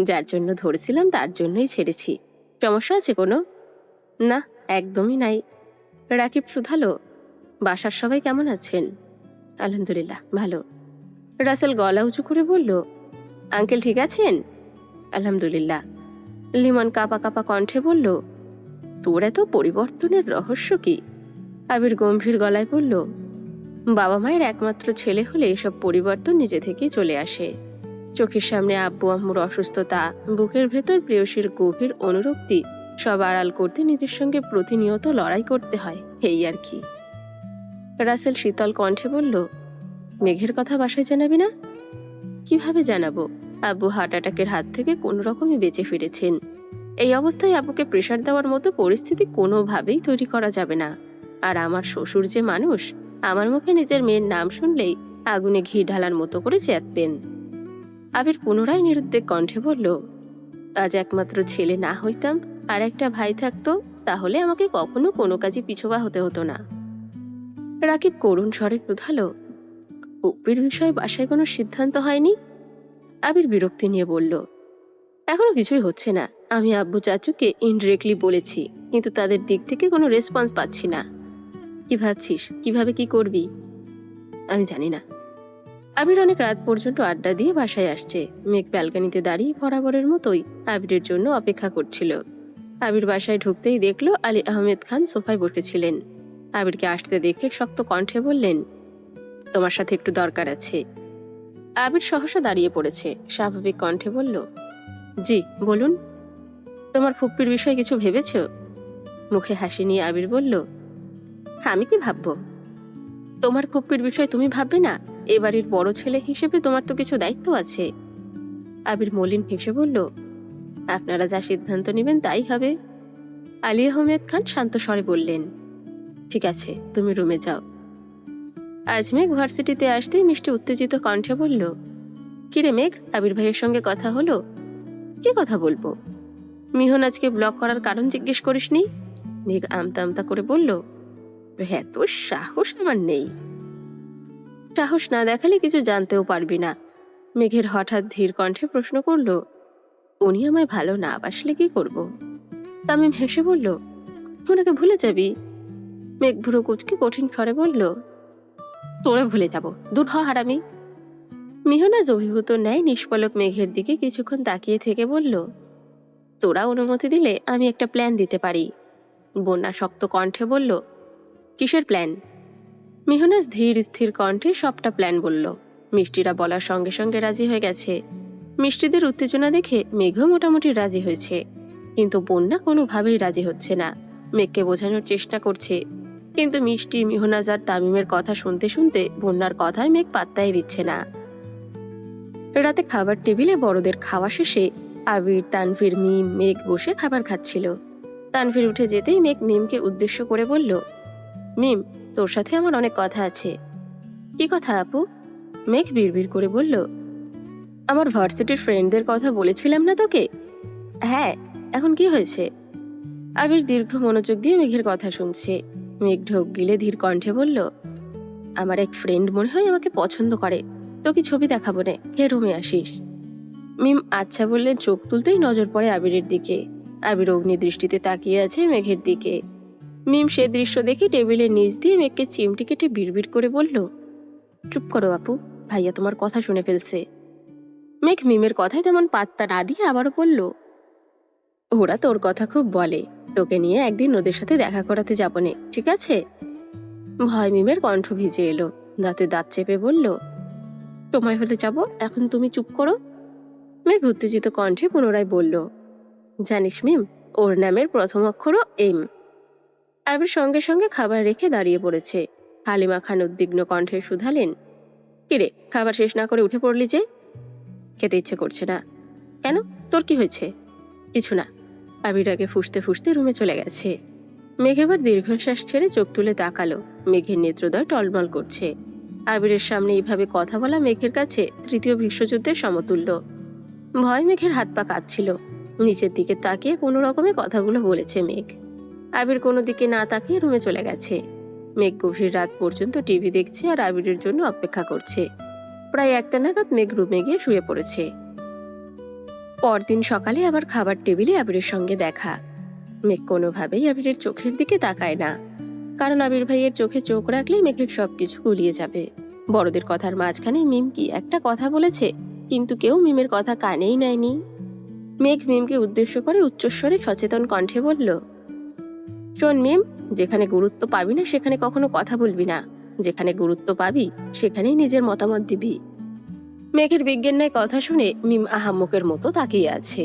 Speaker 1: যার জন্য ধরেছিলাম তার জন্যই ছেড়েছি। সমস্যা আছে কোনো? না, একদমই নাই। রাকিব শুধালো, বাসার সবাই কেমন আছেন? আলহামদুলিল্লাহ, ভালো। রাসেল গলা উঁচু করে বলল, আঙ্কেল ঠিক আছেন? আলহামদুলিল্লাহ। লিমন কাঁপা কাঁপা কণ্ঠে বলল, তোর এত পরিবর্তনের রহস্য কি? আবির গম্ভীর গলায় বলল, বাবা মায়ের একমাত্র ছেলে হলে এসব পরিবর্তন নিজে থেকেই চলে আসে। চোখের সামনে আব্বু আম্মুর অসুস্থতা, বুকের ভেতর প্রেয়সীর গভীর অনুরক্তি সব আড়াল করতে নিজের সঙ্গে প্রতিনিয়ত লড়াই করতে হয়, এই আর কি। রাসেল শীতল কণ্ঠে বলল, মেঘের কথা বাসায় জানাবি না? কিভাবে জানাবো? আব্বু হার্ট অ্যাটাকের হাত থেকে কোনো রকমই বেঁচে ফিরেছেন। এই অবস্থায় আব্বুকে প্রেশার দেওয়ার মতো পরিস্থিতি কোনোভাবেই তৈরি করা যাবে না। আর আমার শ্বশুর যে মানুষ, আমার মুখে নিজের মেয়ের নাম শুনলেই আগুনে ঘি ঢালার মতো করে চেপবেন। আবির পুনরায় নিরুদ্বেগ কণ্ঠে বলল, আজ একমাত্র ছেলে না হইতাম আর একটা ভাই থাকতো, তাহলে আমাকে কখনো কোনো কাজে পিছুপা হতে হতো না। রাকিব করুণ স্বরে শুধালো, উপির বিষয়ে বাসায় কোনো সিদ্ধান্ত হয়নি? আবির বিরক্তি নিয়ে বলল, এখনো কিছুই হচ্ছে না। আমি আব্বু চাচুকে ইনডিরেক্টলি বলেছি, কিন্তু তাদের দিক থেকে কোনো রেসপন্স পাচ্ছি না। কি ভাবছিস, কিভাবে কি করবি? আমি জানি না। আবির অনেক রাত পর্যন্ত আড্ডা দিয়ে বাসায় আসছে। মেঘ ব্যালকানিতে দাঁড়িয়ে বরাবরের মতোই আবিরের জন্য অপেক্ষা করছিল। আবির বাসায় ঢুকতেই দেখলো আলী আহমেদ খান সোফায় বসেছিলেন। আবিরকে আসতে দেখে শক্ত কণ্ঠে বললেন, তোমার সাথে একটু দরকার আছে। আবির সহসা দাঁড়িয়ে পড়েছে, স্বাভাবিক কণ্ঠে বলল, জি বলুন। তোমার ফুপ্পির বিষয়ে কিছু ভেবেছ? মুখে হাসি নিয়ে আবির বলল, আমি কি ভাববো? তোমার ফুপ্পির বিষয় তুমি ভাববে না? এ বাড়ির বড় ছেলে হিসেবে তোমার তো কিছু দায়িত্ব আছে। আবির মলিন হেসে বলল, আপনারা যা সিদ্ধান্ত নেবেন তাই হবে। আলী আহমেদ খান শান্ত স্বরে বললেন, ঠিক আছে, তুমি রুমে যাও। আজ মেঘ ভার্সিটিতে আসতেই মিষ্টি উত্তেজিত কণ্ঠে বলল, কিরে মেঘ, আবির ভাইয়ের সঙ্গে কথা হলো? কি কথা বলবো? মিহন আজকে ব্লক করার কারণ জিজ্ঞেস করিসনি? মেঘ আমতা আমতা করে বলল, হ্যাঁ, তো সাহস আমার নেই। সাহস না দেখালে কিছু জানতেও পারবি না। মেঘের হঠাৎ ধীর কণ্ঠে প্রশ্ন করল, উনি আমায় ভালো না বাসলে কি করব? তামিম হেসে বলল, ওনাকে ভুলে যাবি। মেঘ ভুরু কুচকে কঠিন স্বরে বলল, তোরে ভুলে যাব, দূর হ হারামি। মিহনাজ অভিভূত ন্যায় নিষ্পলক মেঘের দিকে কিছুক্ষণ তাকিয়ে থেকে বলল, তোরা অনুমতি দিলে আমি একটা প্ল্যান দিতে পারি। বন্যা শক্ত কণ্ঠে বলল। কিসের প্ল্যান? মিহনাজ ধীর স্থির কণ্ঠে সবটা প্ল্যান বলল। মিষ্টিরা বলার সঙ্গে সঙ্গে রাজি হয়ে গেছে। মিষ্টিদের উত্তেজনা দেখে মেঘও মোটামুটি রাজি হয়েছে, কিন্তু বন্যা কোনোভাবেই রাজি হচ্ছে না। মেঘকে বোঝানোর চেষ্টা করছে, কিন্তু মিষ্টি, মিহনাজ আর তামিমের কথা শুনতে শুনতে বন্যার কথায় মেঘ পাত্তাই দিচ্ছে না। রাতে খাবার টেবিলে বড়দের খাওয়া শেষে আবির, তানভীর, মিম, মেঘ বসে খাবার খাচ্ছিল। তানভীর উঠে যেতেই মেঘ মিমকে উদ্দেশ্য করে বলল, মিম, তোর সাথে আমার অনেক কথা আছে। কি কথা আপু? মেঘ বিড়বিড় করে বলল, আমার ভার্সিটির ফ্রেন্ডদের কথা বলেছিলাম না তোকে? হ্যাঁ, এখন কি হয়েছে? আবির দীর্ঘ মনোযোগ দিয়ে মেঘের কথা শুনছে। মেঘ ঢোক গিলে ধীর কণ্ঠে বলল, আমার এক ফ্রেন্ড মনে হয় আমাকে পছন্দ করে। তোকে ছবি দেখাবো নে, হে রুমে আসিস। মিম আচ্ছা বললে চোখ তুলতেই নজর পড়ে আবিরের দিকে। আবির অগ্নি দৃষ্টিতে তাকিয়ে আছে মেঘের দিকে। মিম সে দৃশ্য দেখে টেবিলের নিচ দিয়ে মেঘকে চিমটি কেটে বিড়বিড় করে বলল, চুপ করো আপু, ভাইয়া তোমার কথা শুনে ফেলছে। মেঘ মিমের কথায় তেমন পাত্তা না দিয়ে আবারও বলল, ওরা তোর কথা খুব বলে, তোকে নিয়ে একদিন ওদের সাথে দেখা করাতে যাবো নে, ঠিক আছে? ভয় মিমের কণ্ঠ ভিজে এলো। দাঁতে দাঁত চেপে বলল, সময় হলে যাব, এখন তুমি চুপ করো। মেঘ উত্তেজিত কণ্ঠে পুনরায় বলল, জানিস মিম, ওর নামের প্রথম অক্ষরও এম। আবির সঙ্গে সঙ্গে খাবার রেখে দাঁড়িয়ে পড়েছে। হালিমা খান উদ্বিগ্ন কণ্ঠে শুধালেন, কিরে, খাবার শেষ না করে উঠে পড়লি যে? খেতে ইচ্ছে করছে না। কেন, তোর কি হয়েছে? কিছু না। আবির আগে ফুঁসতে ফুঁসতে রুমে চলে গেছে। মেঘ এবার দীর্ঘশ্বাস ছেড়ে চোখ তুলে তাকালো। মেঘের নেত্রদ্বয় টলমল করছে। আবিরের সামনে এইভাবে কথা বলা মেঘের কাছে তৃতীয় বিশ্বযুদ্ধের সমতুল্য। ভয় মেঘের হাত পা কাঁপছিল। নিচের দিকে তাকিয়ে কোনো রকমে কথাগুলো বলেছে মেঘ। আবির কোনো দিকে না তাকিয়ে রুমে চলে গেছে। মেঘ গভীর রাত পর্যন্ত টিভি দেখছে আর আবিরের জন্য অপেক্ষা করছে। প্রায় 1টা নাগাদ মেঘ রুমে গিয়ে শুয়ে পড়েছে। পরদিন সকালে আবার খাবার টেবিলে আবিরের সঙ্গে দেখা। মেঘ কোনোভাবেই আবিরের চোখের দিকে তাকায় না, কারণ আবির ভাইয়ের চোখে চোখ রাখলেই মেঘের সবকিছু গুলিয়ে যাবে। বড়দের কথার মাঝখানে মিম কি একটা কথা বলেছে, কিন্তু কেউ মিমের কথা কানেই নেয়নি। মেঘ মিমকে উদ্দেশ্য করে উচ্চস্বরে সচেতন কণ্ঠে বলল, শোন মিম, যেখানে গুরুত্ব পাবি না সেখানে কখনো কথা বলবি না, যেখানে গুরুত্ব পাবি সেখানেই নিজের মতামত দিবি। মেঘের বিজ্ঞান ন্যায় কথা শুনে মিম আহাম্মকের মতো তাকিয়ে আছে।